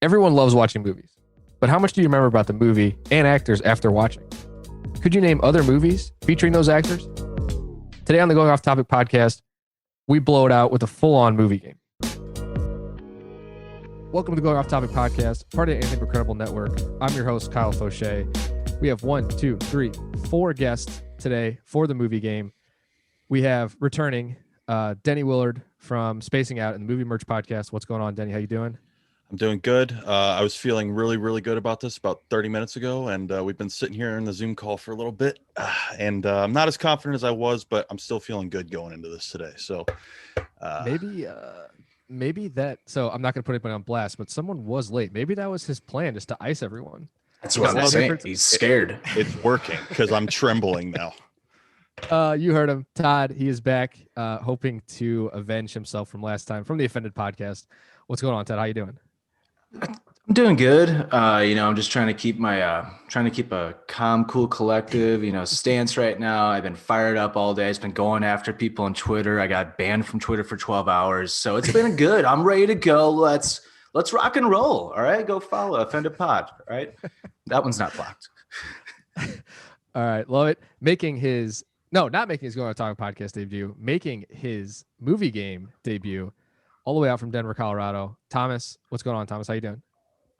Everyone loves watching movies, but how much do you remember about the movie and actors after watching? Could you name other movies featuring those actors? Today on the Going Off Topic podcast, we blow it out with a full-on movie game. Welcome to the Going Off Topic podcast, part of the Anything But Credible Network. I'm your host, Kyle Foshe. We have 4 guests today for the movie game. We have returning Denny Willard from Spacing Out and the Movie Merch Podcast. What's going on, Denny? How you doing? I'm doing good. I was feeling really good about this about 30 minutes ago, and we've been sitting here in the Zoom call for a little bit, and I'm not as confident as I was, but I'm still feeling good going into this today. So maybe that. So I'm not going to put anybody on blast, but someone was late. Maybe that was his plan, just to ice everyone. That's what I'm saying. He's scared. It's working because I'm trembling now. You heard him, Todd. He is back, hoping to avenge himself from last time from the Offended podcast. What's going on, Todd? How you doing? I'm doing good. I'm just trying to keep a calm, cool, collective, stance right now. I've been fired up all day. It's been going after people on Twitter. I got banned from Twitter for 12 hours. So it's been good. I'm ready to go. Let's rock and roll. All right. Go follow Offended Pod. All right. That one's not blocked. All right. Love it. Not making his Going On Talking podcast debut, making his movie game debut all the way out from Denver, Colorado. Thomas, what's going on, Thomas? How you doing?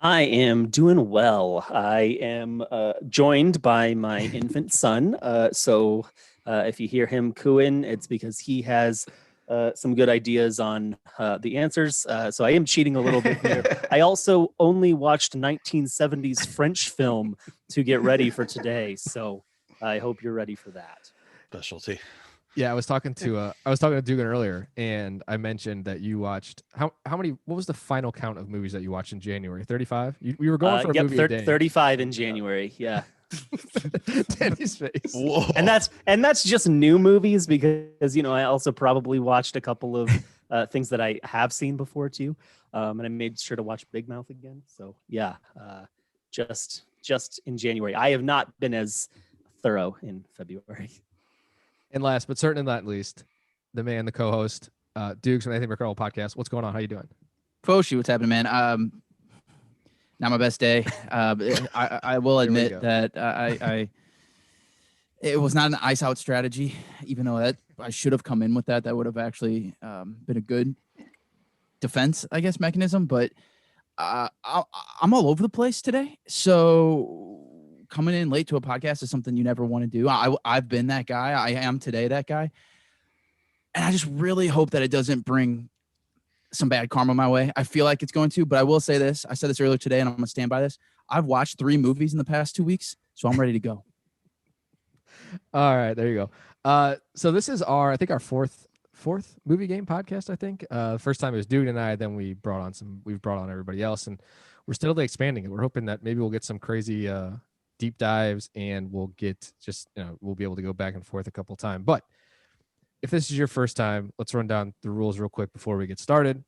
I am doing well. I am joined by my infant son. So if you hear him cooing, it's because he has some good ideas on the answers. So I am cheating a little bit here. I also only watched 1970s French film to get ready for today. So I hope you're ready for that. Specialty. Yeah, I was talking to Dugan earlier, and I mentioned that you watched how many? What was the final count of movies that you watched in January? 35. We were going for a movie a day. 35 in January. Yeah. Denny's face. Whoa. And that's just new movies because I also probably watched a couple of things that I have seen before too, and I made sure to watch Big Mouth again. So yeah, just in January. I have not been as thorough in February. And last but certainly not least, the man, the co-host, Dukes from the Anything But Credible podcast. What's going on? How you doing? Foshe, what's happening, man? Not my best day. I will admit that it was not an ice out strategy, even though that I should have come in with that. That would have actually been a good defense, I guess, mechanism. But I'm all over the place today. So coming in late to a podcast is something you never want to do. I've been that guy. I am today that guy. And I just really hope that it doesn't bring some bad karma my way. I feel like it's going to, but I will say this. I said this earlier today, and I'm going to stand by this. I've watched 3 movies in the past 2 weeks, so I'm ready to go. All right, there you go. So this is our fourth movie game podcast, I think. First time it was Dude and I, then we've brought on everybody else, and we're steadily expanding it. We're hoping that maybe we'll get some crazy deep dives, and we'll get we'll be able to go back and forth a couple times. But if this is your first time, let's run down the rules real quick before we get started.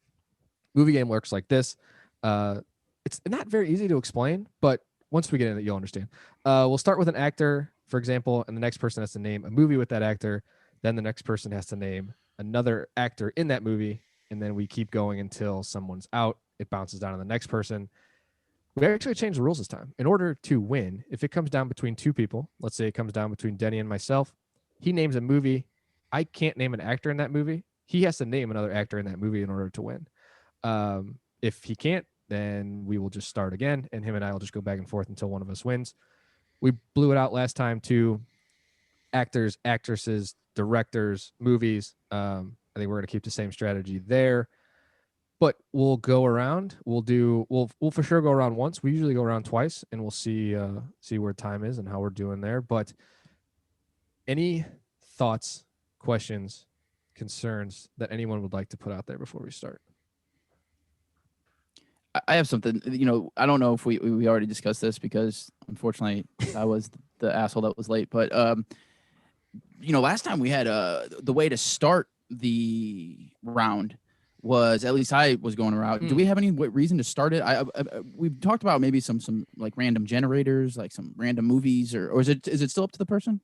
Movie game works like this. It's not very easy to explain, but once we get in it, you'll understand. We'll start with an actor, for example, and the next person has to name a movie with that actor. Then the next person has to name another actor in that movie, and then we keep going until someone's out. It bounces down to the next person. We actually changed the rules this time. In order to win, if it comes down between 2 people, let's say it comes down between Denny and myself, he names a movie. I can't name an actor in that movie. He has to name another actor in that movie in order to win. If he can't, then we will just start again, and him and I will just go back and forth until one of us wins. We blew it out last time to actors, actresses, directors, movies. I think we're going to keep the same strategy there. But we'll go around. We'll for sure go around once. We usually go around twice, and we'll see where time is and how we're doing there. But any thoughts, questions, concerns that anyone would like to put out there before we start? I have something. I don't know if we already discussed this because unfortunately I was the asshole that was late. But last time we had the way to start the round was, at least I was going around. Do we have any reason to start it? We've talked about maybe some like random generators, like some random movies, or is it still up to the person?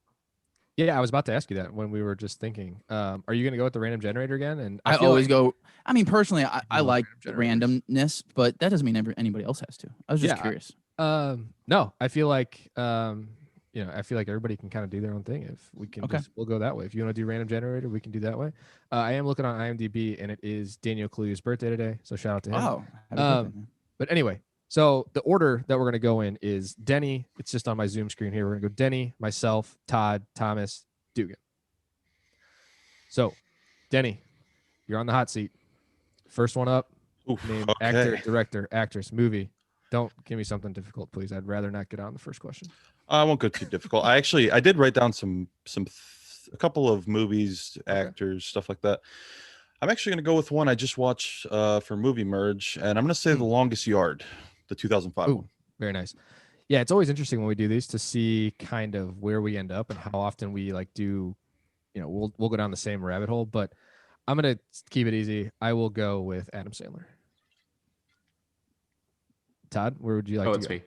Yeah, I was about to ask you that when we were just thinking. Are you going to go with the random generator again? And I feel always like, go. I mean, personally, I love like random randomness, but that doesn't mean anybody else has to. I was just Yeah, curious. no, I feel like I feel like everybody can kind of do their own thing. If we can Okay. we'll go that way. If you want to do random generator, we can do that way. I am looking on IMDb, and it is Daniel Kaluuya's birthday today, so shout out to him. Oh, happy birthday, man. But anyway, so the order that we're going to go in is Denny. It's just on my Zoom screen here. We're going to go Denny, myself, Todd, Thomas, Dugan. So, Denny, you're on the hot seat. First one up. Oof, Name, okay. actor, director, actress, movie. Don't give me something difficult, please. I'd rather not get on the first question. I won't go too difficult. I did write down a couple of movies, actors, stuff like that. I'm actually going to go with one I just watched for Movie Merge, and I'm going to say The Longest Yard, the 2005 Ooh, one. very nice. Yeah, it's always interesting when we do these to see kind of where we end up and how often we like do, we'll go down the same rabbit hole, but I'm going to keep it easy. I will go with Adam Sandler. Todd, where would you like to it's go? me.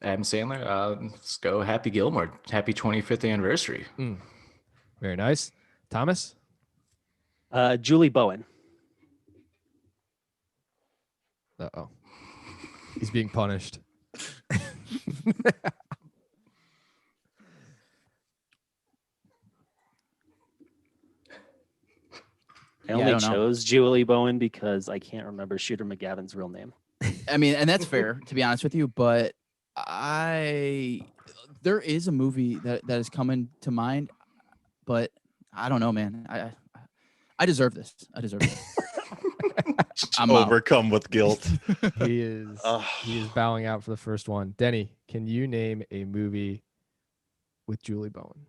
Adam Sandler. Let's go Happy Gilmore. Happy 25th anniversary. Very nice. Thomas? Julie Bowen. Uh-oh. He's being punished. I only chose Julie Bowen because I can't remember Shooter McGavin's real name. I mean, and that's fair, to be honest with you, but there is a movie that is coming to mind, but I don't know, man. I deserve this. I deserve this. I'm overcome with guilt. He is bowing out for the first one. Denny, can you name a movie with Julie Bowen?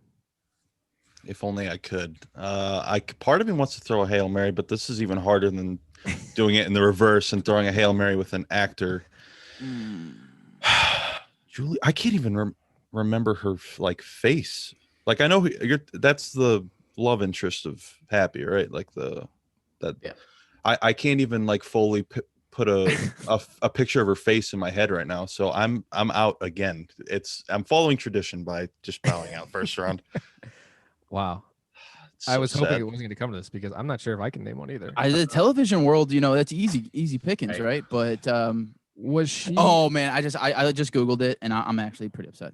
If only I could. Part of me wants to throw a Hail Mary, but this is even harder than doing it in the reverse and throwing a Hail Mary with an actor. Julie, I can't even remember her face. Like, I know that's the love interest of Happy, right? Like Yeah. I can't even like fully put a picture of her face in my head right now. So I'm out again. I'm following tradition by just bowing out first round. Wow. So I was hoping sad. it wasn't going to come to this because I'm not sure if I can name one either. The television world, that's easy pickings, right? But was she? Oh man, I just Googled it and I'm actually pretty upset.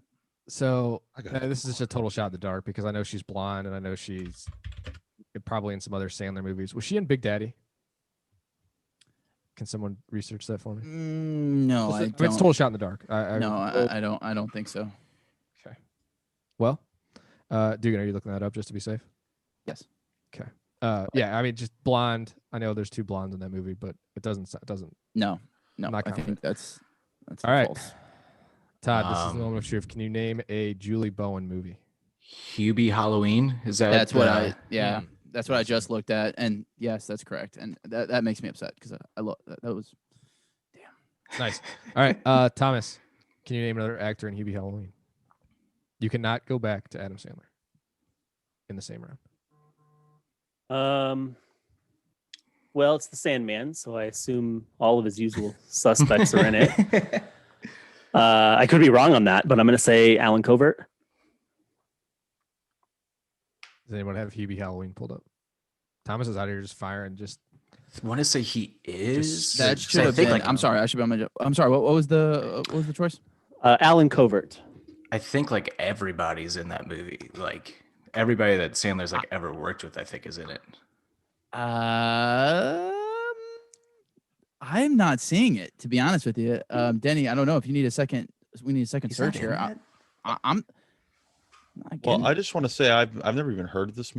So this is just a total shot in the dark because I know she's blonde and I know she's probably in some other Sandler movies. Was she in Big Daddy? Can someone research that for me? No, I don't. It's a total shot in the dark. I don't think so. Okay. Well, Dugan, are you looking that up just to be safe? Yes. Okay. Yeah, I mean, just blonde. I know there's two blondes in that movie, but it doesn't. No. Not I think that's all right. false. Todd, this is the moment of truth. Can you name a Julie Bowen movie? Hubie Halloween. Is that? That's what I. Yeah. That's what I just looked at, and yes, that's correct, and that makes me upset because I love that was, damn. Nice. All right, Thomas, can you name another actor in Hubie Halloween? You cannot go back to Adam Sandler in the same round. Well, it's the Sandman, so I assume all of his usual suspects are in it. I could be wrong on that, but I'm going to say Alan Covert. Does anyone have Hubie Halloween pulled up? Thomas is out here just firing. Just I want to say he is. That should have been. I'm sorry. I should be on my job. I'm sorry. What was the choice? Alan Covert. I think like everybody's in that movie. Like everybody that Sandler's like ever worked with, I think is in it. I'm not seeing it, to be honest with you. Denny, I don't know if you need a second. We need a second search here. I'm. Well, I just want to say I've never even heard of this.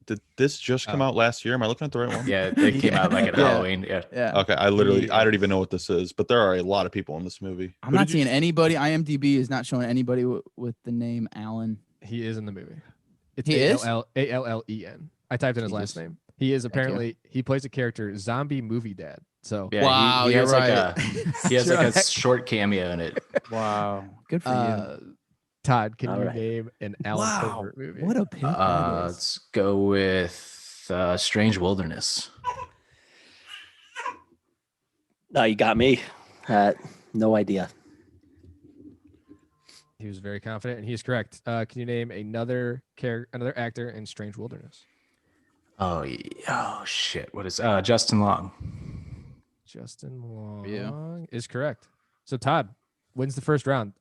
Did this just come out last year? Am I looking at the right one? Yeah, it came out like at Halloween. Yeah. Okay, I don't even know what this is, but there are a lot of people in this movie. I'm not seeing anybody. IMDb is not showing anybody with the name Alan. He is in the movie. It's he is Allen. I typed in his last name. He is apparently he plays a character, zombie movie dad. So yeah, wow, he has right. He has like a short cameo in it. Wow, good for you. Todd, can you name an Alan Covert movie? What a pick! Let's go with Strange Wilderness. You got me. No idea. He was very confident, and he is correct. Can you name another actor in Strange Wilderness? Oh, shit. What is Justin Long? Justin Long Yeah. is correct. So Todd wins the first round.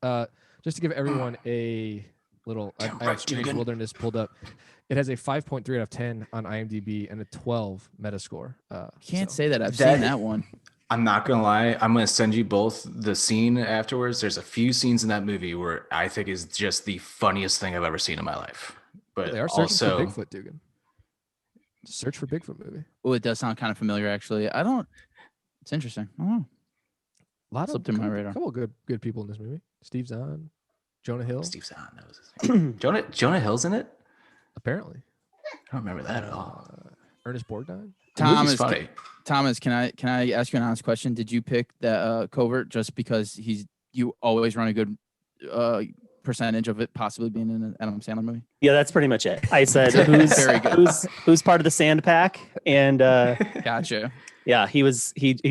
Just to give everyone a little, I have Strange Wilderness pulled up. It has a 5.3 out of 10 on IMDb and a 12 Metascore. Can't say that I've seen that one. I'm not gonna lie. I'm gonna send you both the scene afterwards. There's a few scenes in that movie where I think is just the funniest thing I've ever seen in my life. But they are searching also, for Bigfoot, Dugan. Search for Bigfoot movie. Oh, it does sound kind of familiar, actually. It's interesting. I don't know. A lot Slipped of in my radar. couple good people in this movie. Steve Zahn, Jonah Hill. Steve Zahn, that was his name. Jonah Hill's in it. Apparently, I don't remember that at all. Ernest Borgnine. Thomas, funny. Thomas, can I ask you an honest question? Did you pick the Covert just because you always run a good percentage of it possibly being in an Adam Sandler movie? Yeah, that's pretty much it. I said who's Very good. who's part of the Sand Pack, and Gotcha. yeah, he just he's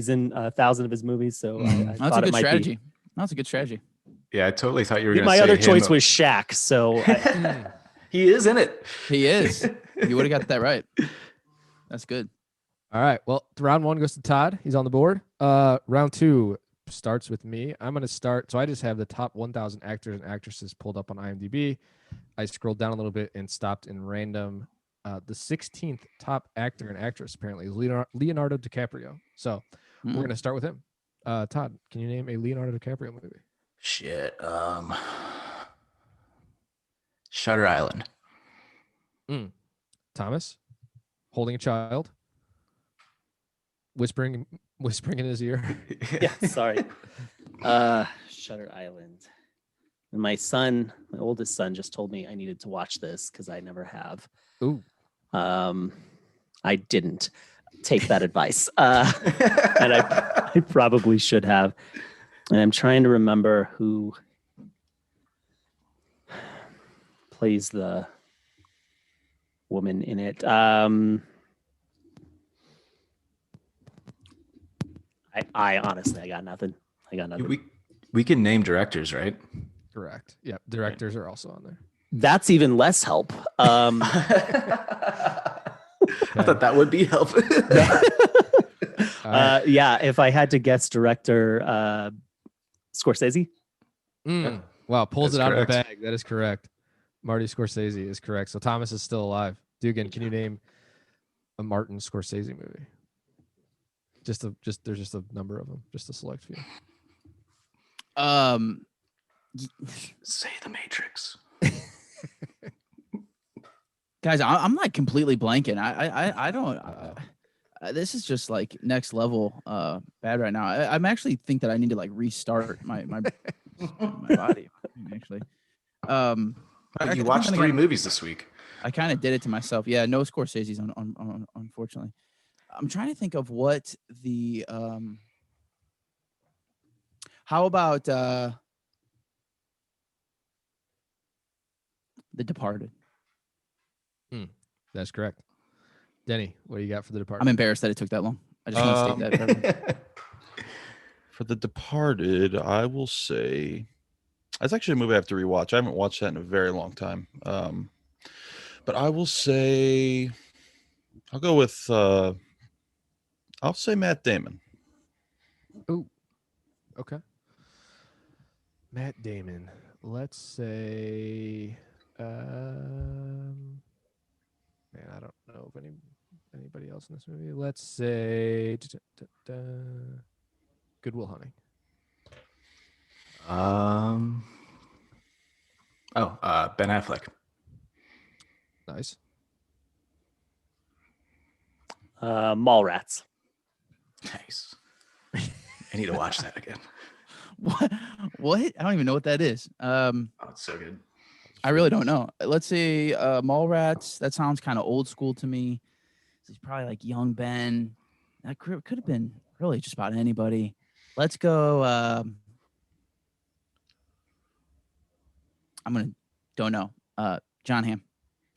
in 1,000 of his movies, so I That's thought a good it might strategy. That's a good strategy. Yeah, I totally thought you were be. going to My say other him. choice was Shaq, so He is in it. He is. You would have got that right. That's good. All right. Well, round one goes to Todd. He's on the board. Round two starts with me. I'm going to start. So I just have the top 1,000 actors and actresses pulled up on IMDb. I scrolled down a little bit and stopped in random. The 16th top actor and actress apparently is Leonardo DiCaprio. So we're going to start with him. Todd, can you name a Leonardo DiCaprio movie? Shit. Shutter Island. Thomas, holding a child, whispering in his ear. yeah, sorry. Shutter Island. And my oldest son, just told me I needed to watch this because I never have. Ooh. I didn't take that advice, and I probably should have. And I'm trying to remember who plays the woman in it. I honestly, I got nothing. We can name directors, right? Correct. Yep. Directors are also on there. That's even less help. I thought that would be help. Yeah, if I had to guess director, Scorsese. Wow, pulls That's it out of the correct. bag. That is correct. Marty Scorsese is correct. So Thomas is still alive. Dugan, can you name a Martin Scorsese movie? There's just a number of them, just a select few. Say The Matrix. Guys, I'm like completely blanking. I don't. This is just like next level bad right now. I'm actually think that I need to like restart my my body actually. You watched 3 movies this week. I kind of did it to myself. Yeah, no Scorsese's on unfortunately. I'm trying to think of what the how about The Departed? That's correct. Denny, what do you got for The Departed? I'm embarrassed that it took that long. I just want to state that. For The Departed, I will say that's actually a movie I have to rewatch. I haven't watched that in a very long time. But I will say I'll go with I'll say Matt Damon. Ooh. Okay. Matt Damon. Let's say man, I don't know if anybody else in this movie. Let's say Good Will Hunting. Ben Affleck. Nice. Mallrats. Nice. I need to watch that again. What? I don't even know what that is. Oh, it's so good. I really don't know. Let's see. Mallrats. That sounds kind of old school to me. He's probably like young Ben. That could have been really just about anybody. Let's go. Don't know. John Hamm.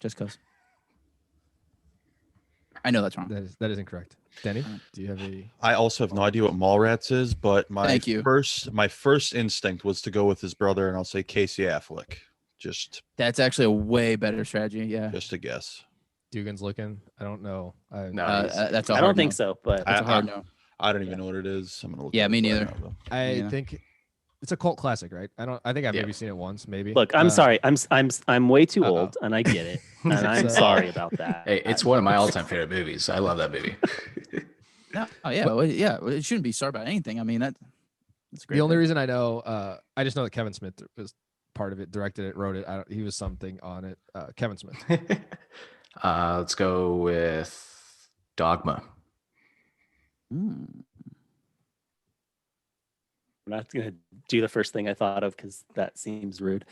Just cause. I know that's wrong. That is incorrect. Denny, do you have a? I also have no idea what Mallrats is, but Thank you. my first instinct was to go with his brother, and I'll say Casey Affleck. Just That's actually a way better strategy. Yeah. just a guess. Dugan's looking. I don't know. No, That's a I hard don't think no. so, but That's a hard no. I don't even know what it is. I'm gonna look. Yeah, it me up right neither. now, though. I Yeah. think it's a cult classic, right? I think I've Yeah. maybe seen it once, maybe. look, I'm sorry. I'm way too Uh-oh. old, and I get it, and I'm So- sorry about that. Hey, it's one of my all-time favorite movies. I love that movie. No, oh yeah, well, yeah. Well, it shouldn't be sorry about anything. I mean, that's great. The only reason I know, I just know that Kevin Smith was part of it, directed it, wrote it. He was something on it. Kevin Smith. Let's go with Dogma. I'm not gonna do the first thing I thought of because that seems rude.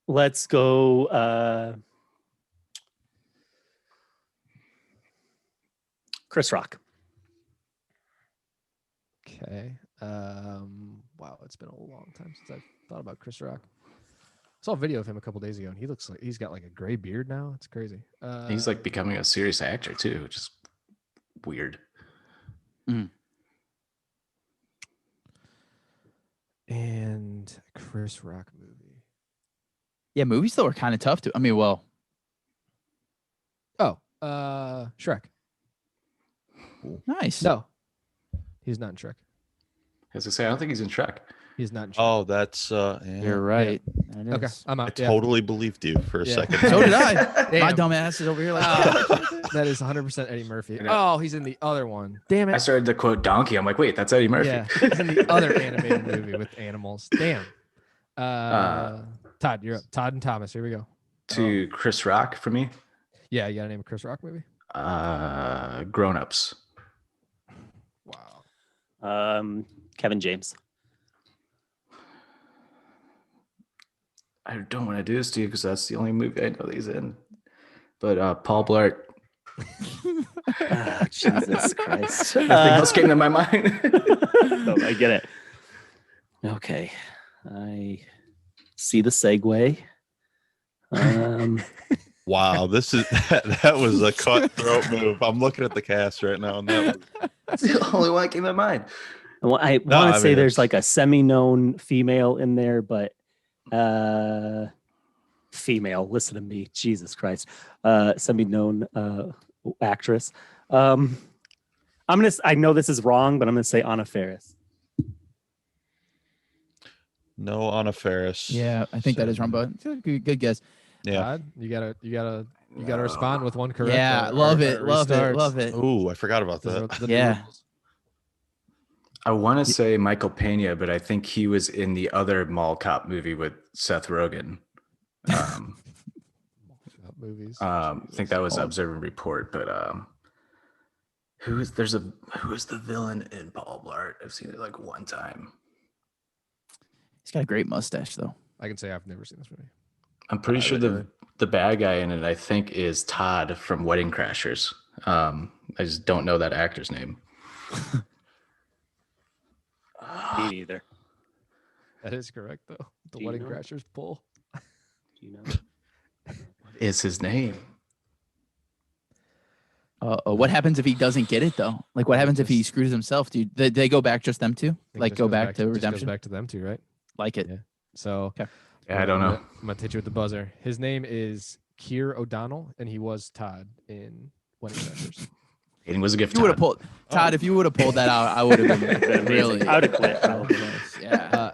Let's go. Chris Rock. Okay. Wow, it's been a long time since I've thought about Chris Rock. I saw a video of him a couple days ago, and he looks like he's got like a gray beard now. It's crazy. He's like becoming a serious actor too, which is weird. And Chris Rock movie. Yeah, movies though are kind of tough to. I mean, well, Oh, Shrek. nice. No, he's not in Shrek. As I say, I don't think he's in Shrek. He's not in Shrek. Oh, that's yeah. You're right. That Okay, is. I'm I out. Yeah. totally believed you for a Yeah. second. So did I. My Damn. dumb ass is over here like. That is 100% Eddie Murphy. I know. Oh, he's in the other one. Damn I it. started to quote Donkey. I'm like, wait, that's Eddie Murphy. Yeah, he's in the other animated movie with animals. Damn. Todd, you're up. Todd and Thomas. Here we go. To Chris Rock for me. Yeah, you got to name a Chris Rock movie? Grown Ups. Wow. Kevin James. I don't want to do this to you because that's the only movie I know that he's in. But Paul Blart. Ah, Jesus Christ. Nothing else came to my mind. No, I get it. Okay. I see the segue. Wow, this is that was a cutthroat move. I'm looking at the cast right now, and that was, That's the only one that came to mind. I want I to say mean, there's it's- like a semi-known female in there, but female. Listen to me, Jesus Christ. Semi-known actress. I know this is wrong, but I'm gonna say Anna Faris. no Anna Faris. Yeah, I think that is wrong, but good guess. Yeah. Todd, you gotta respond with one correct. Yeah, or- love or it, love it, restarts. love it. Ooh, I forgot about Those are that. the Yeah. rules. I want to say Michael Pena, but I think he was in the other Mall Cop movie with Seth Rogen. Movies. I think that was Observe and Report, but who is the villain in Paul Blart? I've seen it like one time. He's got a great mustache though. I can say I've never seen this movie. I'm pretty sure the bad guy in it, I think, is Todd from Wedding Crashers. I just don't know that actor's name. Me neither. That is correct though. The Do you Wedding know? Crashers pull. Do you know? Is his name? What happens if he doesn't get it though? Like, what happens if he screws himself? Dude, they go back just them two? I think it Like, just go goes back to just goes redemption? back to them too, right? Like it. Yeah. So Okay. Yeah, I don't know. I'm gonna hit you with the buzzer. His name is Keir O'Donnell, and he was Todd in Wedding Crashers. It was a gift. If you would have Todd. pulled Todd, if you would have pulled that out, I would have been really. I would have quit. Probably. Yeah.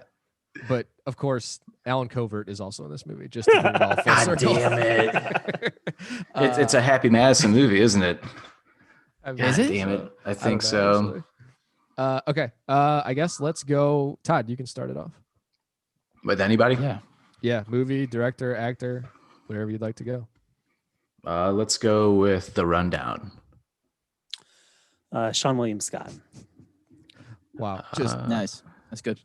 But of course, Alan Covert is also in this movie. Just to bring it all full God circle. damn it! It's a Happy Madison movie, isn't it? I mean, Is God it? damn it! I I think don't know, so. actually. Okay. I guess let's go. Todd, you can start it off. With anybody? Yeah. Yeah, movie, director, actor, whatever you'd like to go. Let's go with The Rundown. Sean William Scott. Wow. Just nice. That's good.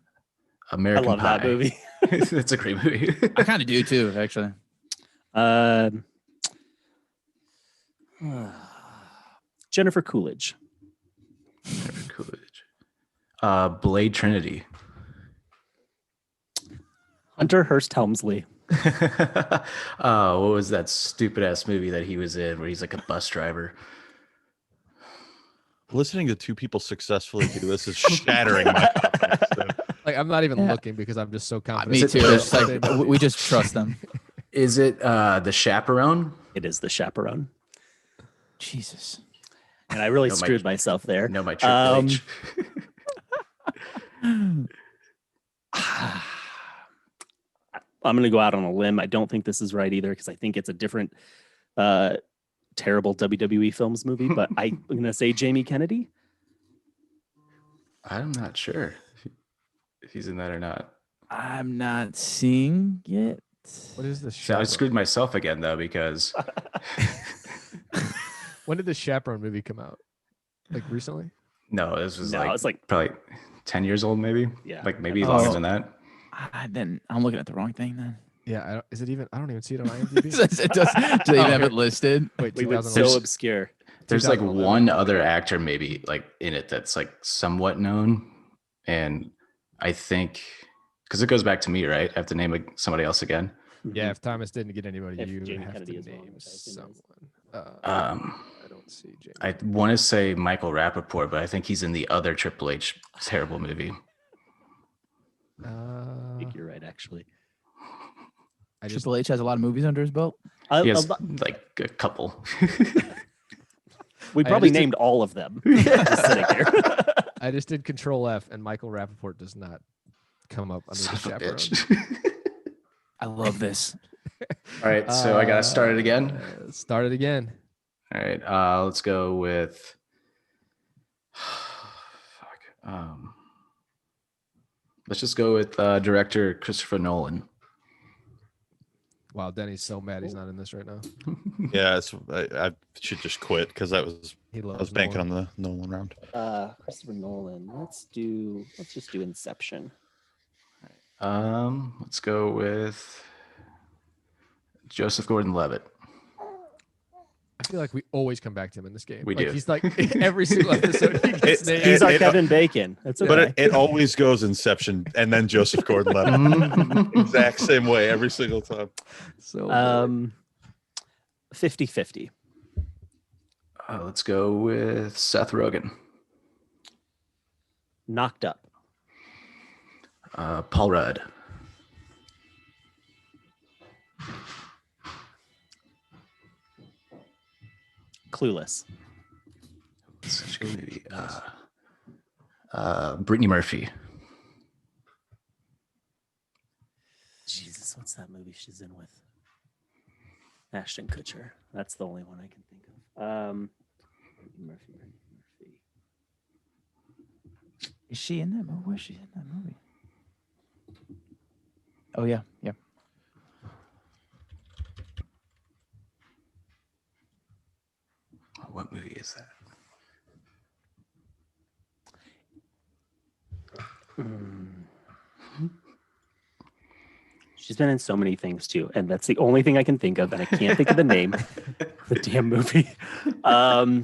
American I love Pie. that movie. It's a great movie. I kind of do too, actually. Jennifer Coolidge. Jennifer Coolidge. Blade Trinity. Hunter Hearst Helmsley. What was that stupid ass movie that he was in where he's like a bus driver? Listening to two people successfully do this is shattering my confidence. So, Like I'm not even Yeah. looking because I'm just so confident. Me it too. the- It's like we just trust them. Is it The Chaperone? It is The Chaperone. Jesus. And I really No, my- screwed myself there. No, my Triple H. I'm going to go out on a limb. I don't think this is right either because I think it's a different terrible WWE Films movie, but I'm going to say Jamie Kennedy. I'm not sure if he's in that or not. I'm not seeing it. What is this? See, I screwed myself again though because When did the Chaperone movie come out? Like recently? no, this was No, like it's like, probably 10 years old, maybe. Yeah. Like maybe Oh. longer than that. Then I'm looking at the wrong thing then. Yeah. I don't even see it on IMDb. it does they even have it listed. Wait, we went 2011. so obscure. There's like 2011. one other actor maybe like in it that's like somewhat known. And I think because it goes back to me, right? I have to name somebody else again. Yeah, if Thomas didn't get anybody, If you Jamie have Kennedy to is one, name which I assume someone. is. I don't see Jamie. I want to say Michael Rappaport, but I think he's in the other Triple H terrible movie. I think you're right, actually. I just Triple H has a lot of movies under his belt. He has like a couple. We I probably just did- named all of them. Just sitting here. I just did Control F, and Michael Rappaport does not come up under Son the of a Chaperone. bitch. I love this. All right, so I gotta start it again. Start it again. All right, let's go with. Fuck. Let's just go with director Christopher Nolan. Wow, Denny's so mad he's not in this right now. yeah, I should just quit because He I loves was banking Nolan. on the Nolan round. Christopher Nolan. Let's just do Inception. Let's go with Joseph Gordon-Levitt. I feel like we always come back to him in this game. We like do. He's like every single episode he gets It's- named. He's our it- Kevin Bacon. That's okay. But it always goes Inception and then Joseph Gordon-Levitt. Exact same way every single time. So 50-50. Let's go with Seth Rogen. Knocked Up. Paul Rudd. Clueless. Such a good movie. Brittany Murphy. Jesus, what's that movie she's in with? Ashton Kutcher. That's the only one I can think of. Murphy. Is she in that movie? Where's she in that movie? Oh yeah, yeah. What movie is that? She's been in so many things too, and that's the only thing I can think of, and I can't think of the name of the damn movie. Okay.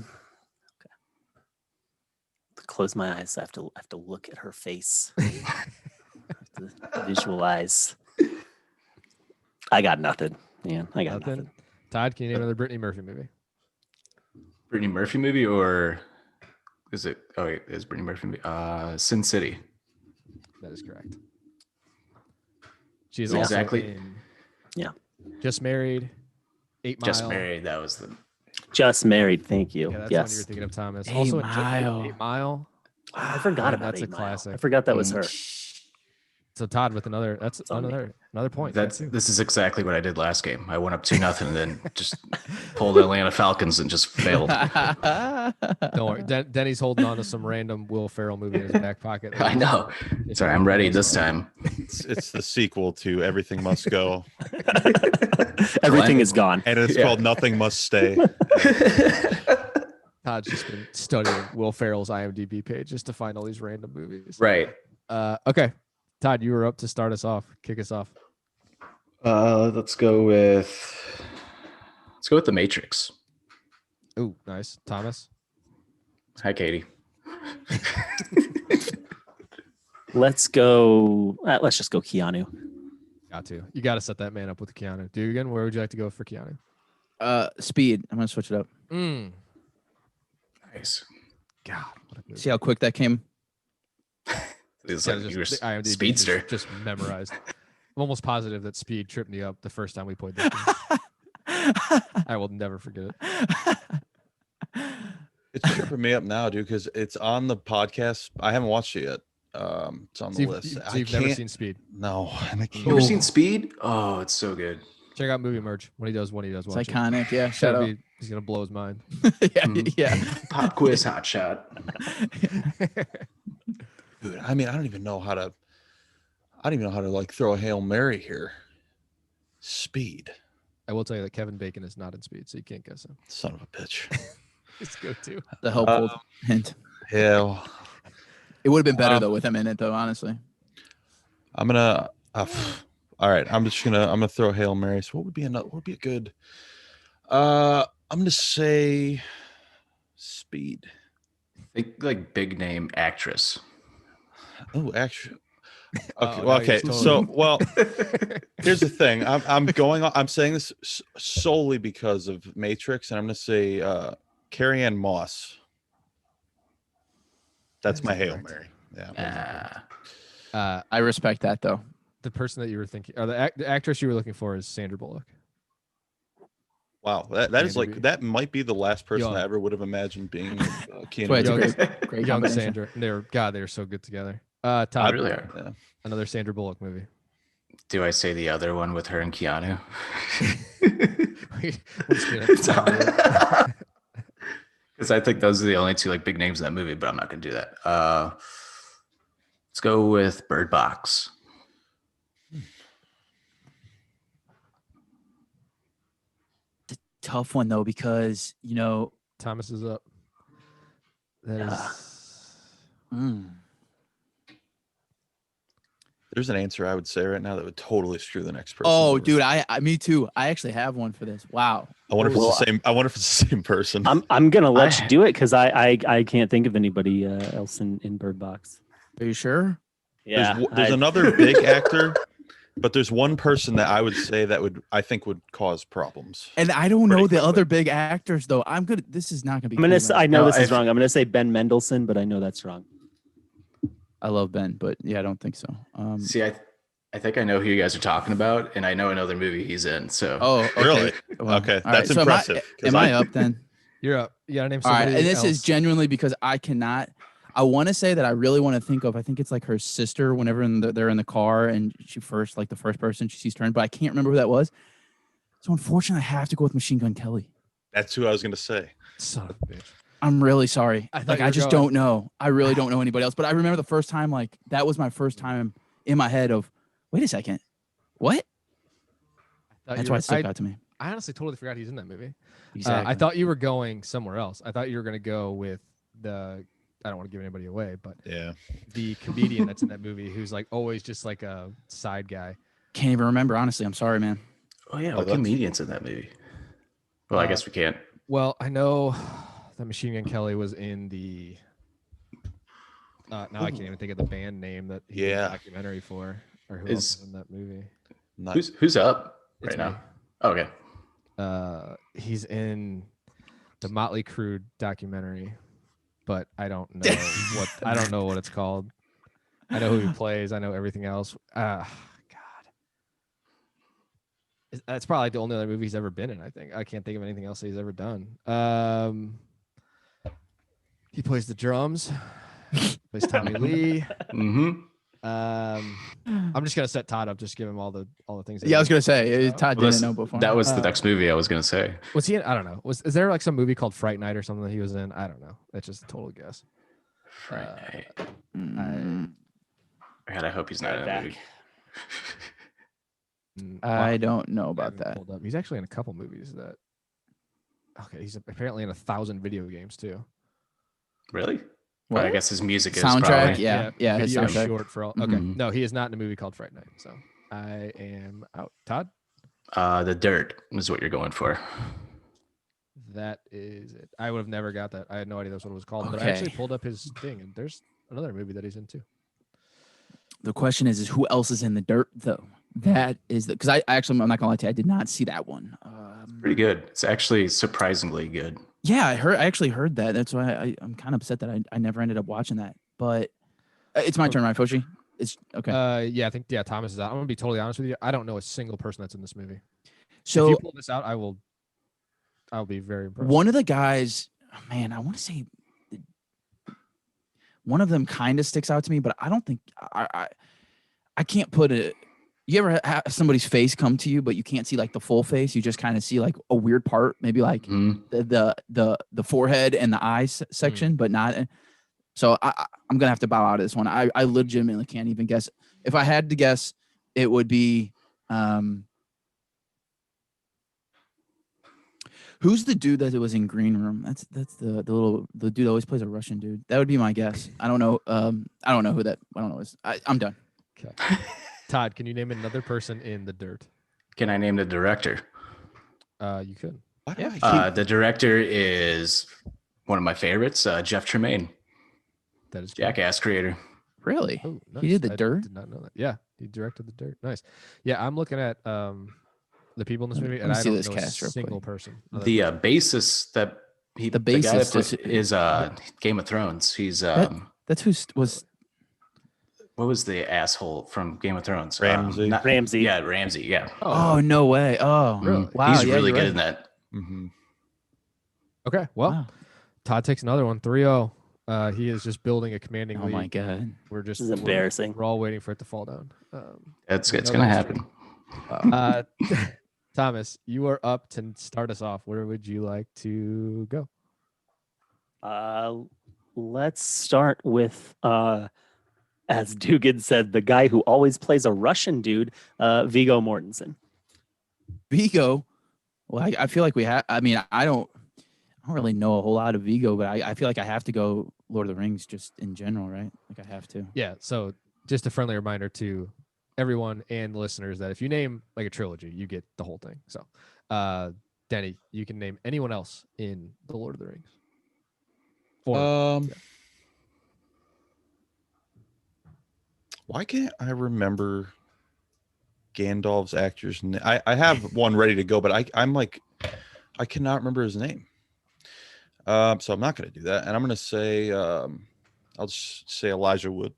To close my eyes. I have to look at her face. I have to visualize. I got nothing. Man, I got nothing. Todd, can you name another Brittany Murphy movie? Brittany Murphy movie or is it? Oh, wait, it's Brittany Murphy movie. Sin City. That is correct. She is Yeah. also Exactly. in Yeah. Just Married, 8 Mile. Just Married. That was the. Just Married. Thank you. Yeah, that's the one you were Yes. thinking of, Thomas. 8 also in Mile. 8 Mile. I forgot about That's a 8 Mile. classic. I forgot that was her. So Todd with another. That's on me. another point. That's Thank you. this is exactly what I did last game. I went up 2-0 and then just pulled the Atlanta Falcons and just failed. Don't worry. Denny's holding on to some random Will Ferrell movie in his back pocket. I know. Sorry, I'm ready this time. It's the sequel to Everything Must Go, Everything is gone. and it's Yeah. called Nothing Must Stay. Todd's just been studying Will Ferrell's IMDb page just to find all these random movies. Right. Okay. Todd, you were up to start us off. Kick us off. Let's go with The Matrix. Ooh, nice. Thomas. Hi, Katie. Let's go. Let's just go Keanu. Got to. You got to set that man up with Keanu. Dugan, where would you like to go for Keanu? Speed. I'm gonna switch it up. Mm. Nice. God, what a movie. See how quick that came? It's Yeah, like just- you were the IMDb speedster. just memorized. I'm almost positive that Speed tripped me up the first time we played this game. I will never forget it. It's tripping me up now, dude, because it's on the podcast. I haven't watched it yet. It's on the list. So you've never seen Speed. No, and I can't. You ever seen Speed? Oh, it's so good. Check out Movie Merch when he does. It's Watch iconic. Yeah. it. Shout out. He's gonna blow his mind. Yeah. Mm. Yeah. Pop quiz hot shot. Dude, I mean, I don't even know how to like throw a Hail Mary here. Speed. I will tell you that Kevin Bacon is not in Speed, so you can't guess him. Son of a bitch. It's go to. The helpful hint. Yeah. Well, It would have been better though with him in it, though. Honestly. I'm gonna. All right. I'm gonna throw a Hail Mary. So what would be a good? I'm gonna say Speed. Think like big name actress. Oh, actually. Okay. Oh, Well, now okay. you're So, here's the thing. I'm saying this solely because of Matrix, and I'm going to say Carrie Ann Moss. That's That my is Hail correct. Mary. Yeah. I respect that though. The person that you were thinking, or the actress you were looking for, is Sandra Bullock. Wow. That is like that might be the last person Yo. I ever would have imagined being Keanu Why it's a Reeves. great Young combination. Sandra. They were so good together. I Todd, really are. Yeah. another Sandra Bullock movie. Do I say the other one with her and Keanu? We're just gonna- Because I think those are the only two like big names in that movie, but I'm not gonna do that. Let's go with Bird Box. Tough one though, because Thomas is up. That is. There's an answer I would say right now that would totally screw the next person. Oh, over. dude, I me too. I actually have one for this. Wow. I wonder if it's the same. I wonder if it's the same person. I'm gonna let you do it because I can't think of anybody else in Bird Box. Are you sure? Yeah, There's another big actor, but there's one person that I would say that I think would cause problems. And I don't know Pretty the quickly. other big actors though. I'm good. This is not gonna be. I'm gonna. cool, I man. know No, this is I've- wrong. I'm gonna say Ben Mendelsohn, but I know that's wrong. I love Ben, but yeah, I don't think so. See, I think I know who you guys are talking about, and I know another movie he's in. So Oh, okay. Really? Well, Okay, all that's so impressive, 'cause Am I I- up then? You're up. You gotta name All right, somebody. and this is else. genuinely because I cannot. I want to say that I really want to think of. I think it's like her sister. Whenever they're in the car and she first, like the first person she sees turn, but I can't remember who that was. So unfortunately, I have to go with Machine Gun Kelly. That's who I was gonna say. Son of a bitch. I'm really sorry. I thought Like you I were just going- don't know. I really don't know anybody else. But I remember the first time. Like that was my first time in my head of, wait a second, what? That's why it stuck out to me. I honestly totally forgot he's in that movie. Exactly. I thought you were going somewhere else. I thought you were going to go with I don't want to give anybody away, but Yeah. the comedian that's in that movie who's like always just like a side guy. Can't even remember. Honestly, I'm sorry, man. oh yeah, Oh, what that's- comedians in that movie? Well, I Uh, guess we can't. Well, I know that Machine Gun Kelly was in the. Now I can't even think of the band name that he did Yeah. the documentary for, or who else Is- was in that movie. Not, Who's up It's right me. now? Okay. He's in the Motley Crue documentary, but I don't know what it's called. I know who he plays. I know everything else. God, that's probably the only other movie he's ever been in. I think I can't think of anything else that he's ever done. He plays the drums. Plays Tommy Lee. Mm-hmm. I'm just gonna set Todd up. Just give him all the things. that Yeah, I he was gonna say So- Todd Well, didn't know before. That was the Uh, next movie I was gonna say. Was he in? I don't know. Is there like some movie called Fright Night or something that he was in? I don't know. That's just a total guess. Friday. Mm, God, I hope he's not in that Back. movie. I don't know I about haven't that. pulled up. He's actually in a couple movies that. Okay, he's apparently in 1,000 video games too. Really? Well, I What? guess his music is Soundtrack? probably. Yeah, his video soundtrack. short for all. Okay, Mhm. no, he is not in a movie called Fright Night. So I am out. Todd, The Dirt is what you're going for. that is it. I would have never got that. I had no idea that's what it was called. But I Okay. actually pulled up his thing, and there's another movie that he's in too. The question is who else is in the dirt though? That is because I'm not gonna lie to you, I did not see that one. Pretty good. It's actually surprisingly good. Yeah, I actually heard that. That's why I'm kind of upset that I never ended up watching that. But it's my turn, right, Foshe? It's okay. Yeah, I think Thomas is out. I'm gonna be totally honest with you. I don't know a single person that's in this movie. If you So pull this out, I'll be very impressed. one of the guys, man, I want to say one of them kind of sticks out to me, but I don't think I can't put it. You ever have somebody's face come to you, but you can't see like the full face? You just kind of see like a weird part, maybe like Mhm. the forehead and the eyes section, but not. So I'm gonna have to bow out of this one. I legitimately can't even guess. If I had to guess, it would be who's the dude that was in Green Room? That's the dude that always plays a Russian dude. That would be my guess. I don't know. I don't know who that. I don't know. I'm done. Okay. Todd, can you name another person in The Dirt? Can I name the director? You could. Why do I keep- The director is one of my favorites, Jeff Tremaine, That is correct. Jackass creator. Really? Oh, nice. He did The I Dirt? Did not know that. Yeah, he directed The Dirt. Nice. Yeah, I'm looking at the people in this movie, Let and me I see don't this know cast a real single quick. person. The bassist that The guy that bassist is Game of Thrones. He's that's who was. what was the asshole from Game of Thrones? Ramsey. Ramsey. Yeah, Ramsey. Yeah. Oh no way! Oh Really? wow! He's yeah, really you're good right. in that. Mm-hmm. Okay, well, Wow. Todd takes another one, 3-0. He is just building a commanding Oh lead. my god! We're just This is embarrassing. We're all waiting for it to fall down. It's we it's know gonna that's true. happen. Thomas, you are up to start us off. Where would you like to go? Let's start with as Dugan said, the guy who always plays a Russian dude, Viggo Mortensen. Vigo. Well, I feel like we have. I mean, I don't really know a whole lot of Vigo, but I feel like I have to go Lord of the Rings just in general, right? Like I have to. Yeah, so just a friendly reminder to everyone and the listeners that if you name like a trilogy, you get the whole thing. So, Denny, you can name anyone else in the Lord of the Rings. Why can't I remember Gandalf's actor's name? I have one ready to go, but I'm like, I cannot remember his name. So I'm not going to do that, and I'm going to say, I'll just say Elijah Wood.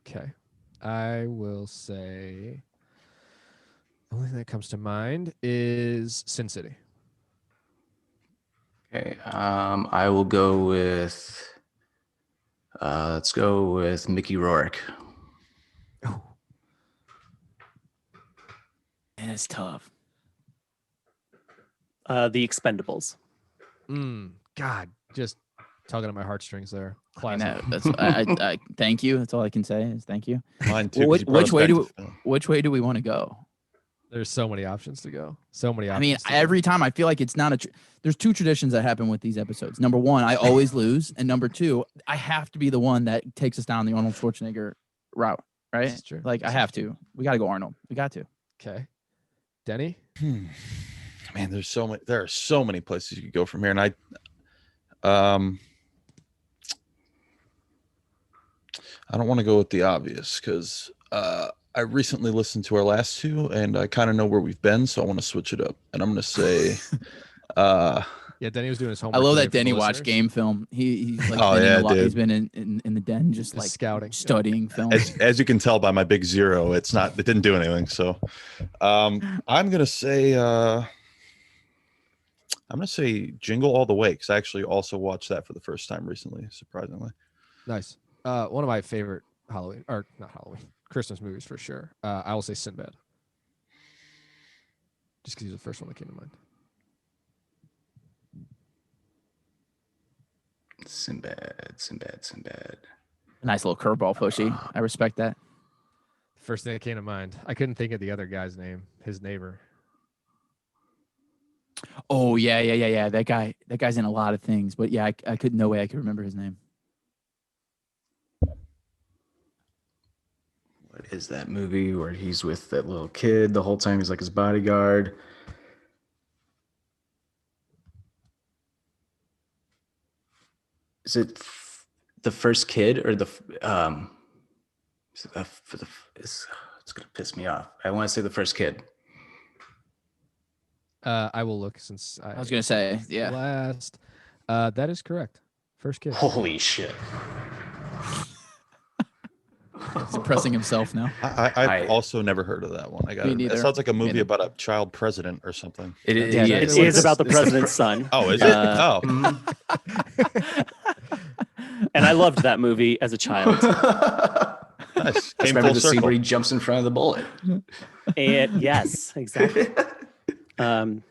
Okay, I will say. The only thing that comes to mind is Sin City. Okay. I will go with. Let's go with Mickey Rourke. Man, it's tough. The Expendables. God, just tugging at my heartstrings there. I Classic. know. That's I thank you. That's all I can say is thank you. Mine too. Well, 'cause he brought us back to film. which way do we want to go? There's so many options to go. So many I options. mean, to go. every time I feel like it's not there's two traditions that happen with these episodes. Number one, I always lose, and number two, I have to be the one that takes us down the Arnold Schwarzenegger route, right? This is true. Like I have to. We got to go Arnold. We got to. Okay, Denny. Man, there are so many places you could go from here, and I don't want to go with the obvious because I recently listened to our last two, and I kind of know where we've been, so I want to switch it up, and I'm going to say, Yeah, Denny was doing his homework. I love today that for the Denny watched listeners. game film. He's like Oh, spending yeah, a lot. He's dude. been in the den just like scouting. studying film. as you can tell by my big 0, it didn't do anything. So, I'm gonna say, Jingle All the Way because I actually also watched that for the first time recently, surprisingly. Nice. One of my favorite Halloween or not Halloween Christmas movies for sure. I will say Sinbad. Just because he's the first one that came to mind. Sinbad. Nice little curveball, Foshe. I respect that. First thing that came to mind. I couldn't think of the other guy's name. His neighbor. Oh yeah. That guy's in a lot of things, but yeah, I could no way I could remember his name. What is that movie where he's with that little kid the whole time? He's like his bodyguard. Is it the first kid or the it's gonna piss me off. I want to say the first kid. I will look since I was gonna say, yeah. last. That is correct. First Kid. Holy shit. Suppressing himself now. I've also never heard of that one. I got Me it. It neither. sounds like a Me movie neither. about a child president or something. It That's is. exactly It what it is about the president's son. Oh, is it? Oh, And I loved that movie as a child. nice. I Came remember full the scene circle. where he jumps in front of the bullet. And yes, exactly. And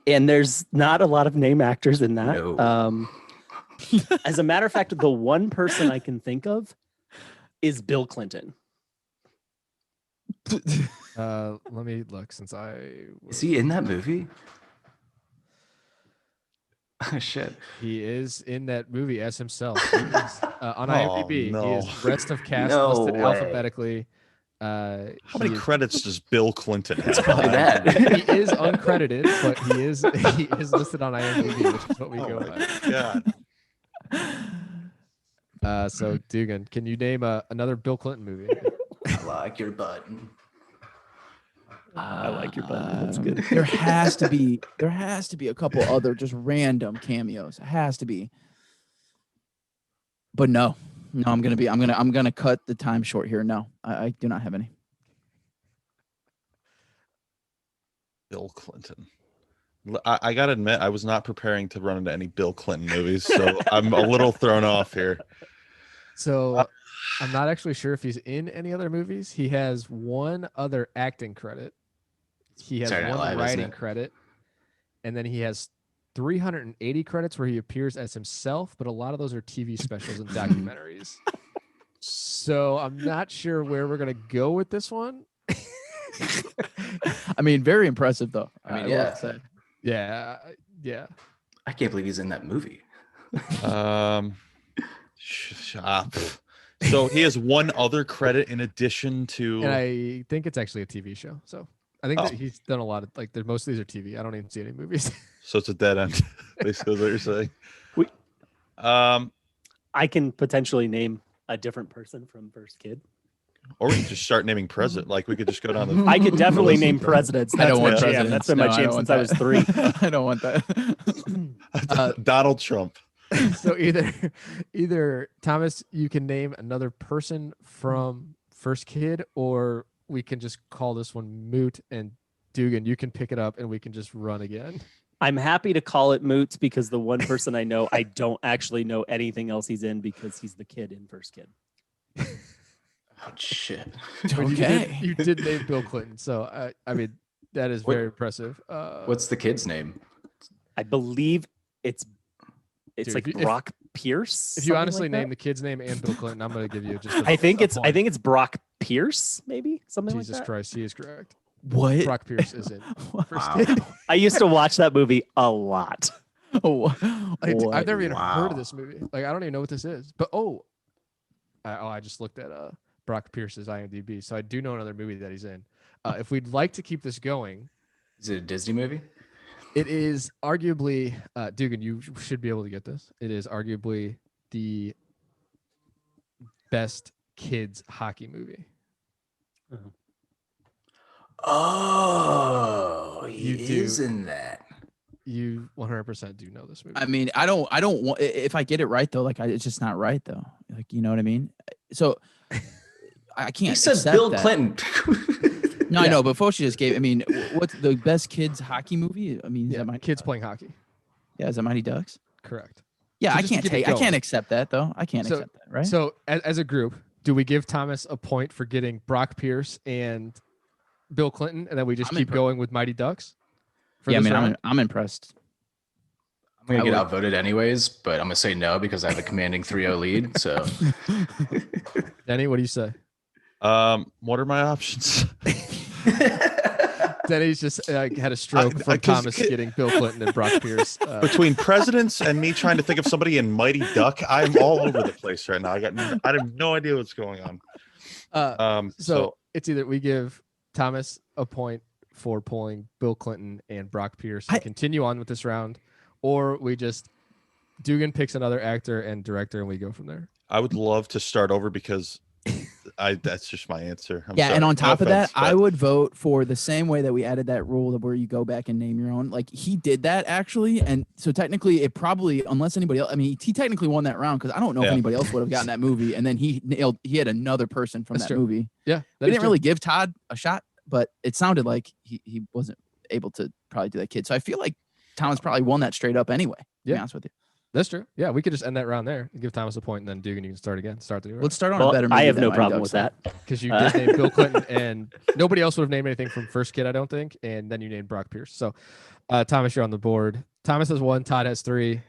there's not a lot of name actors in that. No. As a matter of fact, the one person I can think of is Bill Clinton. Let me look since I. Is he in that movie? Oh, shit. He is in that movie as himself. He is, on IMDb, no. he is rest of cast No listed way. alphabetically. How many credits does Bill Clinton have? Probably that. He is uncredited, but he is listed on IMDb, which is what we go by. God. So Dugan, can you name another Bill Clinton movie? I like your button. I like your button. That's good. There has to be a couple other just random cameos. It has to be. But no, I'm gonna cut the time short here. No, I do not have any. Bill Clinton. I gotta admit, I was not preparing to run into any Bill Clinton movies, so I'm a little thrown off here. So I'm not actually sure if he's in any other movies. He has one other acting credit. He has Saturday Night one Live, isn't writing it? credit, and then he has 380 credits where he appears as himself, but a lot of those are TV specials and documentaries. So I'm not sure where we're gonna go with this one. I mean, very impressive though. I mean, will yeah. say. Yeah. I can't believe he's in that movie. So he has one other credit in addition to. And I think it's actually a TV show. So I think Oh. that he's done a lot of most of these are TV. I don't even see any movies. So it's a dead end. Basically, is what you're saying. We- Um, I can potentially name a different person from First Kid. or we could just start naming president. Like we could just go down the. I could definitely list name of them. presidents. I That's don't my want jam. presidents. That's been my No, I jam don't since want I was that. 3. I don't want that. Donald Trump. So either Thomas, you can name another person from First Kid, or we can just call this one moot, and Dugan, you can pick it up and we can just run again. I'm happy to call it moot because the one person I know, I don't actually know anything else he's in because he's the kid in First Kid. Oh, shit. But Okay. you did name Bill Clinton, so I mean that is What- very impressive. What's the kid's name? I believe it's Dude, like if you- Brock Pierce. if you something honestly like name that. the kid's name and Bill Clinton, I'm going to give you just. I think a it's point. Brock Pierce, maybe something Jesus like that. Christ, he is correct. What? Brock Pierce is in First Wow. Kid. I used to watch that movie a lot. I've never even heard Wow. of this movie. Like I don't even know what this is. But I just looked at Brock Pierce's IMDb, so I do know another movie that he's in. If we'd like to keep this going, Is it a Disney movie? it is arguably Dugan. You should be able to get this. It is arguably the best kids hockey movie. Oh, You he do. is in that. You 100% do know this movie. I mean, I don't want, if I get it right though, like it's just not right though. Like, you know what I mean? So I can't. He said accept Bill that. Clinton. No, I Yeah. know, but Foshe just gave. I mean, what's the best kids hockey movie? I mean, is yeah, that kids playing hockey. Yeah, is that Mighty Ducks? Correct. Yeah, So I just to can't keep it take. I going. can't accept that though. I can't So- accept that. Right? So as a group, do we give Thomas a point for getting Brock Pierce and Bill Clinton, and then we just I'm keep impre- going with Mighty Ducks? for yeah, I this mean, round? I'm impressed. I'm gonna I get would- outvoted anyways, but I'm gonna say no because I have a commanding 3-0 lead. So Denny, what do you say? What are my options? Denny's just had a stroke from 'cause Thomas kid- getting Bill Clinton and Brock Pierce. Between presidents and me trying to think of somebody in Mighty Duck, I'm all over the place right now. I have no idea what's going on. So it's either we give Thomas a point for pulling Bill Clinton and Brock Pierce and continue on with this round, or we just Dugan picks another actor and director and we go from there. I would love to start over because That's just my answer. I'm Yeah, sorry. and on No top of that, offense, I but- would vote for the same way that we added that rule where you go back and name your own. Like he did that actually, and so technically, it probably, unless anybody else, I mean, he technically won that round because I don't know if Yeah. anybody else would have gotten that movie. And then he had another person from That's that true. movie. Yeah, We didn't really give Todd a shot, but it sounded like he wasn't able to probably do that kid. So I feel like Thomas probably won that straight up anyway. To be Yeah. honest with you. That's true. Yeah, we could just end that round there and give Thomas a point, and then Dugan, you can start again. Start the new round. Let's start on Well, a better movie. I have than no Mighty problem Ducks, with that. Because you did name Bill Clinton, and nobody else would have named anything from First Kid, I don't think. And then you named Brock Pierce. So, Thomas, you're on the board. Thomas has 1. Todd has 3.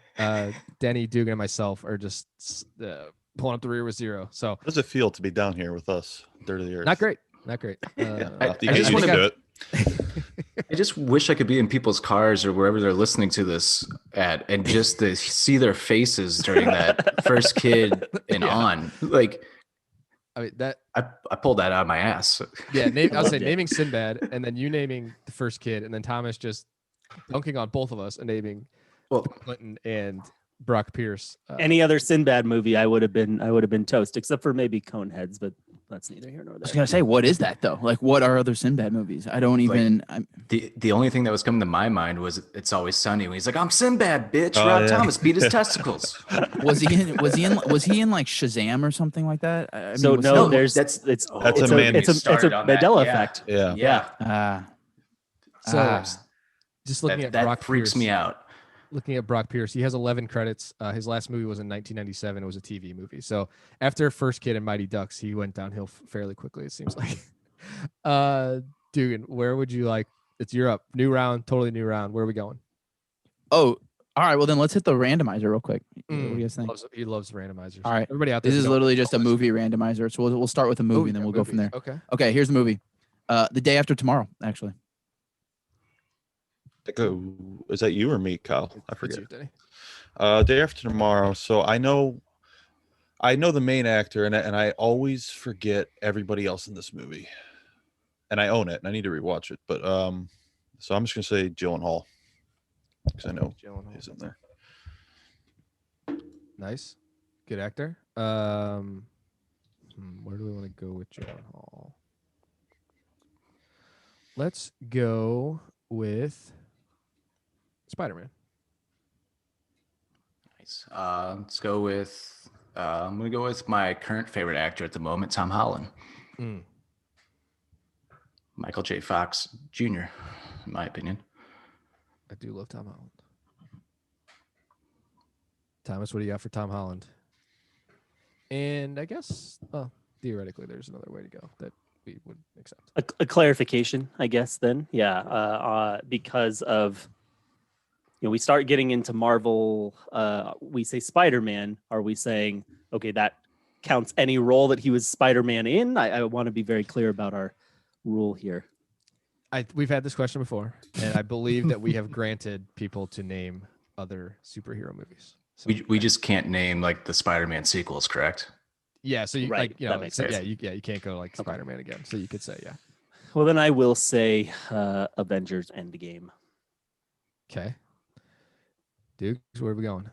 Denny, Dugan, and myself are just pulling up the rear with 0. So, How does it feel to be down here with us, Dirt of the Earth? not great. Not great. Yeah, I you just get used wanna- to it. I just wish I could be in people's cars or wherever they're listening to this at, and just to see their faces during that First Kid and Yeah. on. Like I mean, that, I pulled that out of my ass. yeah, I would loved say it. naming Sinbad, and then you naming the First Kid, and then Thomas just dunking on both of us and naming Well, Clinton and Brock Pierce. Any other Sinbad movie, I would have been toast, except for maybe Coneheads, but that's neither here nor I was there. gonna say, what is that though? Like, what are other Sinbad movies? I don't even. the only thing that was coming to my mind was It's Always Sunny when he's like, "I'm Sinbad, bitch." Oh, Rob yeah. Thomas beat his testicles. Was he in like Shazam or something like that? I mean, So was no, he- there's that's- it's That's it's a a man it's who a started on that, Mandela yeah. effect. Yeah. Yeah, So just looking that, at that Brock freaks Pierce, me out. looking at Brock Pierce, he has 11 credits. His last movie was in 1997. It was a TV movie. So after First Kid and Mighty Ducks, he went downhill fairly quickly, it seems like. Dugan, where would you like? It's Europe. New round, totally new round. Where are we going? Oh, all right. Well, then let's hit the randomizer real quick. What do you guys think? He loves randomizers. All right. Everybody out there. This if is you don't literally know, just a let's- movie randomizer. So we'll start with a movie, Oh, and then yeah, we'll go from there. movies. Okay. Okay, here's the movie. The Day After Tomorrow, actually. Is that you or me, Kyle? I It's forget. you, Denny. Day After Tomorrow. So I know the main actor, and I always forget everybody else in this movie. And I own it, and I need to rewatch it. But so I'm just gonna say Gyllenhaal because I know Gyllenhaal. he's in there. Nice. Good actor. Where do we want to go with Gyllenhaal? Let's go with Spider-Man. Nice. Let's go with. I'm gonna go with my current favorite actor at the moment, Tom Holland. Mm. Michael J. Fox Jr., in my opinion. I do love Tom Holland. Thomas, what do you got for Tom Holland? And I guess, well, theoretically, there's another way to go that we would accept. A clarification, I guess. Then, yeah, because of we start getting into Marvel. We say Spider-Man. Are we saying okay that counts any role that he was Spider-Man in? I want to be very clear about our rule here. We've had this question before, and I believe that we have granted people to name other superhero movies. So, We just can't name like the Spider-Man sequels, correct? yeah, so you Right, like you that know makes so, sense. you can't go like Spider-Man again. So you could say yeah. Well, then I will say Avengers Endgame. Okay. Dude, where are we going?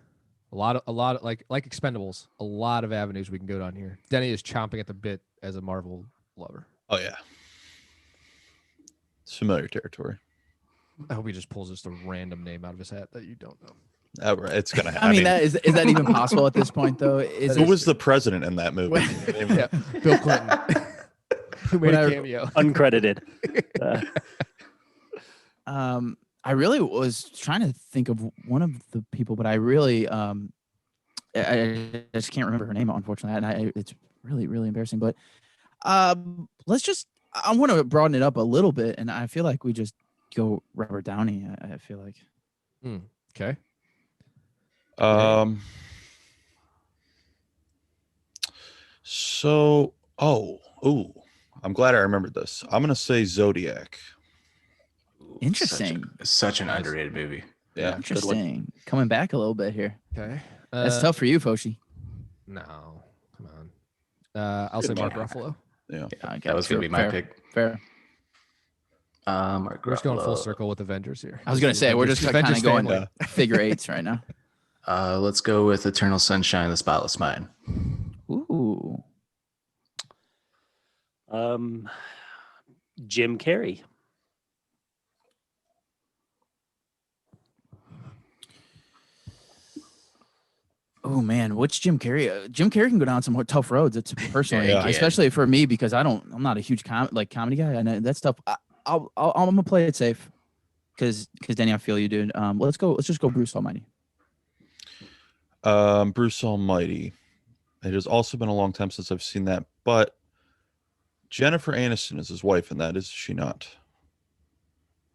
A lot of like Expendables, a lot of avenues we can go down here. Denny is chomping at the bit as a Marvel lover. Oh yeah, it's familiar territory. I hope he just pulls just a random name out of his hat that you don't know. It's gonna happen. I mean, that is that even possible at this point, though? Who was the president in that movie? Yeah, Bill Clinton, who made a cameo. Uncredited. I really was trying to think of one of the people, but I really, I just can't remember her name, unfortunately, and it's really, really embarrassing. But let's just, I want to broaden it up a little bit, and I feel like we just go Robert Downey. I feel like. Okay. So, I'm glad I remembered this. I'm gonna say Zodiac. Interesting. Such an underrated movie. Yeah, Interesting. Coming back a little bit here. Okay. That's tough for you, Foshe. No, come on. I'll say Mark Ruffalo. Yeah. Yeah, okay, That was gonna be my fair, pick. Fair. Mark We're just going full Ruffalo. circle with Avengers here. I was gonna say we're just kind of going family. figure eights right now. Let's go with Eternal Sunshine of the Spotless Mind. Ooh. Jim Carrey. Oh man, what's Jim Carrey? Jim Carrey can go down some tough roads. It's personally, Yeah, he can. especially for me because I'm not a huge comedy guy. I know that stuff. I'm gonna play it safe because Denny, I feel you, dude. Let's just go Bruce Almighty. Bruce Almighty. It has also been a long time since I've seen that, but Jennifer Aniston is his wife in that, is she not?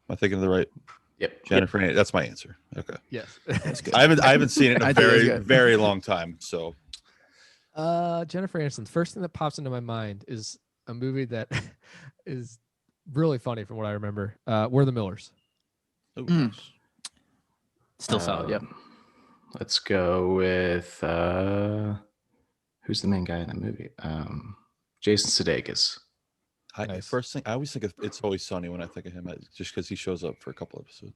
Am I thinking of the right? Yep. Jennifer Aniston. That's my answer. Okay. Yes. That's good. I haven't seen it in I a think that's very, good. very long time. So Jennifer Aniston. The first thing that pops into my mind is a movie that is really funny from what I remember. We're the Millers. ooh, Mm. Still solid. Yep. Let's go with who's the main guy in that movie? Jason Sudeikis. Nice. First thing I always think of It's Always Sunny when I think of him, just because he shows up for a couple episodes.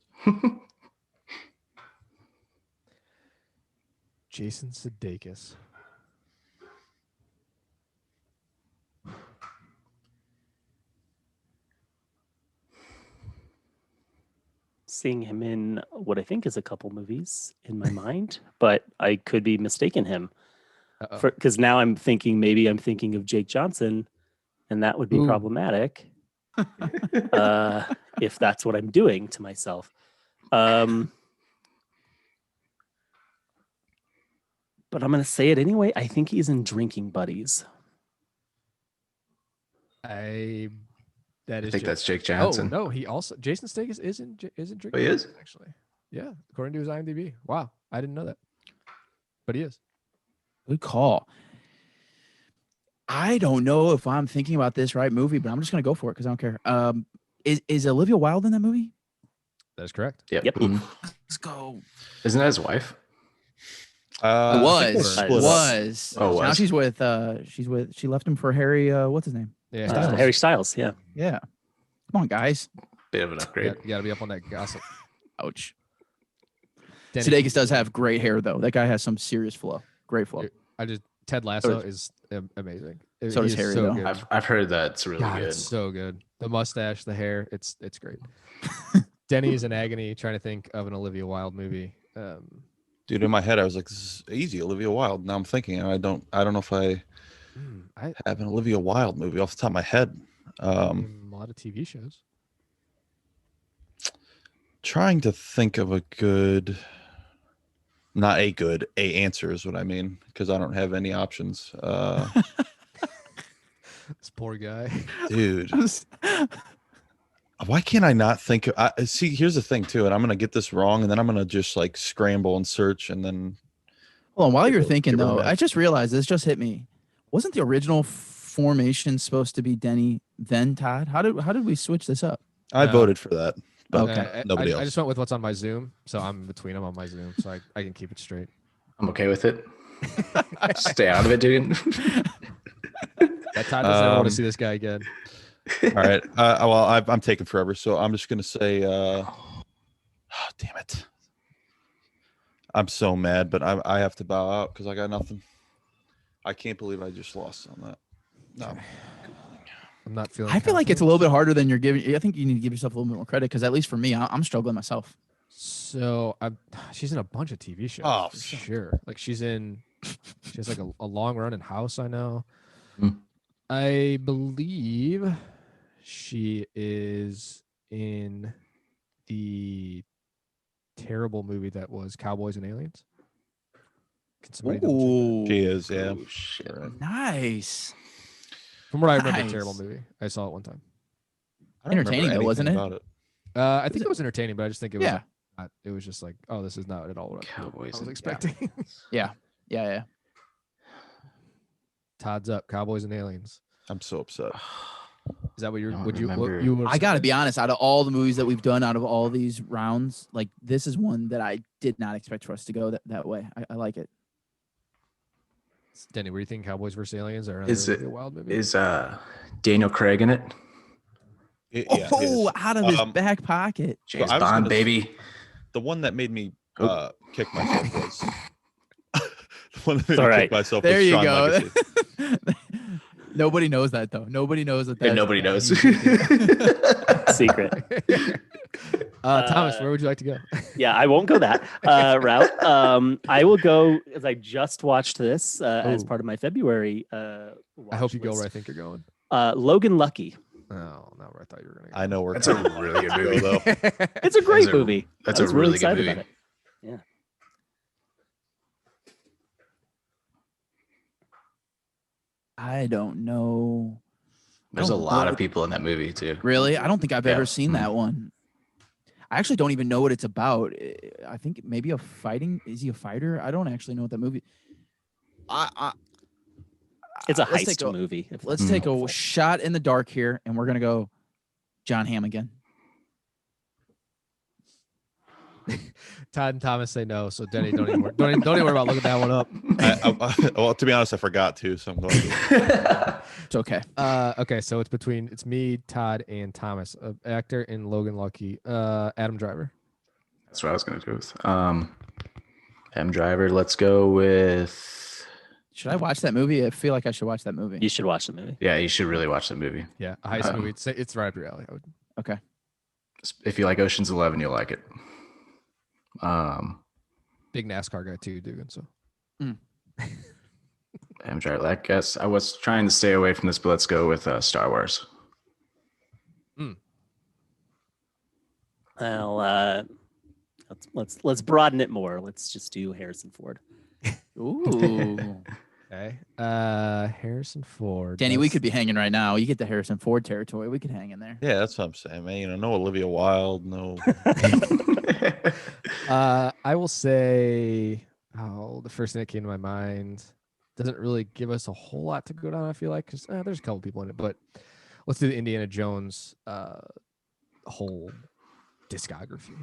Jason Sudeikis. Seeing him in what I think is a couple movies in my mind, but I could be mistaken him. Because now maybe I'm thinking of Jake Johnson, and that would be Ooh. problematic if that's what I'm doing to myself. But I'm going to say it anyway. I think he's in Drinking Buddies. That is. I think that's Jake Johnson. Oh no, he also Jason Sudeikis isn't Drake. Oh, he is? Actually. Yeah, according to his IMDb. Wow, I didn't know that, but he is. Good call. I don't know if I'm thinking about this right movie, but I'm just gonna go for it because I don't care. Is Olivia Wilde in that movie? That is correct. Yep. Yep. Mhm. Let's go. Isn't that his wife? I think was. they're split up. Was. Oh, Now was. she left him for Harry. What's his name? Yeah, Styles. Harry Styles, yeah. Yeah. Come on, guys. Bit of an upgrade. You gotta be up on that gossip. Ouch. Denny, Sudeikis does have great hair though. That guy has some serious flow. Great flow. Ted Lasso So is amazing. so does He is Harry, so though. good. I've heard that's really God, good. it's so good. The mustache, the hair, it's great. Denny is in agony trying to think of an Olivia Wilde movie. Dude, in my head, I was like, "This is easy, Olivia Wilde." Now I'm thinking, and I don't know if I have an Olivia Wilde movie off the top of my head. A lot of TV shows. Trying to think of a good, not a good, a answer is what I mean, because I don't have any options. This poor guy. Dude, why can't I not think of? See, here's the thing too, and I'm gonna get this wrong, and then I'm gonna just like scramble and search, and then. Hold on, while you're Give her- thinking give her a though, minute. I just realized this just hit me. Wasn't the original formation supposed to be Denny then Todd? How did we switch this up? I No. voted for that, but Okay. nobody I else. just went with what's on my Zoom, so I'm between them on my Zoom, so I can keep it straight. I'm okay with it. Stay out of it, dude. That Todd doesn't ever want to Um, see this guy again. All right. Well, I'm taking forever, so I'm just gonna say. Oh, damn it! I'm so mad, but I have to bow out because I got nothing. I can't believe I just lost on that. No. I'm not feeling. I feel like it's a confident. little bit harder than you're giving. I think you need to give yourself a little bit more credit because at least for me, I'm struggling myself. So she's in a bunch of TV shows. Oh, for sure. Like she has like a long run in House. I know. Hmm. I believe she is in the terrible movie that was Cowboys and Aliens. Can somebody double check that? She is, yeah. Oh, shit. Nice. From what I remember, Nice. terrible movie. I saw it one time. I don't remember Entertaining though, wasn't anything it? about it. I think it was entertaining, but I just think it was. Yeah. It was just like, oh, this is not at all what Cowboys I was and expecting. Yeah. Todd's up. Cowboys and Aliens. I'm so upset. Is that what you're? Don't Would you? What remember. you? I got to be honest. Out of all the movies that we've done, out of all these rounds, like this is one that I did not expect for us to go that way. I like it. Denny, were you thinking Cowboys versus Aliens or Is another it- wild movie? Is Daniel Craig in it? Yeah, he Oh, is. out of his Um, back pocket. James I was Bond, gonna- baby. The one that made me Oh. kick myself was. The one that made It's all me right. kick myself There was you Sean go. Legacy. Nobody knows that though. Nobody knows that. And nobody knows. Secret. Thomas, where would you like to go? Yeah, I won't go that route. I will go as I just watched this as part of my February. I hope you go where I think you're going. Logan Lucky. Oh, not where I thought you were going to go. I know where That's a really good movie, though. It's a great movie. That's I a was really good excited movie. about it. Yeah. I don't know. There's a lot of people in that movie too. Really? I don't think I've Yeah. ever seen that one. I actually don't even know what it's about. I think maybe is he a fighter? I don't actually know what that movie. It's a let's heist take a- movie. Let's take a shot in the dark here, and we're gonna go John Hamm again. Todd and Thomas say no, so Denny, don't even worry about looking that one up. Well, to be honest, I forgot to, so I'm going to. It's okay. Okay, so it's me, Todd, and Thomas. Actor in Logan Lucky. Adam Driver. That's what I was going to do with. M Driver. Let's go with. Should I watch that movie? I feel like I should watch that movie. You should watch the movie. Yeah, you should really watch that movie. Yeah, a heist movie. It's right up your alley. Okay. If you like Ocean's 11, you'll like it. Big NASCAR guy too, Dugan. So M Driver. I guess I was trying to stay away from this, but let's go with Star Wars. Well, let's broaden it more. Let's just do Harrison Ford. Ooh. okay. Harrison Ford. Danny, we could be hanging right now. You get the Harrison Ford territory. We could hang in there. Yeah, that's what I'm saying, man. You know, no Olivia Wilde, no. I will say, the first thing that came to my mind doesn't really give us a whole lot to go down. I feel like because there's a couple people in it, but let's do the Indiana Jones whole discography.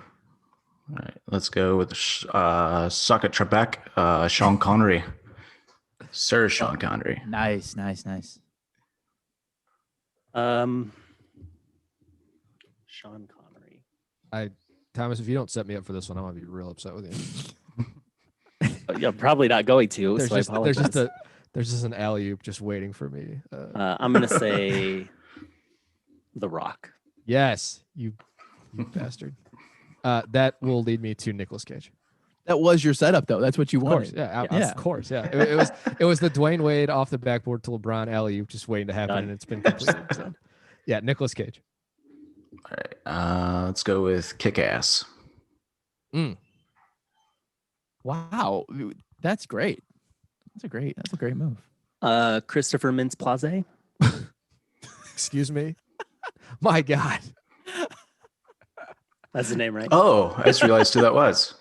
All right, let's go with Socket Trebek, Sean Connery, Sir Sean Connery. Nice. Sean Connery. Thomas, if you don't set me up for this one, I'm gonna be real upset with you. Yeah, probably not going to. There's So just I apologize. there's just an alley-oop just waiting for me. I'm gonna say The Rock. Yes, you bastard. That will lead me to Nicolas Cage. That was your setup, though. That's what you Of course, wanted. yeah, of course, yeah. It was the Dwayne Wade off the backboard to LeBron alley-oop just waiting to happen, Done. and it's been completed. So. Yeah, Nicolas Cage. All right, let's go with Kick-Ass. Wow, that's great. That's a great move. Christopher Mintz-Plasse. Excuse me. My God. That's the name, right? Oh, I just realized who that was.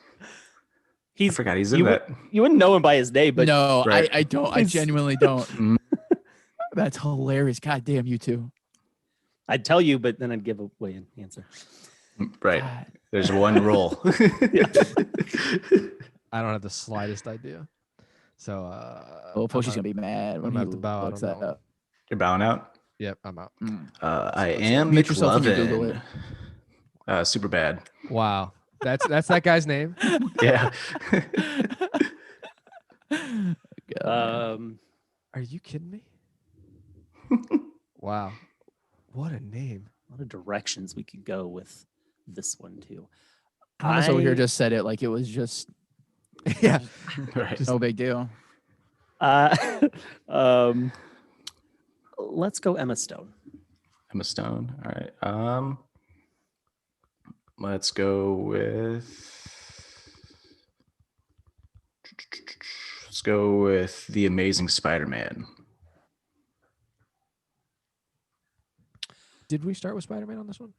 I forgot he's in you that. You wouldn't know him by his name, but No, Right. I don't. I genuinely don't. That's hilarious. God damn, you two. I'd tell you, but then I'd give away an answer. Right. God. There's one rule. I don't have the slightest idea. So Oh, Foshe's gonna be mad when I'm gonna he have to bow. I looks don't that know. up. You're bowing out. Yep, I'm out. I am mute yourself when you Google McLovin. Super bad. Wow. That's that guy's name. Yeah. Are you kidding me? Wow. What a name. A lot of directions we could go with this one too. Thomas over here just said it like it was just Yeah. Right. no big deal. Let's go Emma Stone. Emma Stone. All right. Let's go with. Let's go with The Amazing Spider-Man. Did we start with Spider-Man on this one?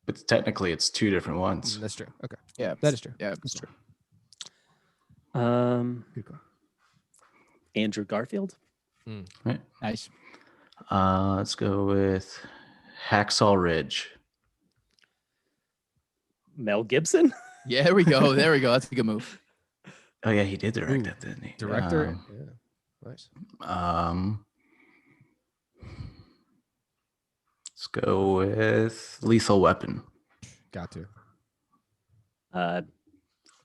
But technically, it's two different ones. That's true. Okay. Yeah, That is true. Yeah, it's true. Good call. Andrew Garfield. Right. Nice. Let's go with Hacksaw Ridge. Mel Gibson. Yeah, there we go. There we go. That's a good move. Oh yeah, he did direct Ooh. that, didn't he? Director. Yeah. Nice. Let's go with Lethal Weapon. Got to.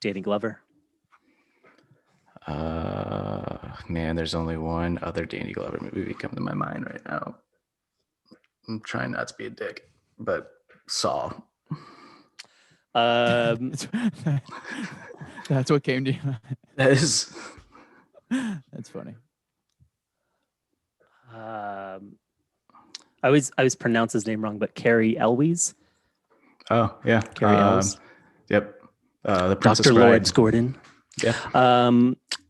Danny Glover. I Man, there's only one other Danny Glover movie coming to my mind right now. I'm trying not to be a dick, but Saw. That's what came to you. That is. That's funny. I always pronounce his name wrong, but Carrie Elwes. Oh yeah, Carrie Elwes. Yep. The Princess Dr. Bride. Lawrence Gordon. Yeah.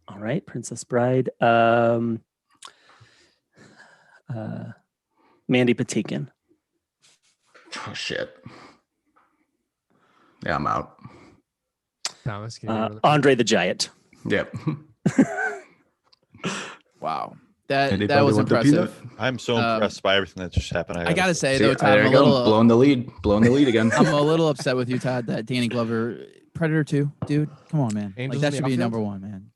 All right, Princess Bride. Mandy Patinkin. Oh shit. Yeah, I'm out. Thomas, can you name another- Andre the Giant. Yep. Wow. That Anybody was want the peanut? impressive. I'm so impressed by everything that just happened. I gotta say See, though, Todd, there I'm you a go. little Blowing the lead again. I'm a little upset with you, Todd, that Danny Glover, Predator 2, dude. Come on, man. Angels Like in that the should be Outfield? number one, man.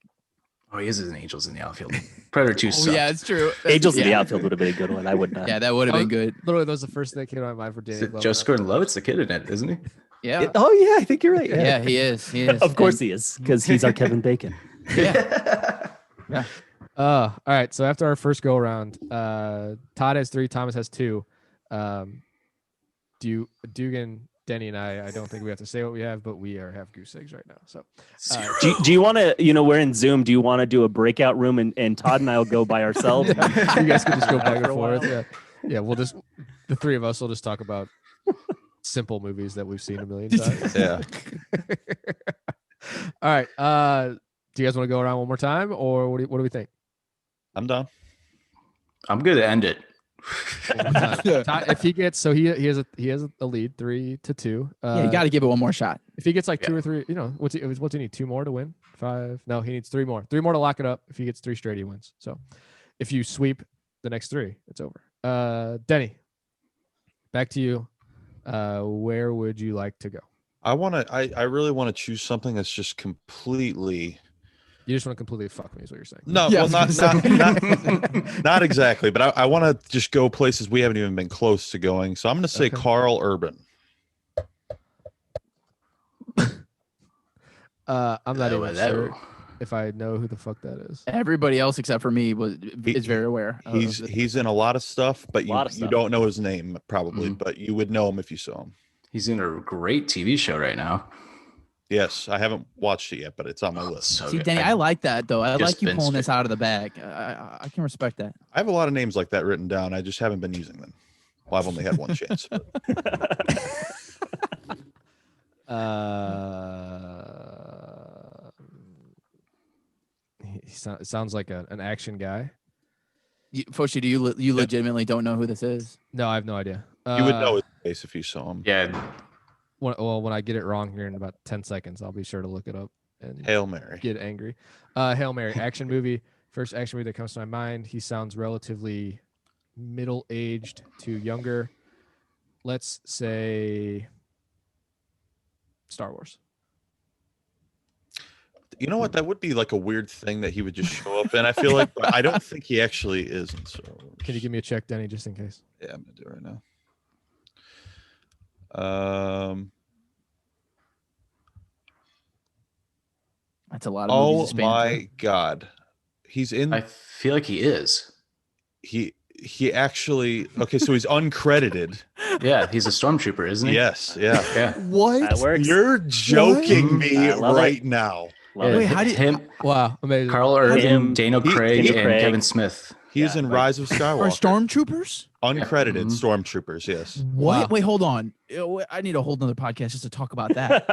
Oh, he is in Angels in the Outfield. Predator 2 Oh, sucked. yeah, it's true. Angels in the yeah. Outfield would have been a good one. I would not. Yeah, that would have been good. Literally, that was the first thing that came to my mind for Danny Glover. Joseph Gordon-Levitt's the kid in it, isn't he? Yeah. Oh yeah, I think you're right. Yeah, he is. He is. Of course And- he is, because he's our Kevin Bacon. Yeah. Yeah. All right. So after our first go around, Todd has 3, Thomas has 2. Dugan, Denny, and I don't think we have to say what we have, but we have goose eggs right now. So Do you want to? We're in Zoom. Do you want to do a breakout room and Todd and I will go by ourselves? you guys can just go back and For a while. forth. Yeah. We'll just the 3 of us will just talk about simple movies that we've seen a million times. Yeah. All right. Do you guys want to go around one more time, or what do we think? I'm done. I'm good to end it. One more time. Todd, if he gets he has a lead 3-2. Yeah, you got to give it one more shot. If he gets like 2 or 3, what's he need? 2 more to win? 5? No, he needs 3 more. 3 more to lock it up. If he gets 3 straight, he wins. So if you sweep the next 3, it's over. Denny, back to you. Where would you like to go? I really want to choose something that's just completely. You just want to completely fuck me, is what you're saying. No, Yeah, well, I was not exactly, but I want to just go places we haven't even been close to going. So I'm going to say Okay. Carl Urban. I'm not even Hello. sure if I know who the fuck that is. Everybody else except for me is very aware. of He's this. in a lot of stuff, but Lot of you stuff. don't know his name probably, Mhm. but you would know him if you saw him. He's in a great TV show right now. Yes, I haven't watched it yet, but it's on my list. So See, good. Danny, I like that though. I just like you been pulling this straight- out of the bag. I can respect that. I have a lot of names like that written down. I just haven't been using them. Well, I've only had one chance. But It sounds like an action guy. Foshe, do you legitimately don't know who this is? No, I have no idea. you would know his face if you saw him. Yeah, When I get it wrong here in about 10 seconds, I'll be sure to look it up and Hail Mary. get angry. Hail Mary, action movie. First action movie that comes to my mind. He sounds relatively middle-aged to younger. Let's say Star Wars. You know what? That would be like a weird thing that he would just show up in. I feel like, but I don't think he actually is in Star Wars. Can you give me a check, Denny, just in case? Yeah, I'm gonna do it right now. That's a lot of movies. Oh to span through. my God, he's in. I feel like he is. He actually. Okay, so he's uncredited. Yeah, he's a stormtrooper, isn't he? Yes, yeah. Yeah. What? That works. You're joking What? me I love right it. now. Love Yeah, it. Wait, how did- him? Wow, amazing. Carl Urban, Him, Daniel Craig, Daniel and Craig. Kevin Smith. He's Yeah, in like- Rise of Are Skywalker. stormtroopers? Uncredited Mhm. stormtroopers. Yes. What? Wow. Wait, hold on. I need a whole nother podcast just to talk about that.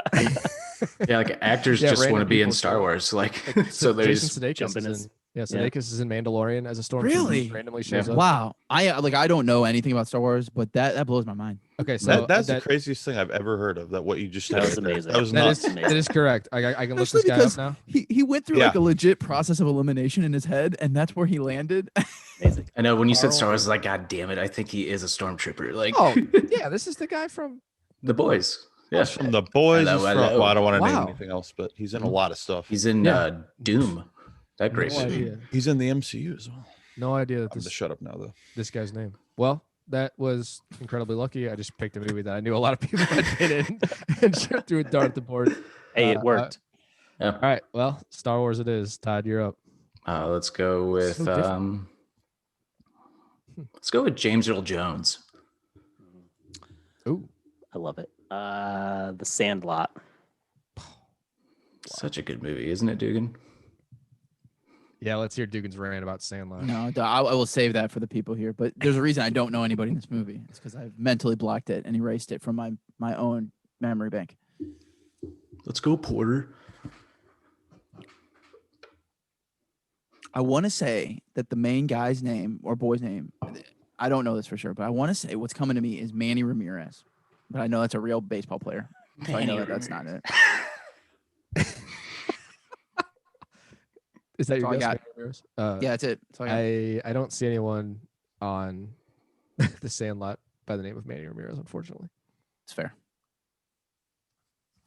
Yeah, like actors Yeah, just want to random be in people Star show up. Wars. Like, so Jason there's Sudeikis jump in is as- in, Sudeikis is in Mandalorian as a stormtrooper. Really? Randomly shows up. Wow. I don't know anything about Star Wars, but that blows my mind. Okay, so That's the craziest thing I've ever heard of. That what you just said. That was right there. amazing. That was that nuts. is that is correct. I can look Especially this guy up because now. he went through Yeah. like a legit process of elimination in his head, and that's where he landed. Amazing. I know when you said Star Carl Wars, I was like, God damn it, I think he is a stormtrooper. Like, Oh, yeah, this is the guy from. the boys. Yeah, He's from the boys. Hello, he's from, hello. well, I don't want to Wow. name anything else, but he's in a lot of stuff. he's in Yeah. Doom. That great No movie. idea. He's in the MCU as well. No idea that I'm gonna this shut up now, though. this guy's name. Well, that was incredibly lucky. I just picked a movie that I knew a lot of people had been in and threw a dart at the board. Hey, it worked. All right, well, Star Wars it is. Todd, you're up. Let's go with So different. let's go with James Earl Jones. Ooh, I love it. The Sandlot. Such a good movie, isn't it, Dugan? yeah. Let's hear Dugan's rant about Sandlot. No, I will save that for the people here. But there's a reason I don't know anybody in this movie. It's because I've mentally blocked it and erased it from my own memory bank. Let's go, Porter. I want to say that the main guy's name or boy's name, I don't know this for sure, but I want to say what's coming to me is Manny Ramirez. But I know that's a real baseball player. So I know that that's not it. Is that That's your all I guess? got. Ramirez? Yeah, that's it. That's all I got. I don't see anyone on the Sandlot by the name of Manny Ramirez, unfortunately. It's fair.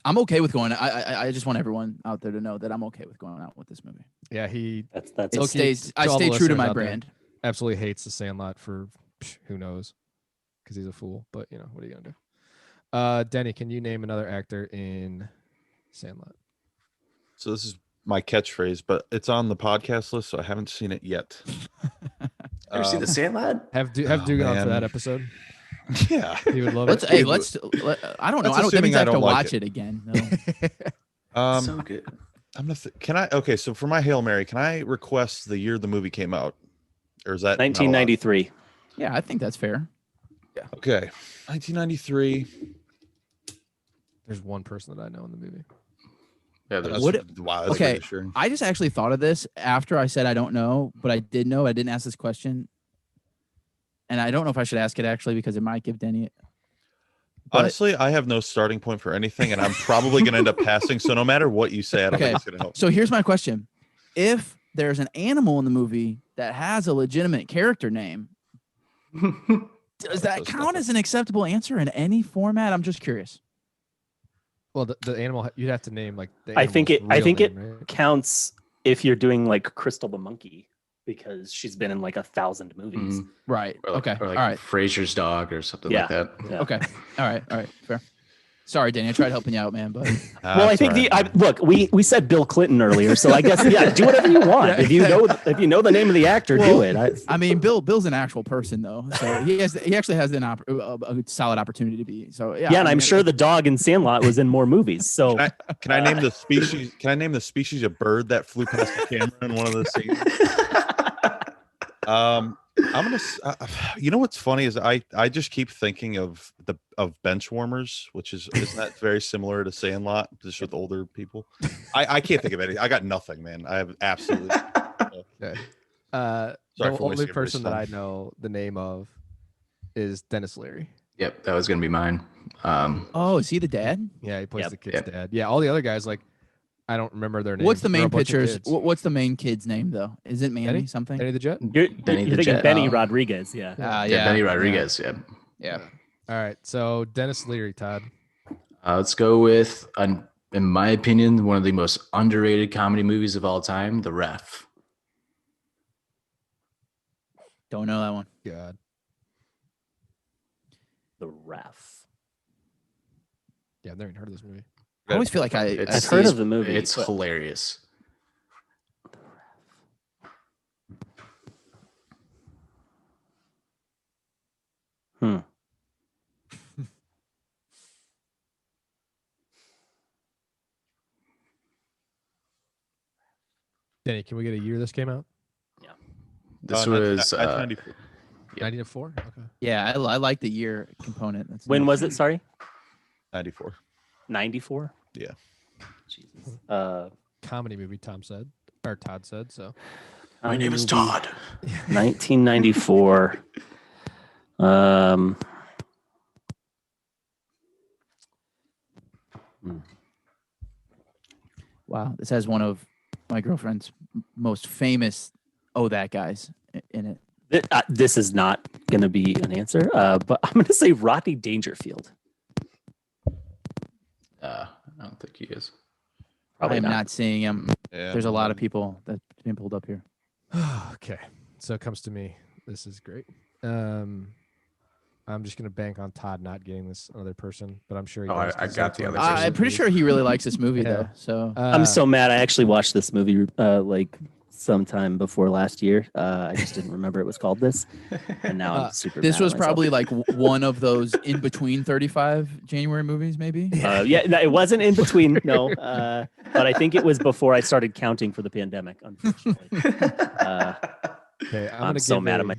I'm okay with going. I just want everyone out there to know that I'm okay with going out with this movie. Yeah, he That's It Loki, stays. I to all the stay true to listeners my out there, brand. absolutely hates the Sandlot for who knows, because he's a fool. But you know what are you gonna do? Denny, can you name another actor in Sandlot? So this is my catchphrase, but it's on the podcast list, so I haven't seen it yet. Ever see The Sandlot? Have Dugan on for man. that episode. Yeah. He would love Let's. it. Hey, Dude, I don't know. that's I don't. That assuming means I I have to don't like watch it. it again. No. So good. I'm gonna. Can I? Okay, so for my Hail Mary, can I request the year the movie came out, or is that not allowed? 1993. Yeah, I think that's fair. Okay, 1993. There's one person that I know in the movie. Yeah, That's, there's wow, that's Okay. reassuring. I just actually thought of this after I said I don't know, but I did know. I didn't ask this question, and I don't know if I should ask it actually because it might give Denny. But- Honestly, I have no starting point for anything, and I'm probably gonna end up passing. So no matter what you say, I don't Okay. think it's gonna help. So here's my question: if there's an animal in the movie that has a legitimate character name, does that Those count stuff. as an acceptable answer in any format? I'm just curious. Well, the animal you'd have to name like. The I think animal's it. I real think it name, right? counts if you're doing like Crystal the monkey because she's been in like 1,000 movies. Mhm. Right. Or like, Okay. or like All right. Frasier's dog or something like that. Yeah. Okay. All right. Fair. Sorry, Danny. I tried helping you out, man, but Well, I think look. We said Bill Clinton earlier, so I guess do whatever you want. If you know the name of the actor, do it. I mean, Bill's an actual person though, so he actually has a solid opportunity to be. So yeah. Yeah, and I'm sure the dog in Sandlot was in more movies. So Can I name the species? Can I name the species of bird that flew past the camera in one of the scenes? I'm gonna. You know what's funny is I just keep thinking of bench warmers, which isn't that very similar to Sandlot, just with older people. I can't think of anything. I got nothing, man. I have absolutely. Okay. Sorry The for only wasting person that I everybody's know the name of is Dennis Leary. Yep, that was gonna be mine. Oh, is he the dad? Yeah, he plays Yep. the kid's Yep. dad. Yeah, all the other guys like I don't remember their names. What's the They're a main bunch of pictures? kids. What's the main kid's name though? Is it Manny Denny? something? Denny the Jet. you're Denny the thinking Jet. Benny Oh. Rodriguez. Yeah. Yeah, Benny Rodriguez. Yeah. Yeah. All right, so Dennis Leary, Todd. Let's go with, in my opinion, one of the most underrated comedy movies of all time, The Ref. Don't know that one. God. The Ref. Yeah, I've never even heard of this movie. I always feel like It's- I've heard of the movie. It's but- hilarious. Hmm. Denny, can we get a year this came out? This was 1994. 1904. Okay. Yeah, I like the year component. That's When was it? Sorry, 94. 94. Yeah. Jesus. Comedy movie. Todd said so. My name is Todd. 1994. Wow, this has one of my girlfriend's most famous that guys in it. This is not going to be an answer, but I'm going to say Rodney Dangerfield. I don't think he is. I am not seeing him. Yeah. There's a lot of people that's being pulled up here. Okay, so it comes to me. This is great. I'm just gonna bank on Todd not getting this other person, but I'm sure he Oh, does, I 'cause got that's the one of other his I'm pretty movies. sure he really likes this movie Yeah. though. So I'm so mad. I actually watched this movie like sometime before last year. I just didn't remember it was called this, and now I'm super. This mad was at myself. probably like one of those in between 35 January movies, maybe. Yeah, no, it wasn't in between. No, but I think it was before I started counting for the pandemic. Unfortunately, Okay, I'm so mad at my.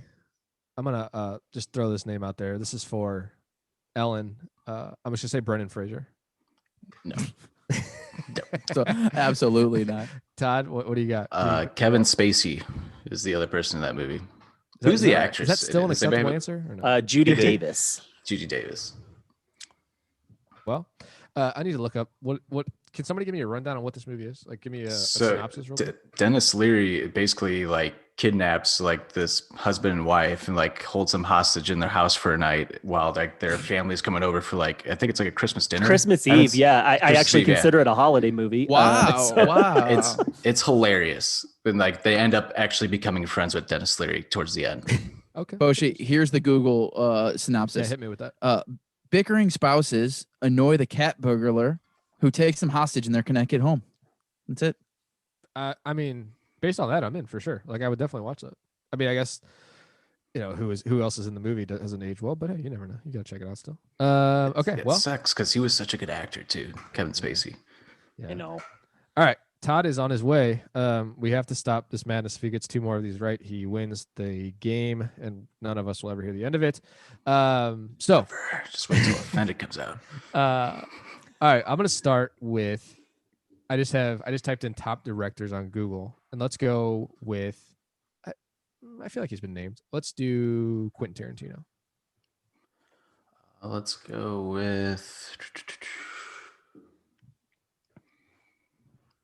I'm gonna just throw this name out there. This is for Ellen. I'm just gonna say Brendan Fraser. No. So absolutely not. Todd, what do you got? Kevin Spacey is the other person in that movie. Is Who's that- the is that- actress? Is that still an Does anybody acceptable have- answer? Or no? Judy Davis. Judy Davis. Well, I need to look up what. Can somebody give me a rundown on what this movie is? Like, give me a So synopsis. Real quick. Dennis Leary basically like kidnaps like this husband and wife and like holds them hostage in their house for a night while like their family's coming over for like I think it's like a Christmas dinner. Christmas And Eve. Yeah, I Christmas actually Eve, yeah. consider it a holiday movie. Wow. Wow. It's hilarious. And like they end up actually becoming friends with Dennis Leary towards the end. Okay. Foshe, here's the Google Yeah, synopsis. hit me with that. Bickering spouses annoy the cat burglar who takes them hostage in their Connecticut home. That's it. I mean, based on that, I'm in for sure. Like, I would definitely watch that. I mean, I guess who else is in the movie hasn't aged well, but hey, you never know. You gotta check it out still. Okay, It well, sucks because he was such a good actor too, Kevin Spacey. yeah. I know. All right, Todd is on his way. We have to stop this madness. If he gets 2 more of these right, he wins the game, and none of us will ever hear the end of it. So, Just wait till Offended comes out. all right, I'm gonna start with. I just typed in top directors on Google, and let's go with. I feel like he's been named. Let's do Quentin Tarantino. Let's go with.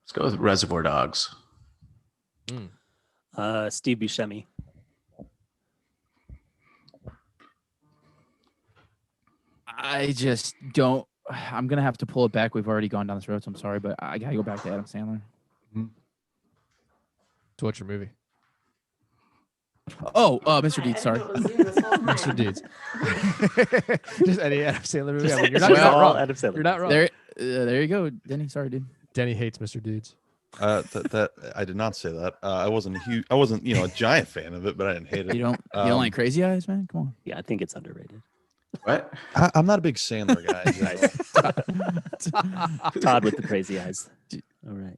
Let's go with Reservoir Dogs. Steve Buscemi. I just don't. I'm gonna have to pull it back. We've already gone down this road, so I'm sorry, but I gotta go back to Adam Sandler. So, what's your movie? Oh, Mr. Deeds. Sorry. Mr. Deeds. Just any Adam Sandler movie. I mean, you're Just not all wrong. Adam Sandler. You're not wrong. There you go, Denny. Sorry, dude. Denny hates Mr. Deeds. That I did not say that. I wasn't a giant fan of it, but I didn't hate it. You don't like Crazy Eyes, man? Come on. Yeah, I think it's underrated. What? I'm not a big Sandler guy. Todd with the crazy eyes. All right.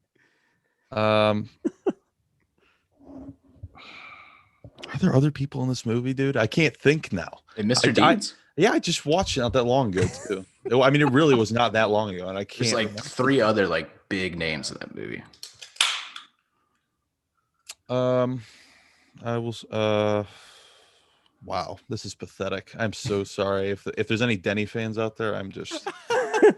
Are there other people in this movie, dude? I can't think now. And Mr. I Deeds? Yeah, I just watched it not that long ago too. I mean, it really was not that long ago, and I can't. There's like 3 other like big names in that movie. I was. Wow, this is pathetic. I'm so sorry. If there's any Denny fans out there, I'm just.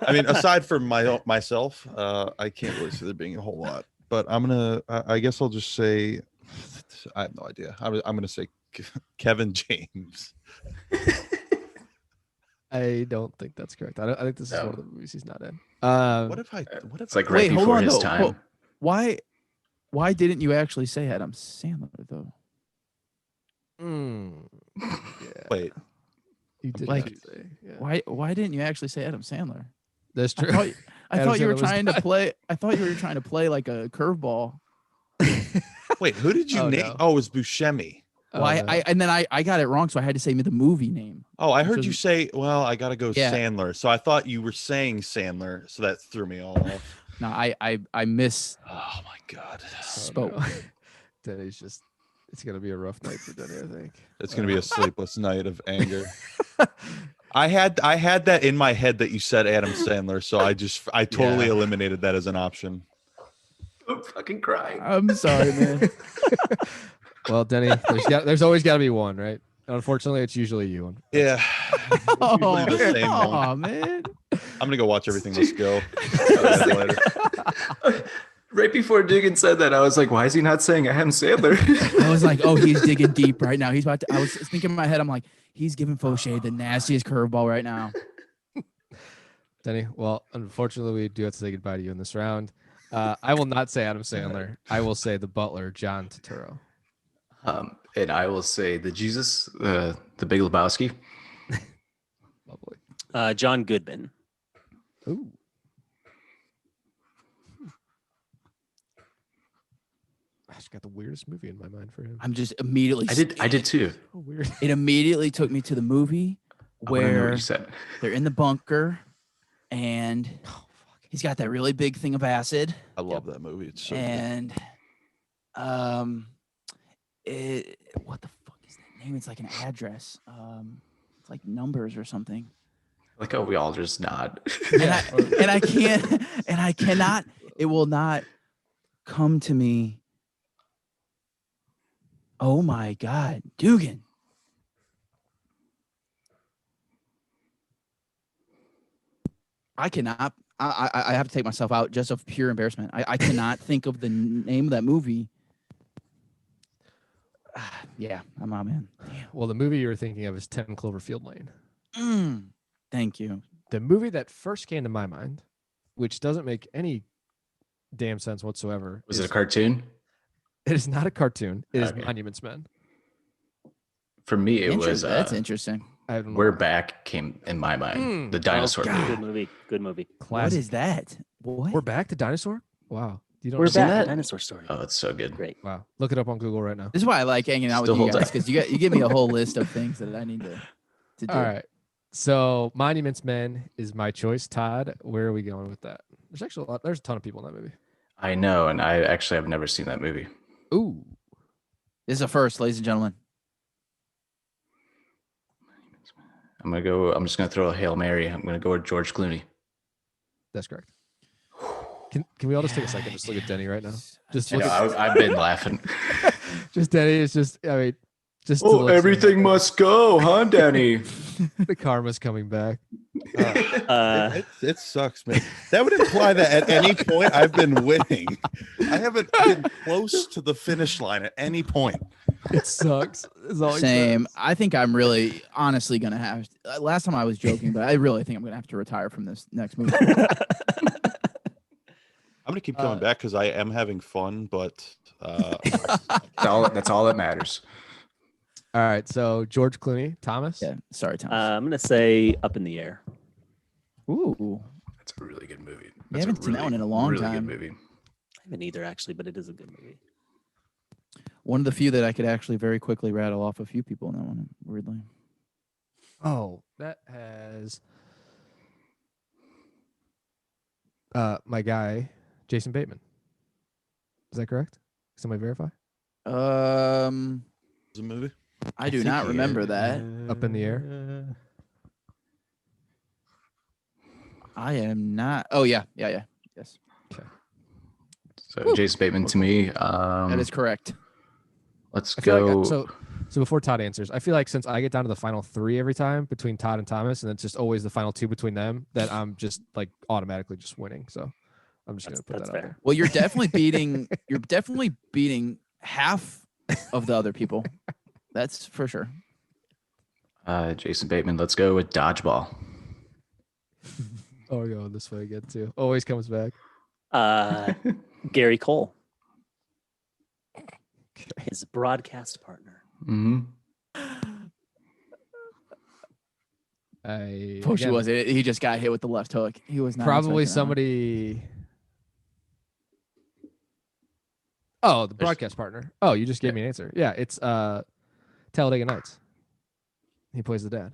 I mean, aside from myself, I can't really see there being a whole lot. But I guess I'll just say, I have no idea. I'm gonna say Kevin James. I don't think that's correct. I think this is No. one of the movies he's not in. What if It's like right hold before on, his though. time. Why didn't you actually say Adam Sandler though? Yeah, Wait, you did Like, not say. Yeah. Why didn't you actually say Adam Sandler? That's I true. thought, I Adam thought you were Sandler was trying to not- play. I thought you were trying to play like a curveball. wait, who did you Oh, name? no. Oh, it was Buscemi. Oh, Well, no. and then I got it wrong, so I had to say the movie name. Oh, I Which heard was- you say, well, I gotta go Yeah. Sandler. So I thought you were saying Sandler, so that threw me all off. No, I miss. Oh my god. spoke. no. Denny's just. It's gonna be a rough night for Denny, I think. It's gonna be a sleepless night of anger. I had that in my head that you said Adam Sandler, so I totally Yeah. eliminated that as an option. I'm fucking crying. I'm sorry, man. Well, Denny, there's always got to be one, right? Unfortunately, it's usually you. Yeah. Oh, Usually the same one. man. I'm gonna go watch everything. Let's go. Later. Right before Dugan said that, I was like, why is he not saying Adam Sandler? I was like, oh, he's digging deep right now. He's about to. I was thinking in my head, I'm like, he's giving Foshe the nastiest curveball right now. Denny, well, unfortunately, we do have to say goodbye to you in this round. I will not say Adam Sandler. I will say the butler, John Turturro. And I will say the Jesus, the Big Lebowski. Lovely. John Goodman. Ooh. Gosh, got the weirdest movie in my mind for him. I'm just immediately. I did too. So weird. It immediately took me to the movie I wanna know what where you said. they're in the bunker and Oh, fuck. he's got that really big thing of acid. I love that movie. It's so good. And what the fuck is that name? It's like an address. It's like numbers or something. Like, oh, we all just nod. And I can't, and I cannot. It will not come to me. Oh my God, Dugan. I cannot. I have to take myself out just of pure embarrassment. I cannot think of the name of that movie. Yeah, I'm out, man. Well, the movie you were thinking of is 10 Cloverfield Lane. Thank you. The movie that first came to my mind, which doesn't make any damn sense whatsoever. Was it a cartoon? It is not a cartoon. It is Okay. Monuments Men. For me, it was That's interesting. I don't know. We're Back came in my mind. The dinosaur God. movie. Good movie. Good movie. What Classic. is that? What? We're back to dinosaur? Wow. You don't We're know seen back. that? Dinosaur Story. Oh, it's so good. Great. Wow. Look it up on Google right now. This is why I like hanging out Still with you holds guys up. because you give me a whole list of things that I need to do. All right. So Monuments Men is my choice. Todd, where are we going with that? There's actually a lot. There's a ton of people in that movie. I know, and I actually have never seen that movie. Ooh. This is a first, ladies and gentlemen. I'm just gonna throw a Hail Mary. I'm gonna go with George Clooney. That's correct. Can we all just take a second? Just look at Denny right now. Just I look know, at I've been laughing. just Denny. It's just, I mean, just to Oh, look- everything must go, huh, Denny? the karma's coming back. It sucks, man. That would imply that at any point I've been winning. I haven't been close to the finish line at any point. It sucks. Is all he Same. says. I think I'm really, honestly, gonna have. Last time I was joking, but I really think I'm gonna have to retire from this next movie. I'm gonna keep coming back because I am having fun, but That's all that matters. All right. So George Clooney, Thomas. Yeah. Sorry, Tom. I'm gonna say Up in the Air. Ooh. That's a really good movie. I That's haven't seen that one in a long really time. Good movie. I haven't either actually, but it is a good movie. One of the few that I could actually very quickly rattle off a few people in that one. Weirdly. Oh, that has my guy, Jason Bateman. Is that correct? Somebody verify? it's a movie. I do not remember that. Up in the Air. I am not. Oh yeah. Yes, So Jason Bateman to me. that is correct. Let's I feel go. like so before Todd answers, I feel like since I get down to the final three every time between Todd and Thomas, and it's just always the final two between them, that I'm just like automatically just winning. So I'm just gonna put That's that out fair. there. Well, you're definitely beating. You're definitely beating half of the other people. That's for sure. Jason Bateman. Let's go with Dodgeball. Oh, we're going this way again too. Always comes back. Gary Cole, his broadcast partner. Mm-hmm. Foshe Again, was it. He just got hit with the left hook. He was not probably expecting that one. somebody. Oh, the broadcast partner. Oh, you just gave me an answer. Yeah, it's Talladega Nights. He plays the dad.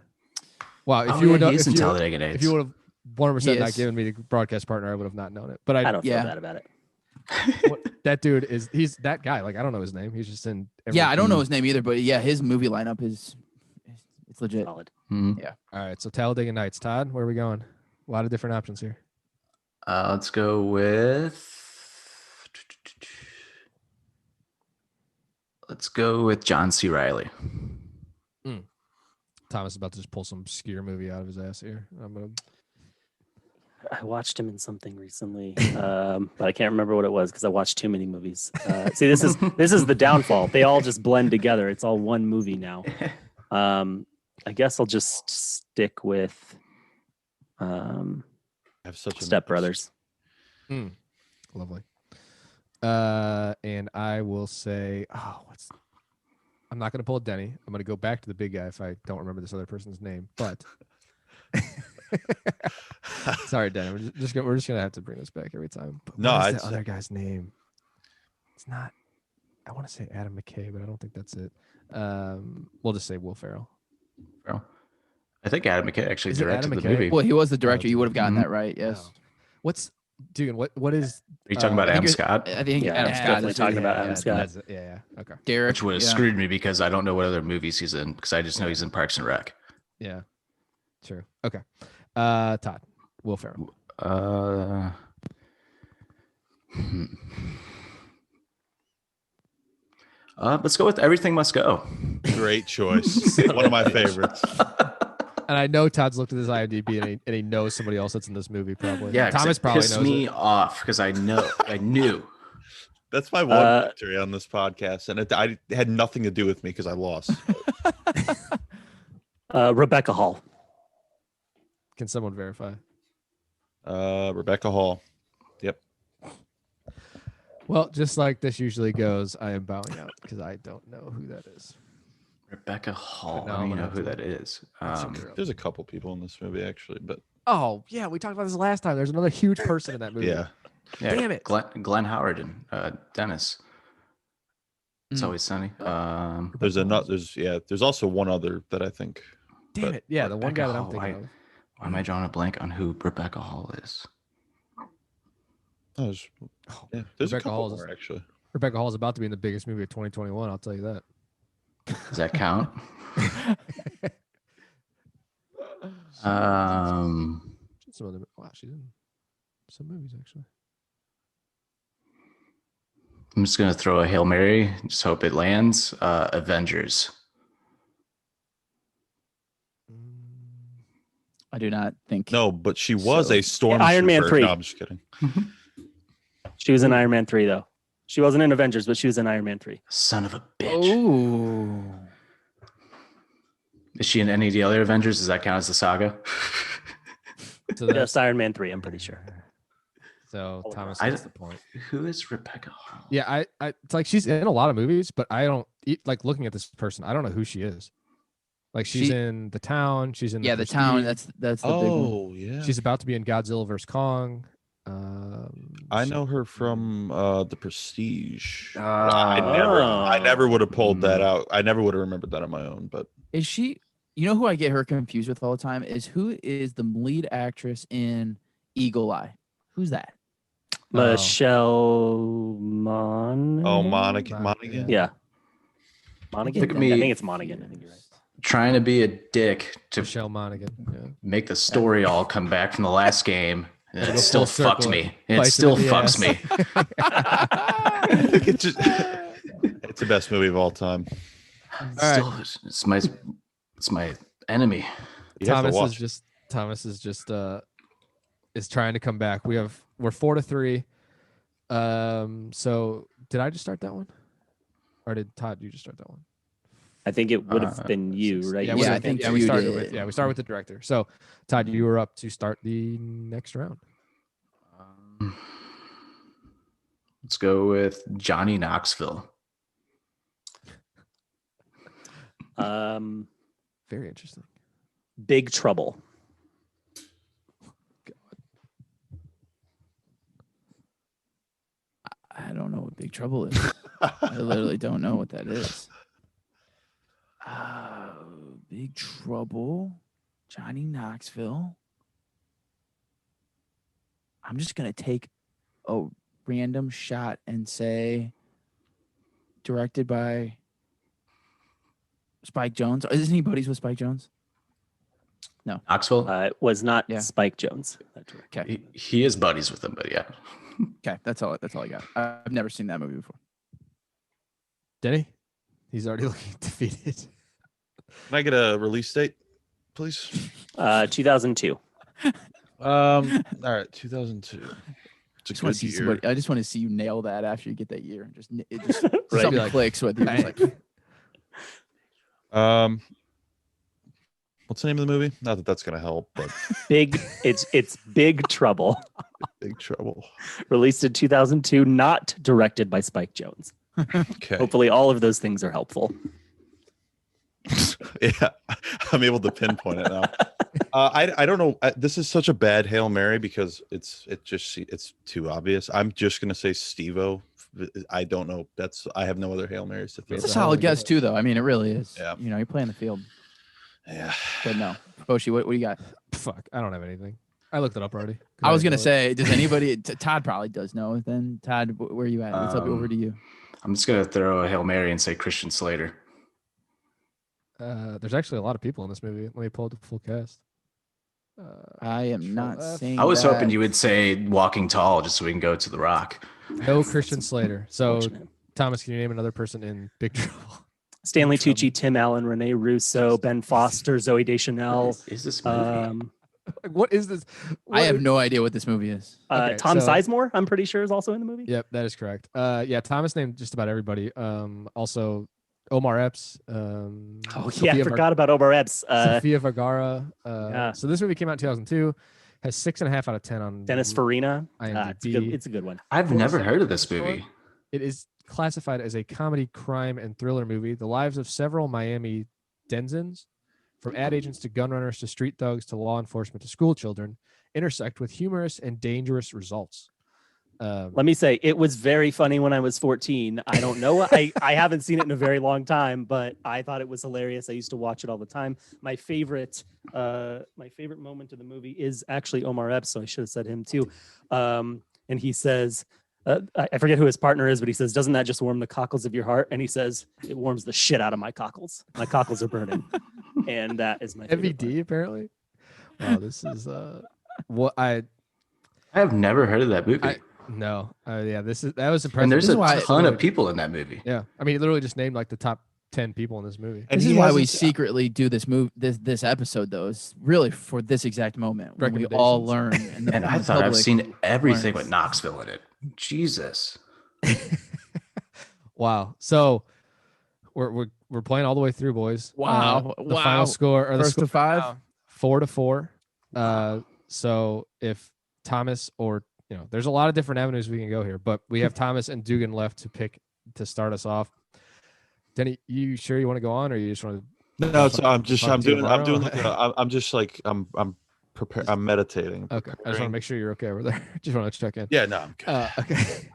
Wow, if you would he's in if you, Talladega Nights. if you would have 100% He not is. given me the broadcast partner, I would have not known it. But I don't feel Yeah. bad about it. that dude he's that guy. Like I don't know his name. He's just in. Yeah, I don't know his name either, but yeah, his movie lineup is it's legit. Solid. Mhm. All right, so Talladega Nights. Todd, where are we going? A lot of different options here. Let's go with. Let's go with John C. Riley. Thomas is about to just pull some obscure movie out of his ass here. I'm gonna. I watched him in something recently, but I can't remember what it was because I watched too many movies. See, this is the downfall. They all just blend together. It's all one movie now. I guess I'll just stick with I have such a Step Brothers. Lovely. And I will say, I'm not going to pull a Denny. I'm going to go back to the big guy if I don't remember this other person's name. But sorry, Denny. We're just going to have to bring this back every time. But No, what is it's- the other guy's name? It's not. I want to say Adam McKay, but I don't think that's it. We'll just say Will Ferrell. Ferrell. I think Adam McKay actually Is it directed Adam the McKay? movie. Well, he was the director. it's You would have gotten Mhm. that right. Yes. Oh. What's dude? What is? Are you talking about I think Adam it- Scott? I think Yeah, Adam yeah, Scott definitely is talking about yeah, Adam Scott. That's it. Yeah. Okay. Derek, Which would have yeah. screwed me because I don't know what other movies he's in because I just know Yeah. he's in Parks and Rec. Yeah. True. Okay. Todd. Will Ferrell. Hmm. Let's go with Everything Must Go. Great choice. One of my favorites. And I know Todd's looked at his IMDb and he knows somebody else that's in this movie probably. Yeah, 'cause Thomas it probably pissed knows me it. off because I knew. That's my one victory on this podcast, and it had nothing to do with me because I lost. Rebecca Hall. Can someone verify? Rebecca Hall. Yep. Well, just like this usually goes, I am bowing out because I don't know who that is. Rebecca Hall. No, I don't I'm even gonna know have who to that is. Check her out. There's a couple people in this movie actually, but Oh yeah, we talked about this last time. There's another huge person in that movie. yeah. Yeah, Damn it. Glenn Howard and Dennis. It's Mm. always sunny. There's also one other that I think. Damn but it. Yeah, the one Rebecca guy that I'm Hall, thinking of. Why am I drawing a blank on who Rebecca Hall is? There's Oh, there's Rebecca a couple Hall's- more actually. Rebecca Hall is about to be in the biggest movie of 2021. I'll tell you that. Does that count? um, Some of them. Wow, she's in some movies actually. I'm just gonna throw a Hail Mary. Just hope it lands. Avengers. I do not think. No, but she was So- a stormtrooper. Iron Man 3. No, I'm just kidding. She was in Iron Man 3, though. She wasn't in Avengers, but she was in Iron Man 3. Son of a bitch. Oh. Is she in any of the other Avengers? Does that count as the saga? So that's Just Iron Man 3, I'm pretty sure. so Thomas I- gets the point. Who is Rebecca Hall? Yeah, I it's like she's in a lot of movies, but I don't like looking at this person. I don't know who she is. Like she's She- in The Town. She's in Yeah, the town. Prestige. That's the big one. Oh yeah. She's about to be in Godzilla vs Kong. I she- know her from The Prestige. Ah. I never would have pulled that Mm. out. I never would have remembered that on my own. But Is she? You know who I get her confused with all the time is who is the lead actress in Eagle Eye? Who's that? Michelle Monaghan. Monaghan. Yeah. Monaghan? Look at I me. think it's Monaghan. I think you're right. Trying to be a dick to Michelle Monaghan. Yeah. make the story all come back from the last game. And Go it still full circle fucks and me. It bites still him in the fucks ass. me. It's the best movie of all time. Still, it's my enemy. You have to Thomas watch. is just is trying to come back. We're 4-3. So did I just start that one? Or did Todd you just start that one? I think it would have been you, right? Yeah, You we Yeah, I said think that. we you started did. with we started with the director. So Todd, you were up to start the next round. Let's go with Johnny Knoxville. Very interesting. Big Trouble. I don't know what Big Trouble is. I literally don't know what that is. Big Trouble, Johnny Knoxville. I'm just gonna take a random shot and say directed by Spike Jonze. Isn't he buddies with Spike Jonze? Knoxville. It was not Yeah. Spike Jonze. That director. Okay, He is buddies with them, but yeah. okay, that's all I got. I've never seen that movie before. Denny? He's already looking defeated. Can I get a release date, please? 2002. All right, 2002. It's a Just want good to see year. somebody. I just want to see you nail that after you get that year. It just Right. something Like, clicks with you. It's like, What's the name of the movie? Not that that's gonna help, but It's Big Trouble. Big Trouble. Released in 2002, not directed by Spike Jonze. Okay. Hopefully, all of those things are helpful. Yeah, I'm able to pinpoint it now. I don't know. This is such a bad Hail Mary because it's too obvious. I'm just gonna say Steve-O I don't know. I have no other Hail Marys to throw. It's a It's a hell of solid a guess guess. too, though. I mean, it really is. Yeah. You know, you're playing the field. Yeah. But no, Foshe, what do you got? Fuck, I don't have anything. I looked it up already. 'cause I was didn't gonna know it. say, does anybody? Todd probably does know. Then Todd, where are you at? It's up over to you. I'm just gonna throw a Hail Mary and say Christian Slater. There's actually a lot of people in this movie. Let me pull up the full cast. I am not F. saying. I was that. hoping you would say Walking Tall, just so we can go to The Rock. No Christian Slater. So Fortunate. Thomas, can you name another person in Big Trouble? Stanley Tucci, Tim Allen, Renee Russo, Ben Foster, Zoe Deschanel. Is this movie? What is this? I have no idea what this movie is. Okay, Tom so- Sizemore, I'm pretty sure, is also in the movie. Yep, that is correct. Yeah, Thomas named just about everybody. Also, Omar Epps. Oh yeah, I Sofia forgot about Omar Epps. Sofia Vergara. yeah. So this movie came out in 2002. Has 6.5 out of 10 on Dennis Farina. IMDb. It's a good one. I've never heard of this movie. It is classified as a comedy, crime, and thriller movie. The lives of several Miami denizens, from ad agents to gun runners to street thugs to law enforcement to school children, intersect with humorous and dangerous results. Let me say, it was very funny when I was 14. I don't know. I haven't seen it in a very long time, but I thought it was hilarious. I used to watch it all the time. My favorite moment of the movie is actually Omar Epps, so I should have said him too. And he says, I forget who his partner is, but he says, "Doesn't that just warm the cockles of your heart?" And he says, "It warms the shit out of my cockles. My cockles are burning." And that is my favorite part. MVD apparently. Wow, this is what I have never heard of that movie. no. Yeah, that was impressive. And there's This a is why- ton of people in that movie. Yeah, I mean, he literally just named like the top 10 people in this movie. And This he is why we hasn't- secretly do this this episode, though. Is really for this exact moment when we all learn. And, And I thought I've seen everything with Knoxville in it. Jesus. Wow. So we're playing all the way through, boys. Wow. The final score or the First score to 5. 4-4. So if Thomas or there's a lot of different avenues we can go here, but we have Thomas and Dugan left to pick to start us off. Denny, you sure you want to go on, or you just want to? No, I'm doing Tomorrow? I'm prepared. I'm meditating. Okay, I just want to make sure you're okay over there. Just want to check in. Yeah, no, I'm good. Okay.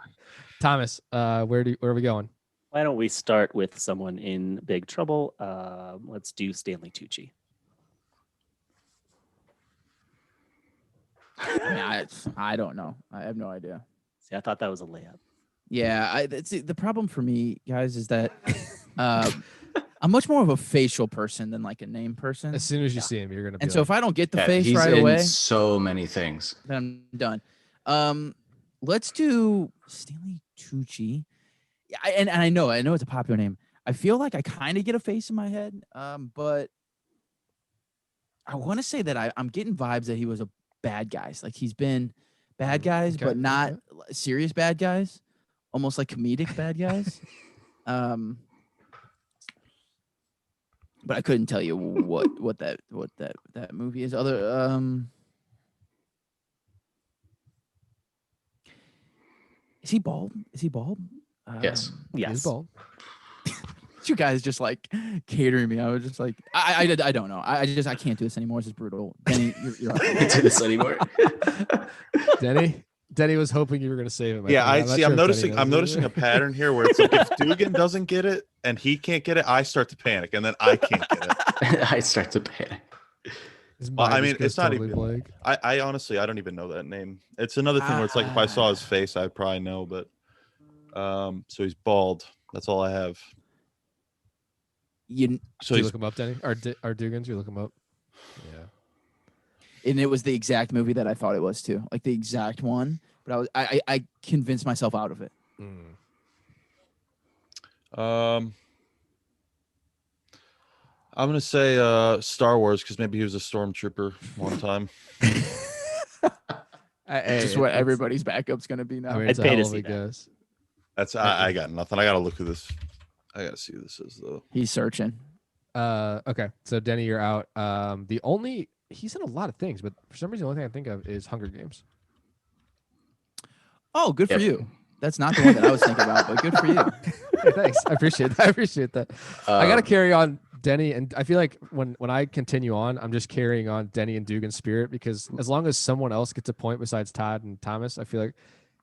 Thomas, where are we going? Why don't we start with someone in big trouble? Let's do Stanley Tucci. I don't know. I have no idea. See, I thought that was a layup. Yeah, the problem for me, guys, is that I'm much more of a facial person than like a name person. As soon as you see him, you're gonna. Be And so if I don't get the Yeah, face he's right in away, so many things. then I'm done. Let's do Stanley Tucci. Yeah, and I know it's a popular name. I feel like I kind of get a face in my head, but I want to say that I'm getting vibes that he was a bad guys. Like he's been bad guys, Okay, but not okay. serious bad guys, almost like comedic bad guys. But I couldn't tell you what that movie is. Is he bald? Yes. He's Yes. bald. You guys just like catering me. I was just like, I don't know. I can't do this anymore. This is brutal. Denny, you're I can't do this anymore. Denny was hoping you were gonna save him. Yeah, think. I see. not I'm sure if noticing. Denny I'm knows. noticing a pattern here where it's like if Dugan doesn't get it and he can't get it, I start to panic, and then I can't get it. I start to panic. His Well, mind I just mean, goes it's not totally even- blank. I honestly, I don't even know that name. It's another thing where it's like if I saw his face, I'd probably know. But so he's bald. That's all I have. So Did you he's look him up, Denny? Or Dugan's? You look him up? Yeah. and it was the exact movie that I thought it was too, like the exact one. But I convinced myself out of it. I'm gonna say Star Wars because maybe he was a stormtrooper one time. Just what everybody's backup's gonna be now. I mean, I'd it's a pay to hell of see a that. guess. That's I got nothing. I gotta look who this. I gotta see who this is though. He's searching. Okay, so Denny, you're out. He's in a lot of things, but for some reason, the only thing I think of is Hunger Games. Oh, good for Yep. you. That's not the one that I was thinking about, but good for you. Hey, thanks, I appreciate that. I appreciate that. I gotta carry on Denny, and I feel like when I continue on, I'm just carrying on Denny and Dugan's spirit because as long as someone else gets a point besides Todd and Thomas, I feel like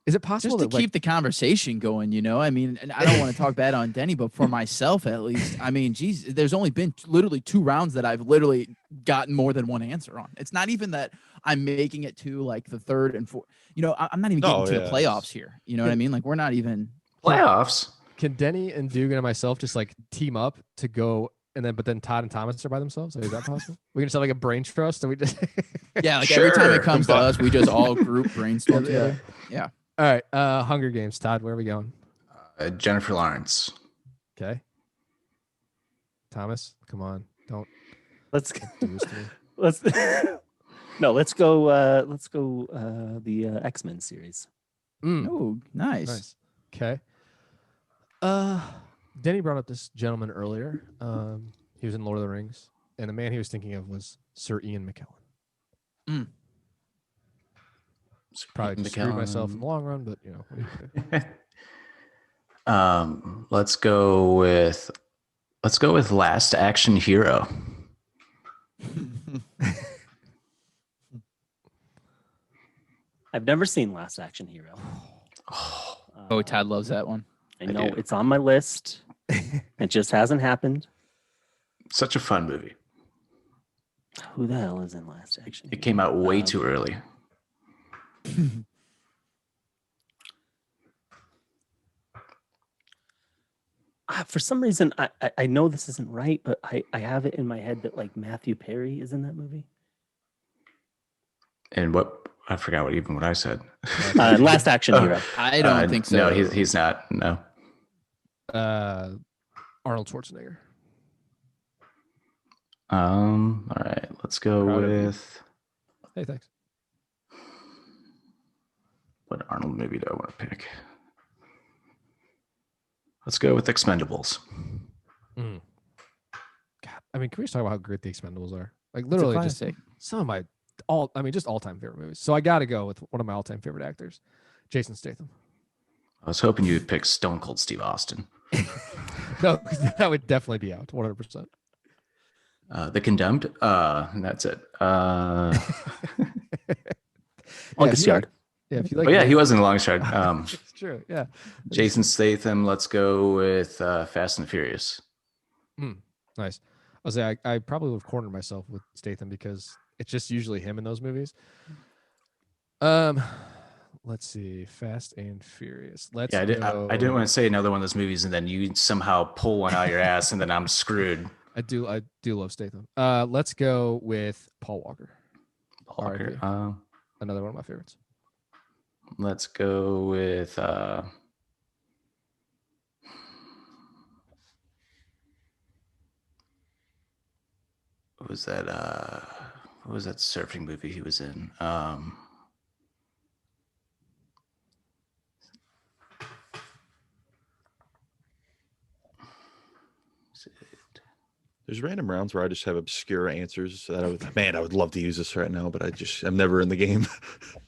Is it possible just to that keep the conversation going, you know? I mean, and I don't want to talk bad on Denny, but for myself at least, I mean, geez, there's only been literally 2 rounds that I've literally gotten more than one answer on. It's not even that I'm making it to like the 3rd and 4th. You know, I'm not even getting to the playoffs here. You know what I mean? Like we're not even Playoffs. Can Denny and Dugan and myself just like team up to go, and then Todd and Thomas are by themselves? Is that possible? We can just have like a brain trust, and we just yeah. Like every time Sure. it comes to us, we just all group brainstorm Yeah. together. Yeah. All right. Hunger Games. Todd, where are we going? Jennifer Lawrence. Okay. Thomas, come on, don't Let's do this to me. let's no. Let's go. The X-Men series. Oh, Nice. Okay. Denny brought up this gentleman earlier. He was in Lord of the Rings, and the man he was thinking of was Sir Ian McKellen. Probably just screwed myself in the long run, but you know. What do you do? Let's go with Last Action Hero. I've never seen Last Action Hero. Oh, Todd loves that one. I know it's on my list. It just hasn't happened. Such a fun movie. Who the hell is in Last Action? It came out way too early. For some reason, I know this isn't right, but I have it in my head that like Matthew Perry is in that movie. And I forgot what I said. Last Action Hero. I don't think so. No, he's not. No. Arnold Schwarzenegger. All right. Let's go Proud of you. with Hey, thanks. what Arnold movie do I want to pick? Let's go with Expendables. God, I mean, can we just talk about how great the Expendables are? Like It's a literally just classic. some of my all-time favorite movies. So I got to go with one of my all-time favorite actors, Jason Statham. I was hoping you would pick Stone Cold Steve Austin. No, that would definitely be out 100%. The Condemned. And that's it. August Yard. Yeah, if you like. Oh yeah, he was in the Longest Yard. It's true. Yeah. Jason Statham. Let's go with Fast and Furious. Nice. I'll say I probably would have cornered myself with Statham because it's just usually him in those movies. Let's see, Fast and Furious. I didn't want to say another one of those movies, and then you somehow pull one out your ass, and then I'm screwed. I do love Statham. Let's go with Paul Walker. Walker. Another one of my favorites. Let's go with what was that? What was that surfing movie he was in? There's random rounds where I just have obscure answers that I would love to use this right now, but I'm never in the game.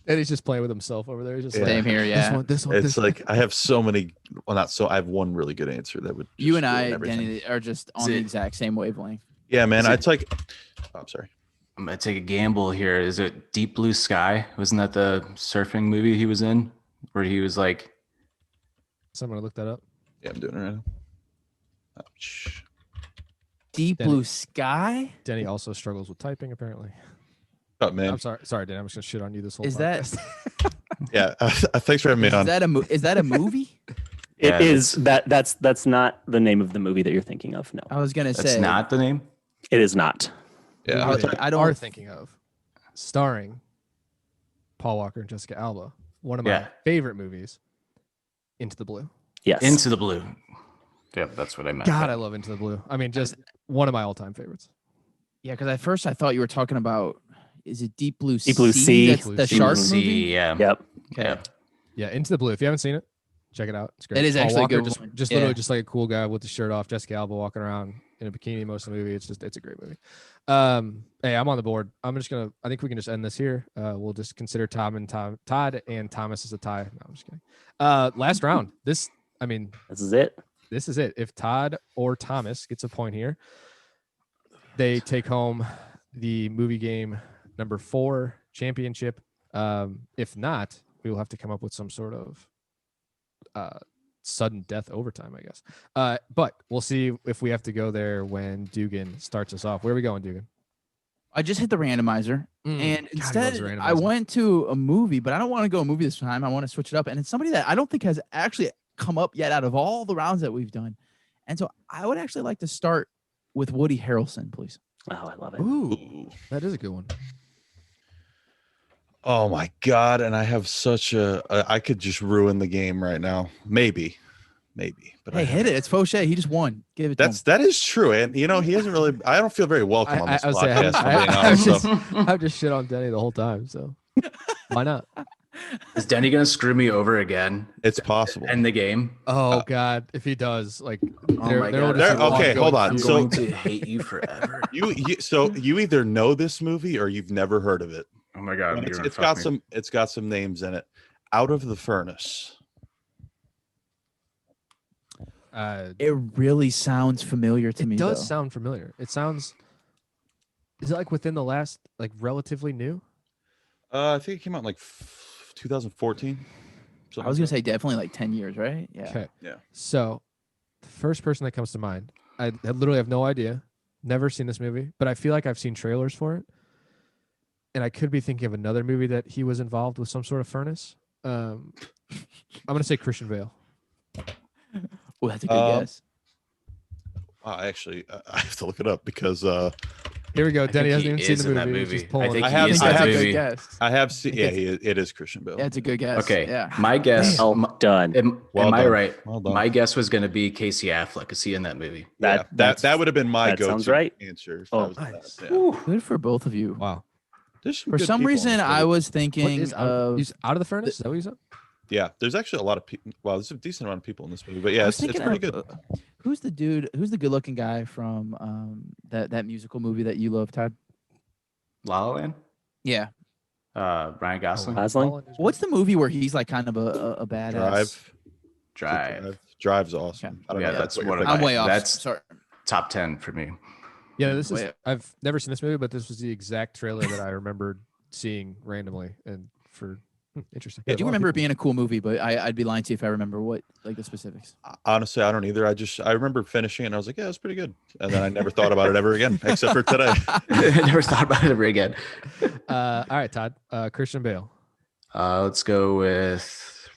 And he's just playing with himself over there. He's just Yeah. Same here, yeah. This one. It's like I have so many. Well, not so. I have one really good answer that would. You just and ruin I, everything. Denny, are just on the exact same wavelength. Yeah, man. Is it- It's like. Oh, I'm sorry. I'm gonna take a gamble here. Is it Deep Blue Sky? Wasn't that the surfing movie he was in, where he was like? Someone look that up. Yeah, I'm doing it right now. Ouch. Deep Denny. Blue Sky? Denny also struggles with typing, apparently. Oh man. I'm sorry, Denny. I'm just gonna shit on you this whole. Is that- podcast. Yeah. Thanks for having me Is on. that a movie? It Yeah, is that's not the name of the movie that you're thinking of. No, I was gonna That's say not the name. it is not. Yeah. Movie I that you don't- are thinking of, starring Paul Walker and Jessica Alba. One of my Yeah. favorite movies, Into the Blue. Yes. Into the Blue. Yeah, that's what I meant. God, I love Into the Blue. I mean, just one of my all-time favorites. Yeah, because at first I thought you were talking about is it Deep Blue Deep Blue Sea. That's the Deep shark See, movie? yeah. Yep. Okay. Yeah. Yeah, Into the Blue. If you haven't seen it, check it out. It's great. It is Paul actually a Walker, good just, one. just Yeah. literally just like a cool guy with the shirt off. Jessica Alba walking around in a bikini most of the movie. It's a great movie. Hey, I'm on the board. I think we can just end this here. We'll just consider Todd and Thomas as a tie. No, I'm just kidding. Last round. This This is it. this is it. If Todd or Thomas gets a point here, they take home the movie game number 4 championship. If not, we will have to come up with some sort of sudden death overtime, I guess. But we'll see if we have to go there when Dugan starts us off. Where are we going, Dugan? I just hit the randomizer, Mm, and God, he instead loves the I randomizer. went to a movie, but I don't want to go a movie this time. I want to switch it up, and it's somebody that I don't think has actually come up yet out of all the rounds that we've done. And so I would actually like to start with Woody Harrelson, please. Oh, I love it. Ooh, that is a good one. Oh my God. And I have such I could just ruin the game right now. Maybe. But Hey, hit it. It's Foshe. He just won. Give it to him. that is true. And he hasn't really, I don't feel very welcome on this would say, podcast, if I'm being honest. So I've just shit on Denny the whole time, so why not? Is Denny gonna screw me over again? it's possible. End the game. Oh God, if he does, like, Oh my God. Okay, hold on. I'm So- going to hate you forever. So you either know this movie or you've never heard of it. Oh my God. And you're it's gonna got fuck me. it's got some names in it. Out of the Furnace. It really sounds familiar to me. It does though. sound familiar. It sounds. Is it like within the last, like, relatively new? I think it came out in like 2014. I was gonna say definitely like 10 years, right? Yeah. Okay. Yeah. So, the first person that comes to mind, I literally have no idea. Never seen this movie, but I feel like I've seen trailers for it, and I could be thinking of another movie that he was involved with some sort of furnace. I'm gonna say Christian Bale. Oh, that's a good guess. Actually, I have to look it up because Here we go. Denny think hasn't he even is seen in the that movie. He's movie. just pulling I think it. he I have- is I in that have- That's a movie. good guess. I have seen. Yeah, it is Christian Bale. Yeah, it's a good guess. Okay. Yeah. My guess. Well done. Well am I done. right? Well done. My guess was going to be Casey Affleck. Is he in that movie? That would have been my that go-to sounds right. answer. if Oh, I was nice. that. Yeah. Good for both of you. Wow. There's some For good some people in reason, this I movie. was What thinking is of. he's out of the furnace? Is that what you said? Yeah, there's actually a lot of people. Well, there's a decent amount of people in this movie, but I yeah, was it's thinking pretty of, good. Who's the dude? Who's the good-looking guy from that musical movie that you love, Todd? La La Land. Yeah. Ryan Gosling. Gosling? What's the movie where he's like kind of a badass? Drive. Drive's awesome. Okay. I don't Yeah, know. that's what one you're of I'm thinking. way off. That's- Sorry. Top 10 for me. Yeah, this is. Wait. I've never seen this movie, but this was the exact trailer that I remembered seeing randomly, and for interesting. I do remember it being a cool movie, but I'd be lying to you if I remember what like the specifics. Honestly, I don't either. I remember finishing it and I was like, yeah, it's pretty good. And then I never thought about it ever again, except for today. I never thought about it ever again. All right, Todd. Christian Bale. Let's go with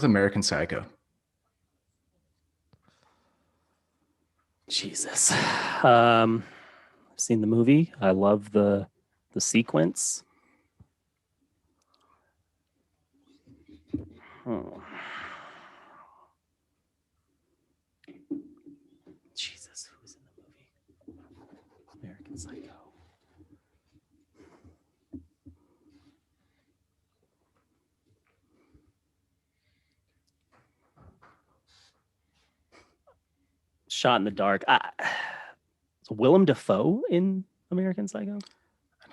American Psycho. Jesus. I've seen the movie. I love the sequence. Jesus, who's in the movie? American Psycho. Shot in the dark. Is Willem Dafoe in American Psycho?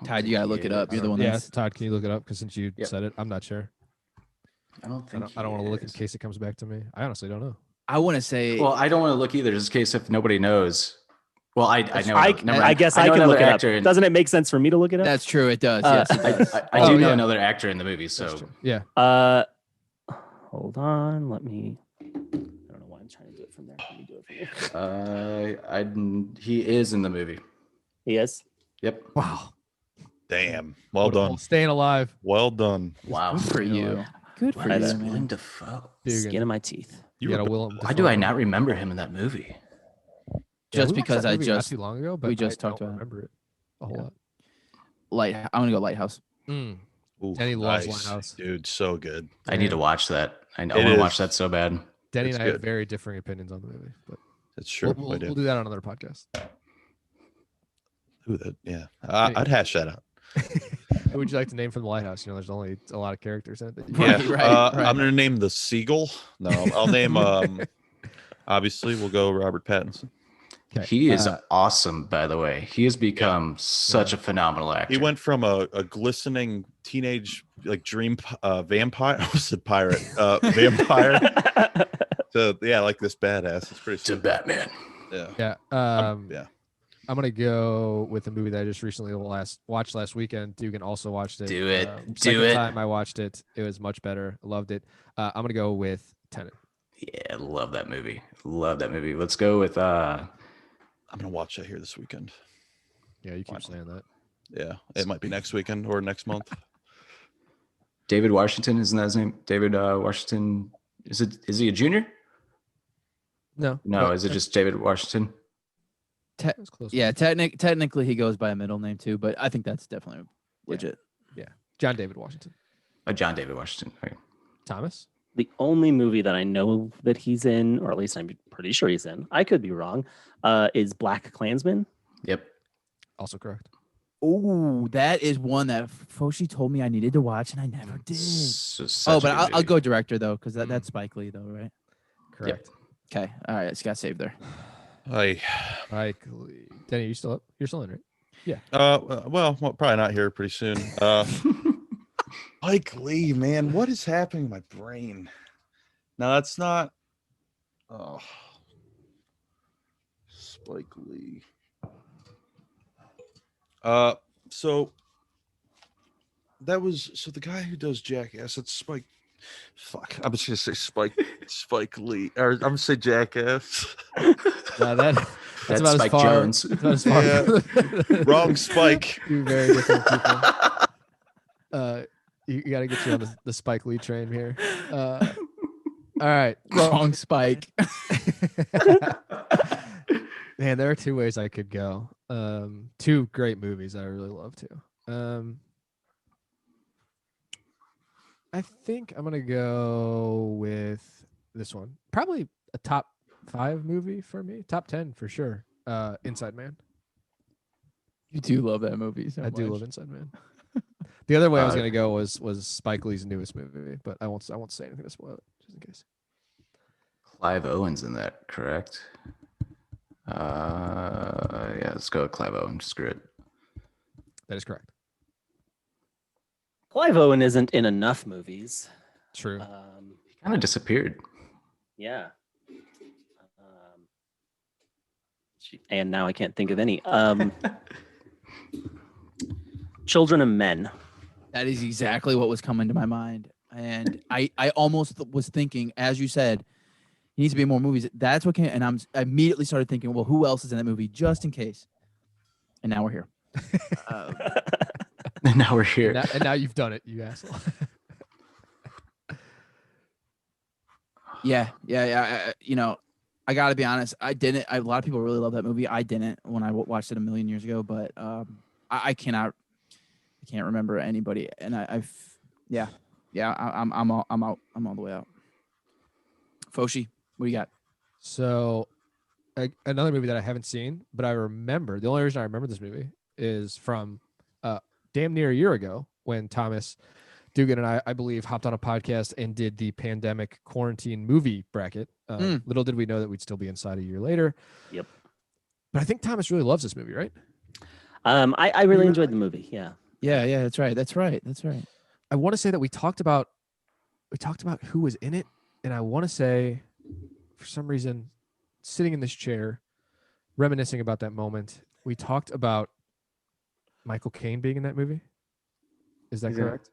Todd, you gotta look it up. You're the one Yeah, that's Todd. Can you look it up? Because since you Yep. said it, I'm not sure. I don't think. I don't want to look in case it comes back to me. I honestly don't know. I want to say Well, I don't want to look either, just in case if nobody knows. Well, I know. I guess I can look it up. actor in- Doesn't it make sense for me to look it up? that's true. It does. Uh, Yes, it does. I Oh, do know yeah. another actor in the movie, That's so true. Yeah. Hold on. Let me. I don't know why I'm trying to do it from there. Let me do it from here. he is in the movie. He is. Yep. Wow. Damn. Well done. Staying alive. Well done. Wow. Good for you. Good for That's you, man. Willem Dafoe. Dugan. Skin of my teeth. You got a Willem. Why do I not remember him in that movie? Just we watched because that I movie not just too long ago, but we just I talked don't about it. remember it a whole Yeah. lot. I'm gonna go Lighthouse. Mm. Ooh, Denny loves nice. Lighthouse. Dude, so good. I need to watch that. I It want to is. watch that so bad. Denny It's and I have good. very differing opinions on the movie, but It's true. we'll do that on another podcast. Ooh, yeah. I'd hash that out. Who would you like to name from the Lighthouse? You know, there's only a lot of characters in it. That you Yeah. Right. I'm gonna name the Seagull. No, I'll name obviously we'll go Robert Pattinson. Okay. He is awesome, by the way. He has become such Yeah. a phenomenal actor. He went from a glistening teenage like dream vampire. I said pirate. Vampire to like this badass. It's pretty to sick. Batman. Yeah. Yeah. Yeah. I'm gonna go with a movie that I just recently watched last weekend. Dugan also watched it. Do it. Second Do it. time I watched it, it was much better. I loved it. I'm gonna go with Tenet. Yeah, love that movie. Love that movie. Let's go with I'm gonna watch that here this weekend. Yeah, you keep saying that. Yeah, it might be next weekend or next month. David Washington. Isn't that his name? David Washington. Is he a junior? No, No, but is it just David Washington? that was close. Yeah, technically he goes by a middle name too, but I think that's definitely legit. John David Washington. John David Washington. Okay. Thomas. The only movie that I know that he's in, or at least I'm pretty sure he's in, I could be wrong, is Black Klansman. Yep. Also correct. Oh, that is one that Foshe told me I needed to watch, and I never did. Such Oh, a but good I'll movie. go director though, because that's Spike Lee though, right? Correct. Okay, all right, it's got saved there. Mike Lee. Denny, you still up? You're still in, right? Well, probably not here pretty soon. Mike Lee, man, what is happening to my brain? No, that's not. Oh, Spike Lee. So the guy who does Jackass. That's Spike. Fuck, I'm just gonna say Spike Lee, or I'm gonna say Jackass. No, that's That's about Spike as far. Jones. That's about as far. Yeah. Wrong Spike. Two very different people. You got to get you on the Spike Lee train here. All right. Wrong Spike. Man, there are two ways I could go. Two great movies I really love too. I think I'm gonna go with this one. Probably a top 5 movie for me. Top 10 for sure. Inside Man. You do love that movie so I do much. love Inside Man. The other way I was gonna go was Spike Lee's newest movie, but I won't say anything to spoil it, just in case. Clive Owen's in that, correct? Yeah, let's go with Clive Owen. Screw it. That is correct. Clive Owen isn't in enough movies. True. He kind of disappeared. Yeah. And now I can't think of any. Children of Men. That is exactly what was coming to my mind. And I almost was thinking, as you said, he needs to be in more movies. That's what came, and I immediately started thinking, well, who else is in that movie just in case? And now we're here. And now we're here. And now you've done it, you asshole. Yeah. I got to be honest. I didn't. A lot of people really love that movie. I didn't when I watched it a million years ago, but I can't remember anybody. And I'm out. I'm all the way out. Foshe, what do you got? So, another movie that I haven't seen, but I remember. The only reason I remember this movie is from damn near a year ago when Thomas Dugan and I believe, hopped on a podcast and did the pandemic quarantine movie bracket. Little did we know that we'd still be inside a year later. Yep. But I think Thomas really loves this movie, right? I really enjoyed the movie. Yeah. Yeah, that's right. I want to say that we talked about who was in it, and I want to say, for some reason, sitting in this chair, reminiscing about that moment, we talked about Michael Caine being in that movie. Is that correct?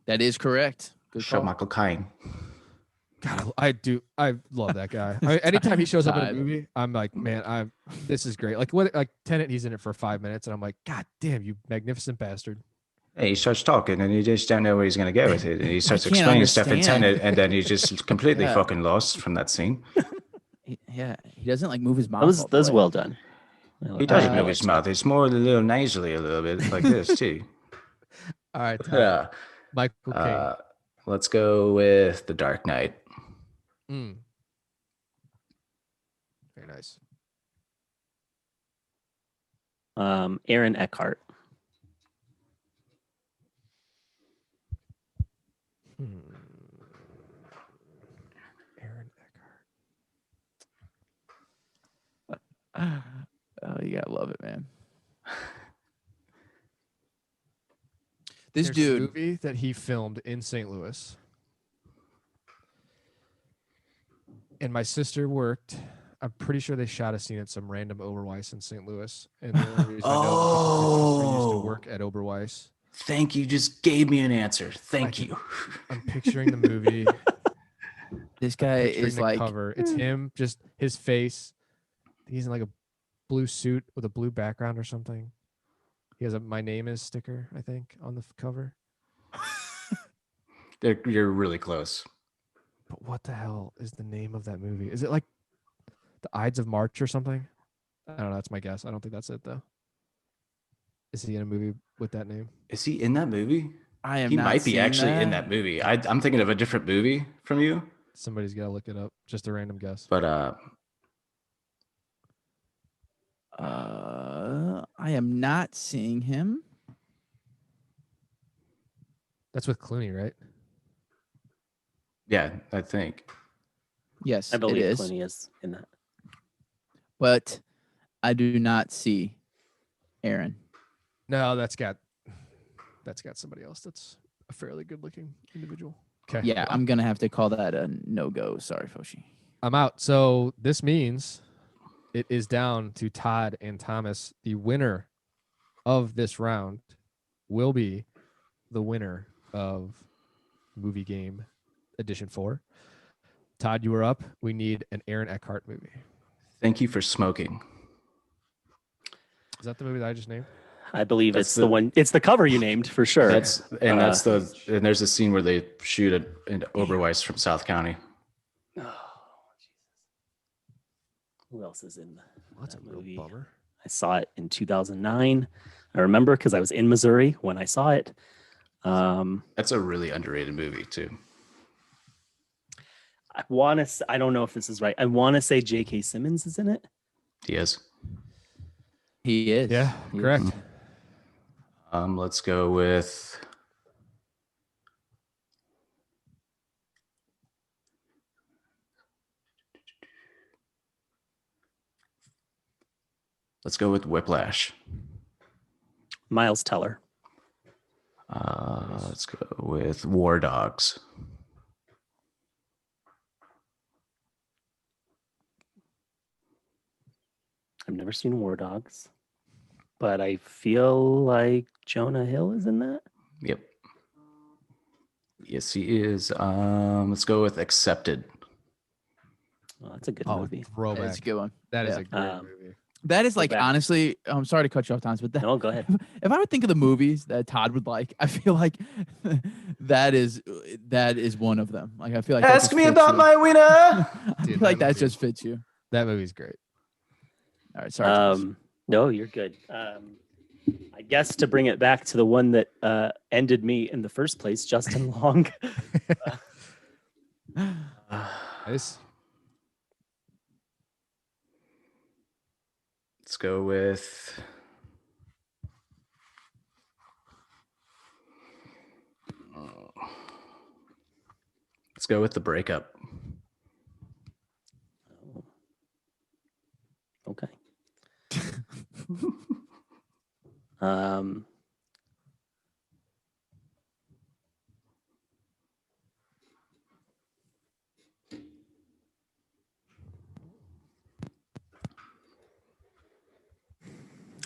That is correct. Good Show call. Michael Caine. God, I love that guy. Anytime he shows up in a movie, I'm like, man, this is great. Like Tenet, he's in it for 5 minutes, and I'm like, God damn, you magnificent bastard. He starts talking, and you just don't know where he's going to go with it. And he starts can't explaining stuff in understand. Tenet, and then he's just completely Yeah. fucking lost from that scene. He doesn't like move his mouth. That all the was way. well done. He doesn't Uh, move his mouth. It's more a little nasally, a little bit like this too. All right, Yeah. Michael Caine. Let's go with The Dark Knight. Very nice. Aaron Eckhart. Aaron Oh, you gotta love it, man. This There's a dude. movie that he filmed in St. Louis, and my sister worked I'm pretty sure they shot a scene at some random Oberweis in St. Louis. And the only reason I know is because my sister used to work at Oberweis. Thank you. Just gave me an answer. Thank you. I'm picturing the movie. This guy Picturing is the like cover. It's him, just his face. He's in like a blue suit with a blue background or something. He has a "My Name Is" sticker, I think, on the cover. You're really close. But what the hell is the name of that movie? Is it like The Ides of March or something? I don't know. That's my guess. I don't think that's it though. Is he in a movie with that name? Is he in that movie? I am. He not might be seeing actually in that. that movie. I'm thinking of a different movie from you, Somebody's got to look it up. Just a random guess. but I am not seeing him. That's with Clooney, right? yeah, I think. Yes, I believe it is. Clooney is in that. But I do not see Aaron. No, that's got somebody else. That's a fairly good-looking individual. Okay. Yeah, I'm gonna have to call that a no-go. Sorry, Foshe. I'm out. So this means it is down to Todd and Thomas. The winner of this round will be the winner of Movie Game Edition 4. Todd, you were up. We need an Aaron Eckhart movie. Thank you for smoking. Is that the movie that I just named? I believe That's it's the one. It's the cover you named for sure. And there's a scene where they shoot it in Oberweis from South County. Oh, Jesus. Who else is in That's a that real movie? bummer. I saw it in 2009. I remember because I was in Missouri when I saw it. That's a really underrated movie too. I don't know if this is right. I want to say J.K. Simmons is in it. He is. He is. Yeah, He is. correct. Let's go with Whiplash. Miles Teller. Let's go with War Dogs. I've never seen War Dogs, but I feel like Jonah Hill is in that. Yep. Yes, he is. Let's go with Accepted. Oh, that's a good movie. Throwback. That's a good one. That is Yeah. a great movie. That is like, back. honestly, I'm sorry to cut you off, Thomas, but that, No, go ahead. if I would think of the movies that Todd would like, I feel like that is one of them. Like, I feel like that Ask just me fits about you. my winner. I Dude, feel like that that movie- just fits you. That movie's great. All right, sorry. Thomas. No, you're good. I guess to bring it back to the one that ended me in the first place, Justin Long. Nice. Let's go with The Breakup. Okay. um,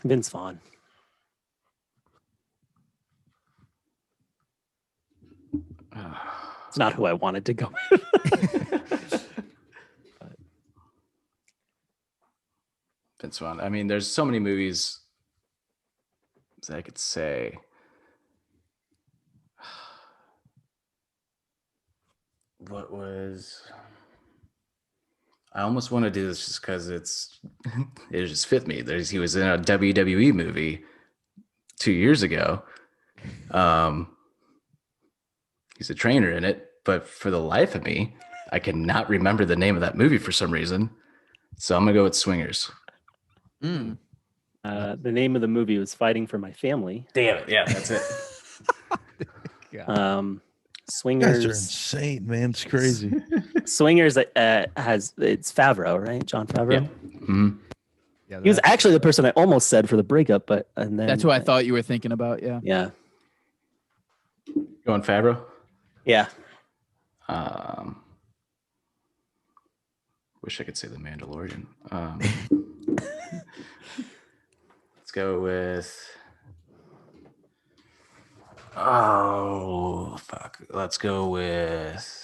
Vince Vaughn. It's not who I wanted to go with. Vince Vaughn. I mean, there's so many movies that I could say. What was? I almost want to do this just because it just fit me. He was in a WWE movie 2 years ago. He's a trainer in it, but for the life of me, I cannot remember the name of that movie for some reason. So I'm gonna go with Swingers. Mm. The name of the movie was Fighting for My Family. Damn it! Yeah, that's it. You guys Swingers. are insane, man. It's crazy. Swingers it's Favreau, right? John Favreau. Yep. Mm-hmm. Yeah, He was that's- actually the person I almost said for the breakup, but and then That's who I thought you were thinking about. Yeah. Yeah, Going Favreau. yeah. Wish I could say The Mandalorian. Let's go with. Oh, fuck. Let's go with.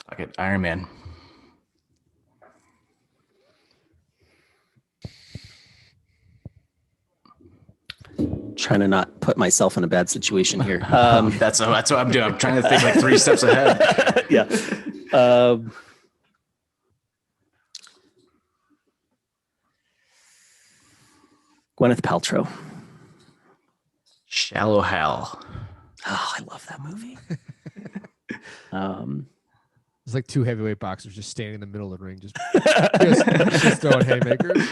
Fuck it. Iron Man. Trying to not put myself in a bad situation here. That's what I'm doing. I'm trying to think like 3 steps ahead. Yeah. Gwyneth Paltrow. Shallow Hal. Oh, I love that movie. It's like 2 heavyweight boxers just standing in the middle of the ring, just throwing haymakers.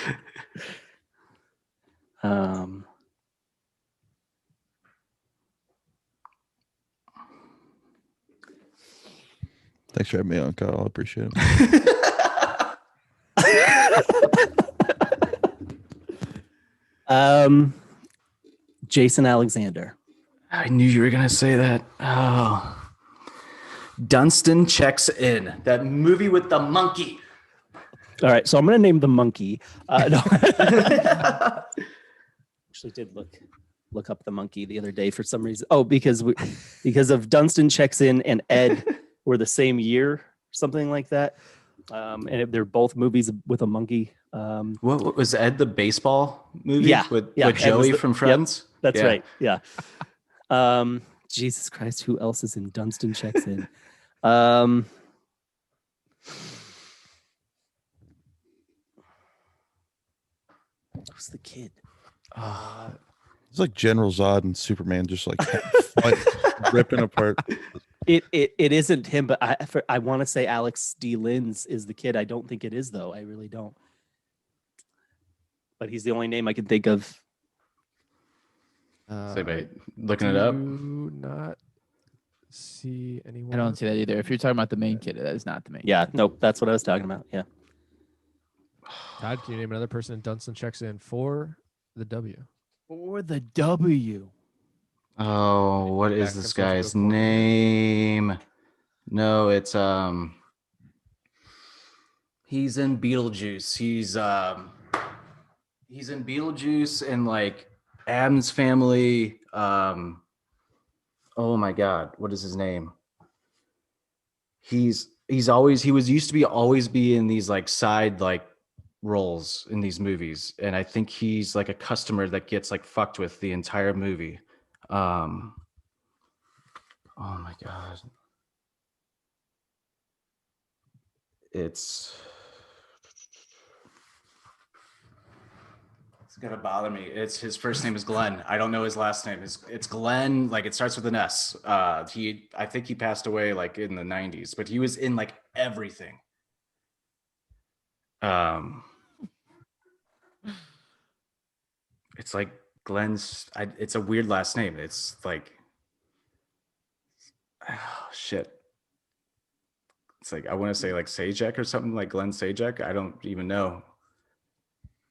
Thanks for having me on, Kyle. I appreciate it. Jason Alexander. I knew you were going to say that. Oh. Dunstan Checks In. That movie with the monkey. All right, so I'm going to name the monkey. No. Actually did look up the monkey the other day for some reason. Oh, because of Dunstan Checks In and Ed were the same year, something like that. And they're both movies with a monkey. What was Ed the baseball movie? Yeah, with yeah. Joey from Friends? Yep, that's right. Yeah. Jesus Christ, who else is in Dunstan Checks In? Who's the kid? It's like General Zod and Superman just like ripping apart. It isn't him, but I want to say Alex D. Linz is the kid. I don't think it is, though. I really don't. But he's the only name I can think of. Anybody looking it up? Do not see anyone. I don't see that either. If you're talking about the main kid, that is not the main. Yeah, nope, that's what I was talking about. Yeah. Todd, can you name another person Dunstan Checks In for the W? For the W. Oh, what is this guy's name? No, it's he's in Beetlejuice. He's in Beetlejuice and like Addams Family. Oh my God, what is his name? He used to always be in these like side like roles in these movies, and I think he's like a customer that gets like fucked with the entire movie. Oh my God. It's gonna bother me. His first name is Glenn. I don't know his last name. It's Glenn, like it starts with an S. I think he passed away like in the 90s, but he was in like everything. It's like Glenn's it's a weird last name. It's like oh shit. It's like I want to say like Sajak or something, like Glenn Sajak. I don't even know.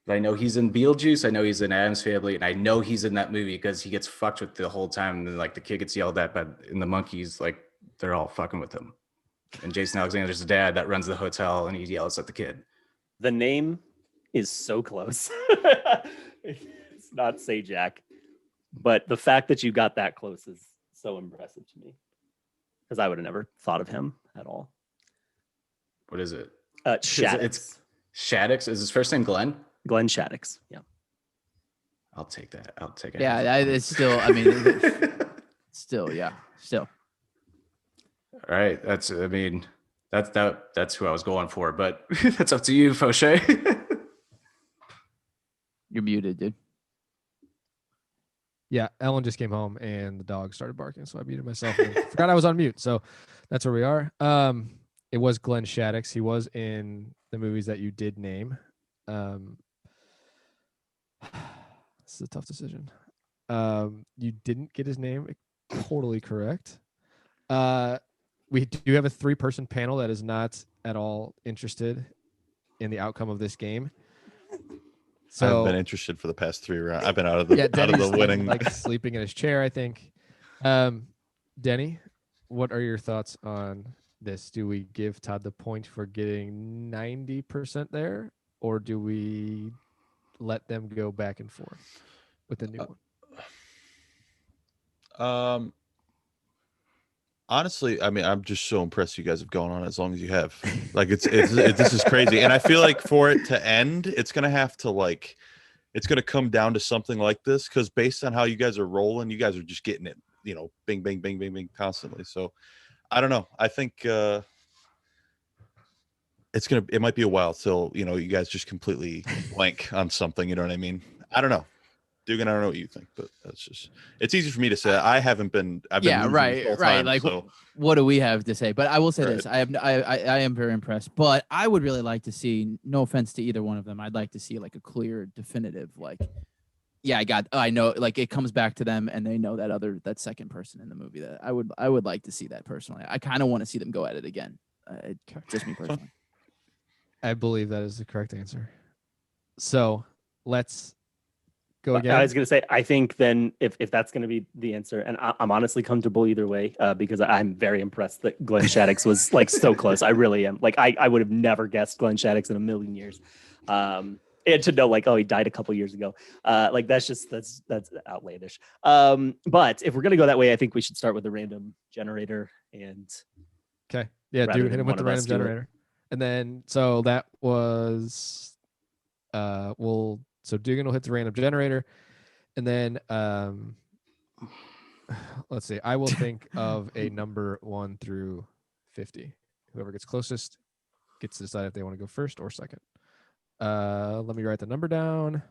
But I know he's in Beetlejuice. I know he's in Addams Family, and I know he's in that movie because he gets fucked with the whole time. And then, like the kid gets yelled at, but in the monkeys, like they're all fucking with him. And Jason Alexander's the dad that runs the hotel, and he yells at the kid. The name is so close. It's not Sajak, but the fact that you got that close is so impressive to me because I would have never thought of him at all. What is it? Shaddix. It's Shaddix. Is his first name Glenn? Glenn Shaddix. Yeah. I'll take that. I'll take it. Yeah, it's still. I mean, still. Yeah, still. All right. That's who I was going for, but that's up to you, Foshe. You're muted, dude. Yeah, Ellen just came home and the dog started barking, so I muted myself and forgot I was on mute. So that's where we are. It was Glenn Shaddix. He was in the movies that you did name. This is a tough decision. You didn't get his name totally correct. We do have a 3-person panel that is not at all interested in the outcome of this game. I haven't So been interested for the past 3 rounds. I've been out of the Denny's winning. like sleeping in his chair, I think. Denny, what are your thoughts on this? Do we give Todd the point for getting 90% there, or do we let them go back and forth with the new one? Honestly, I mean, I'm just so impressed you guys have gone on as long as you have. Like, it's this is crazy, and I feel like for it to end, it's gonna have to like, it's gonna come down to something like this, because based on how you guys are rolling, you guys are just getting it, bing, bing, bing, bing, bing, constantly. So, I don't know. I think it might be a while till you guys just completely blank on something. You know what I mean? I don't know. Dugan, I don't know what you think, but it's easy for me to say. I've been losing this whole time, Like, so. what do we have to say? But I will say Right. this: I am very impressed. But I would really like to see. No offense to either one of them, I'd like to see like a clear, definitive, like, yeah, I know, like it comes back to them, and they know that second person in the movie. That I would like to see that personally. I kind of want to see them go at it again. Just me personally. I believe that is the correct answer. So let's go again. I was going to say, I think then if that's going to be the answer, and I'm honestly comfortable either way, because I'm very impressed that Glenn Shaddix was like so close. I really am. Like I would have never guessed Glenn Shaddix in a million years. And to know like, oh, he died a couple years ago. Like that's outlandish. But if we're going to go that way, I think we should start with the random generator and. Okay. Yeah, rather hit than him one with the of random us do it. generator. And then so that was so Dugan will hit the random generator. And then let's see. I will think of a number 1 through 50. Whoever gets closest gets to decide if they want to go first or second. Let me write the number down.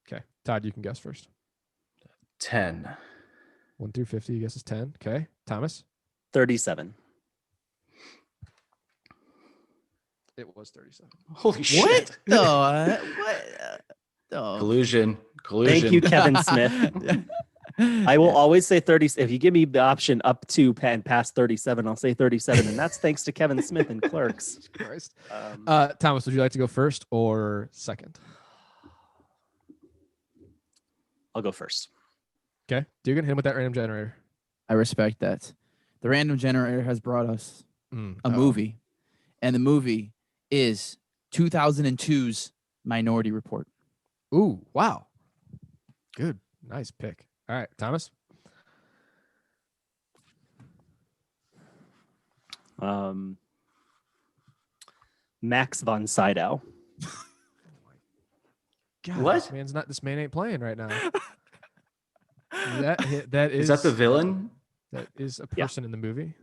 Okay. Todd, you can guess first. 10. 1 through 50, you guess is 10. Okay. Thomas? 37. It was 37. Holy shit. What? Collusion. Thank you, Kevin Smith. I will always say 30. If you give me the option up to and past 37, I'll say 37. And that's thanks to Kevin Smith and Clerks. Christ. Thomas, would you like to go first or second? I'll go first. Okay. Dugan, hit him with that random generator. I respect that. The random generator has brought us a Uh-oh. movie, and the movie is 2002's Minority Report. Ooh, wow. Good. Nice pick. All right, Thomas. Max von Sydow. God, What? This man ain't playing right now. That Is that the villain? That is a person in the movie.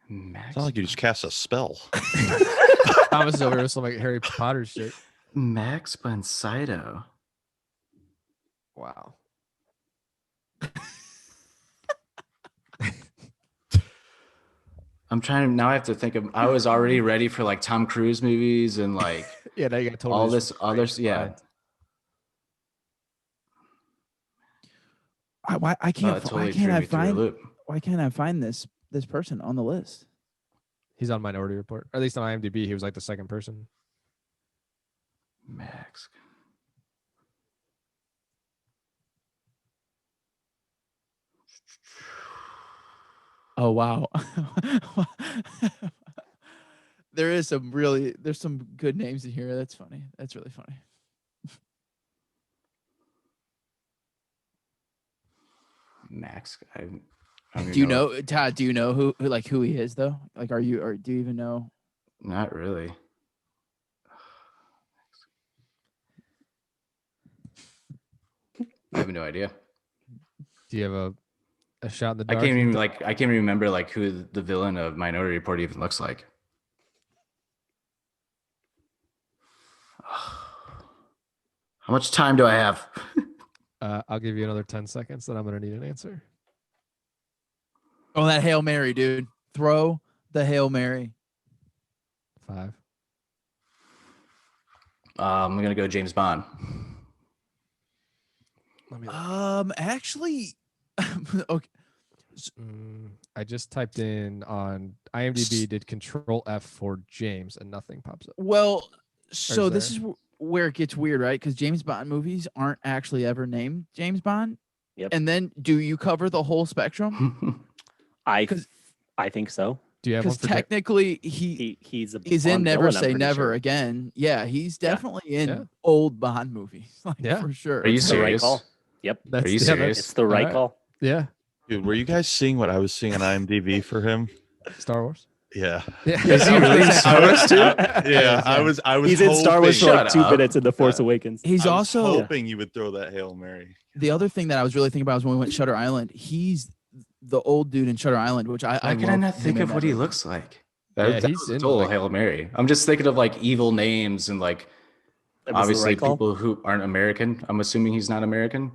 Max. It's not like you just cast a spell. Thomas is over here with some like Harry Potter shit. Max Bonsido. Wow. I'm trying to now. I have to think of. I was already ready for like Tom Cruise movies and like Yeah, now you got totally all this others. Yeah, I can't. it Why totally can't threw I me through a find? loop. Why can't I find this person on the list? He's on Minority Report, or at least on IMDb. He was like the second person. Max. Oh wow. There's some good names in here. That's funny. That's really funny. Max. I don't Do you even know, Todd? Do you know who he is though? Like, do you even know? Not really. I have no idea. Do you have a shot in the I dark? can't even remember like who the villain of Minority Report even looks like. How much time do I have? I'll give you another 10 seconds, then I'm going to need an answer. Oh, that Hail Mary, dude! Throw the Hail Mary. 5. I'm gonna go James Bond. Let me look. Actually, okay. I just typed in on IMDb, did Control F for James, and nothing pops up. Well, so is this there? is where it gets weird, right? Because James Bond movies aren't actually ever named James Bond. Yep. And then, do you cover the whole spectrum? I think so. Do you have one Because for technically, He's a he's in Bond Never villain, I'm Say pretty Never sure. Again. Yeah, he's definitely in Yeah. old Bond movies, like Yeah. for sure. Are you It's the right serious? call. Yep. That's, Are you yeah, serious? It's the right Alright. call. Yeah, Dude, were you guys seeing what I was seeing on IMDb for him? Star Wars. Yeah. Yeah. Is he really in Star Wars too? Yeah, I was He's in Star Wars for hoping- like 2 Shut minutes in The Force Yeah. Awakens. He's I was also hoping you would throw that Hail Mary. the other thing that I was really thinking about was when we went Shutter Island. He's the old dude in Shutter Island, which I Why can I love not him think in of that what he movie. looks like? Yeah, That he's was a in, total like- Hail Mary. I'm just thinking of like evil names and like That was the obviously right call. people who aren't American. I'm assuming he's not American.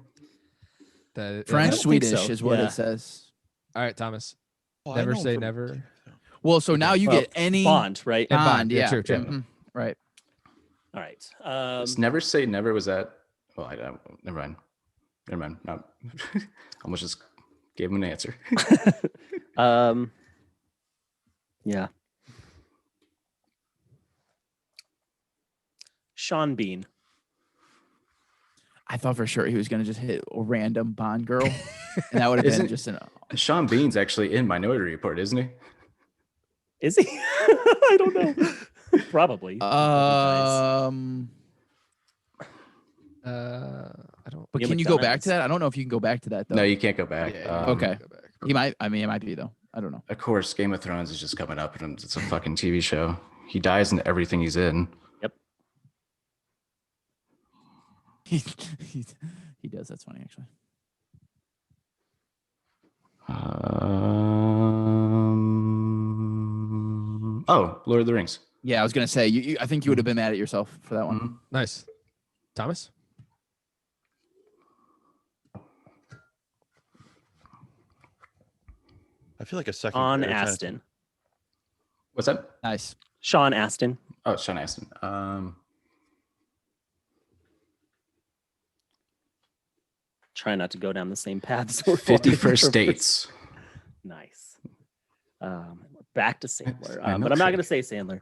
That- French I don't think Swedish so. is what Yeah. it says. All right, Thomas. Oh, I Never know him say from- never. Well, so now you Well, get any Bond, right? And Bond, Bond, yeah, yeah, true, true. mhm, right. All right. Just never say never. Was that? Well, I don't. Never mind. Never mind. Not. Almost just gave him an answer. Yeah. Sean Bean. I thought for sure he was going to just hit a random Bond girl, and that would have been Isn't- just an. Sean Bean's actually in Minority Report, isn't he? Is he? I don't know. Probably. Uh, I don't. But Neil can you go back McDonough's. to that? I don't know if you can go back to that though. No, you can't go back. Yeah, Okay. go back. He might. I mean, it might be though. I don't know. Of course, Game of Thrones is just coming up, and it's a fucking TV show. He dies in everything he's in. He does. That's funny actually. Oh, Lord of the Rings. Yeah, I was gonna say. I think you would have been mad at yourself for that one. Mhm. Nice. Thomas. I feel like a second. Sean grade kind of- Astin. What's that? Nice. Sean Astin. Oh, Sean Astin. Try not to go down the same path. So we're 50 falling First for- Dates. Nice. Back to Sandler, My but I'm not going to milkshake. say Sandler,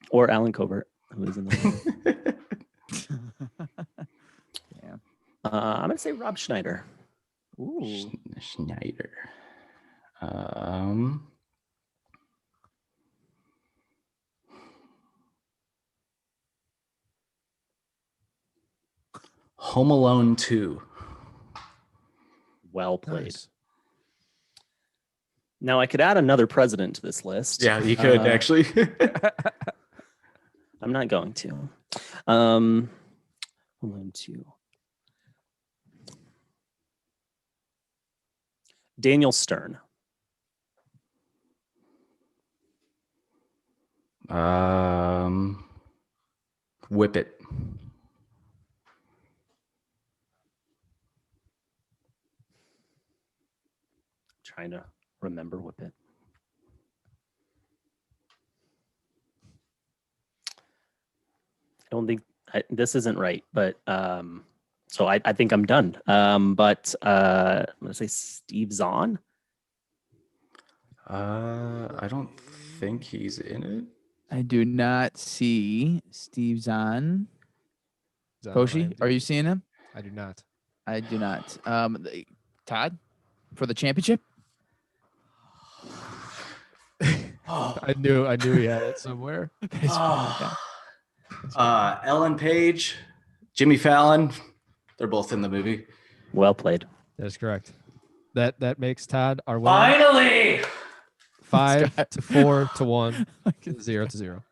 or Alan Covert, who is in the. Yeah. I'm going to say Rob Schneider. Ooh. Schneider. Home Alone 2. Well played. Nice. Now I could add another president to this list. Yeah, you could actually. I'm not going to. I'm going to. Daniel Stern. Whip It. Trying to remember Whip It. I don't think this isn't right, but so I think I'm done. But I'm gonna say Steve Zahn. I don't think he's in it. I do not see Steve Zahn. Is that on Foshe, IMDb? are you seeing him? I do not. I do not. Todd, for the championship. I knew he had it somewhere. Ellen Page, Jimmy Fallon. They're both in the movie. Well played. That is correct. That makes Todd our winner. Finally! 5 to 4 to 1 to 0 to 0.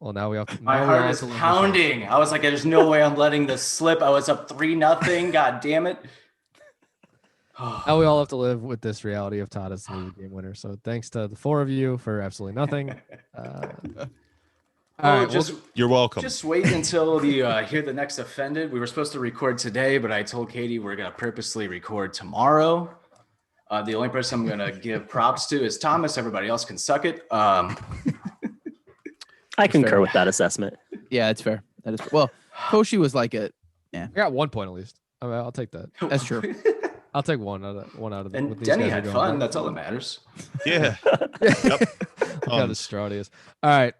Well, now we have to. My now we all heart have is to live with pounding. I was like, there's no way I'm letting this slip. I was up 3-0. God damn it. it. Now we all have to live with this reality of Todd as the movie game winner. So thanks to the 4 of you for absolutely nothing. All right, just, You're welcome. just wait until you hear the next offended. We were supposed to record today, but I told Katie we're going to purposely record tomorrow. The only person I'm going to give props to is Thomas. Everybody else can suck it. I concur fair. with that assessment. Yeah, it's fair. That is well. Foshe was like a I got 1 point at least. I mean, I'll take that. That's true. I'll take one out of the. And what these Denny guys are had going fun. for. That's all that matters. Yeah. Look how distraught he is. All right.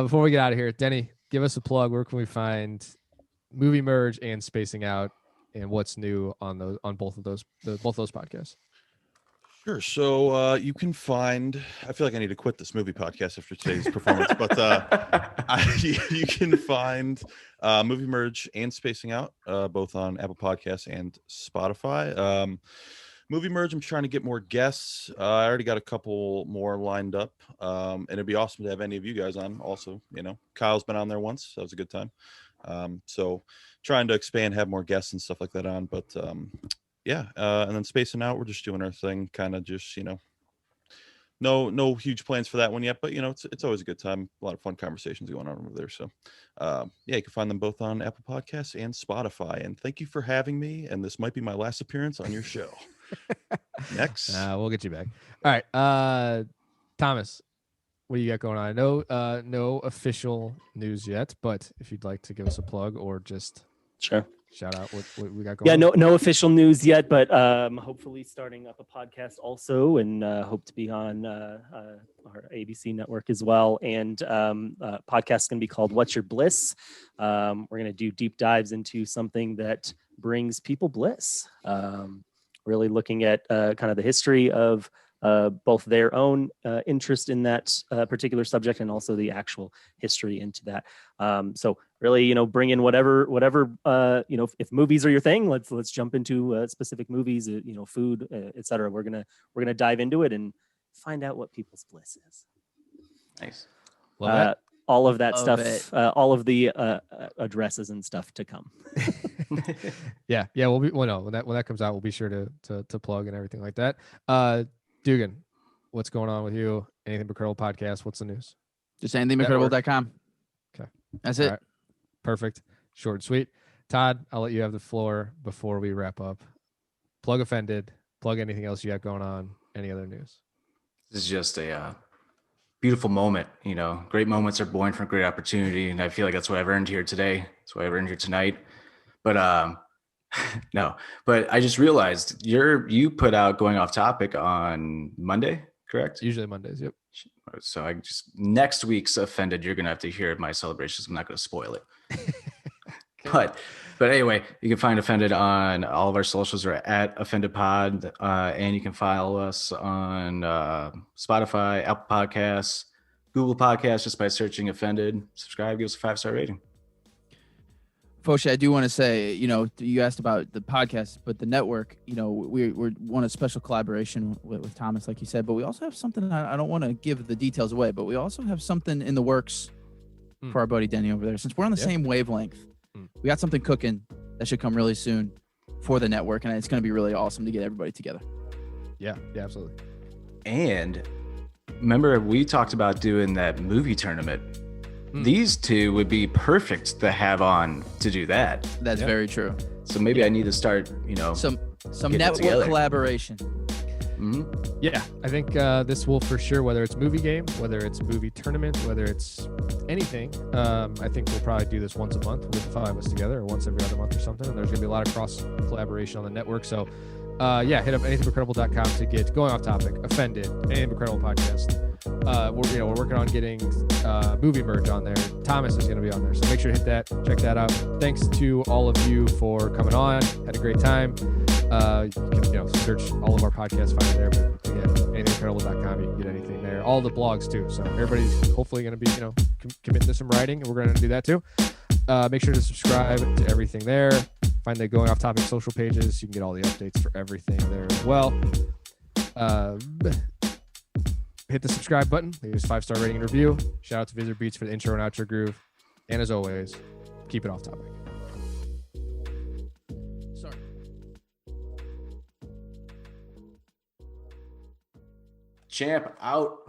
Before we get out of here, Denny, give us a plug. Where can we find Movie Merge and Spacing Out, and what's new on both of those podcasts? Sure. So you can find. I feel like I need to quit this movie podcast after today's performance, but you can find Movie Merge and Spacing Out both on Apple Podcasts and Spotify. Movie Merge, I'm trying to get more guests. I already got a couple more lined up, and it'd be awesome to have any of you guys on. Also, Kyle's been on there once. That was a good time. So trying to expand, have more guests and stuff like that on, but. Yeah, and then Spacing Out, we're just doing our thing, kind of just, no huge plans for that one yet, but it's always a good time. A lot of fun conversations going on over there. So, yeah, you can find them both on Apple Podcasts and Spotify. And thank you for having me. And this might be my last appearance on your show. Next, we'll get you back. All right, Thomas, what do you got going on? I know no official news yet, but if you'd like to give us a plug or just Sure. shout out what we got going on. Yeah, no official news yet, but hopefully starting up a podcast also, and hope to be on our ABC network as well. And podcast is going to be called What's Your Bliss? We're going to do deep dives into something that brings people bliss. Really looking at kind of the history of both their own interest in that particular subject and also the actual history into that. So really, bring in whatever, if movies are your thing, let's jump into specific movies, food, etc. We're gonna dive into it and find out what people's bliss is. Nice. Love that. All of that Love stuff, all of the addresses and stuff to come. Yeah. When that comes out, we'll be sure to plug and everything like that. Dugan, what's going on with you? Anything but Curl podcast? What's the news? Just anythingmcredible.com. Okay. That's it. All right. Perfect. Short and sweet. Todd, I'll let you have the floor before we wrap up. Plug Offended. Plug anything else you got going on. Any other news? This is just a beautiful moment. Great moments are born from great opportunity. And I feel like that's what I've earned here today. That's what I've earned here tonight. But no, but I just realized you put out Going Off Topic on Monday, correct? Usually Mondays. Yep. So next week's Offended, you're going to have to hear my celebrations. I'm not going to spoil it. But anyway, you can find Offended on all of our socials or at Offended Pod. And you can follow us on Spotify, Apple Podcasts, Google Podcasts, just by searching Offended. Subscribe, give us a 5-star rating. Foshe, I do want to say, you asked about the podcast, but the network, we want a special collaboration with Thomas, like you said, but we also have something, I don't want to give the details away, but we also have something in the works for our buddy Denny over there. Since we're on the same wavelength, we got something cooking that should come really soon for the network, and it's going to be really awesome to get everybody together. Yeah, absolutely. And remember, we talked about doing that movie tournament. These two would be perfect to have on to do that. That's very true. So maybe I need to start, some network collaboration. Yeah, I think this will for sure, whether it's movie game, whether it's movie tournament, whether it's anything, I think we'll probably do this once a month with 5 of us together or once every other month or something. And there's going to be a lot of cross collaboration on the network. So hit up anythingbutcredible.com to get Going Off Topic, Offended, Anything But Credible podcast. We're working on getting Movie Merge on there. Thomas is going to be on there, so make sure to hit that, check that out. Thanks to all of you for coming on. Had a great time. You can search all of our podcasts, find it there. But again, anythingbutcredible.com, you can get anything there. All the blogs too. So everybody's hopefully going to be committing to some writing, and we're going to do that too. Make sure to subscribe to everything there. Find the Going Off Topic social pages. You can get all the updates for everything there as well. Hit the subscribe button. Leave us a 5-star rating and review. Shout out to Visitor Beats for the intro and outro groove. And as always, keep it off topic. Sorry. Champ out.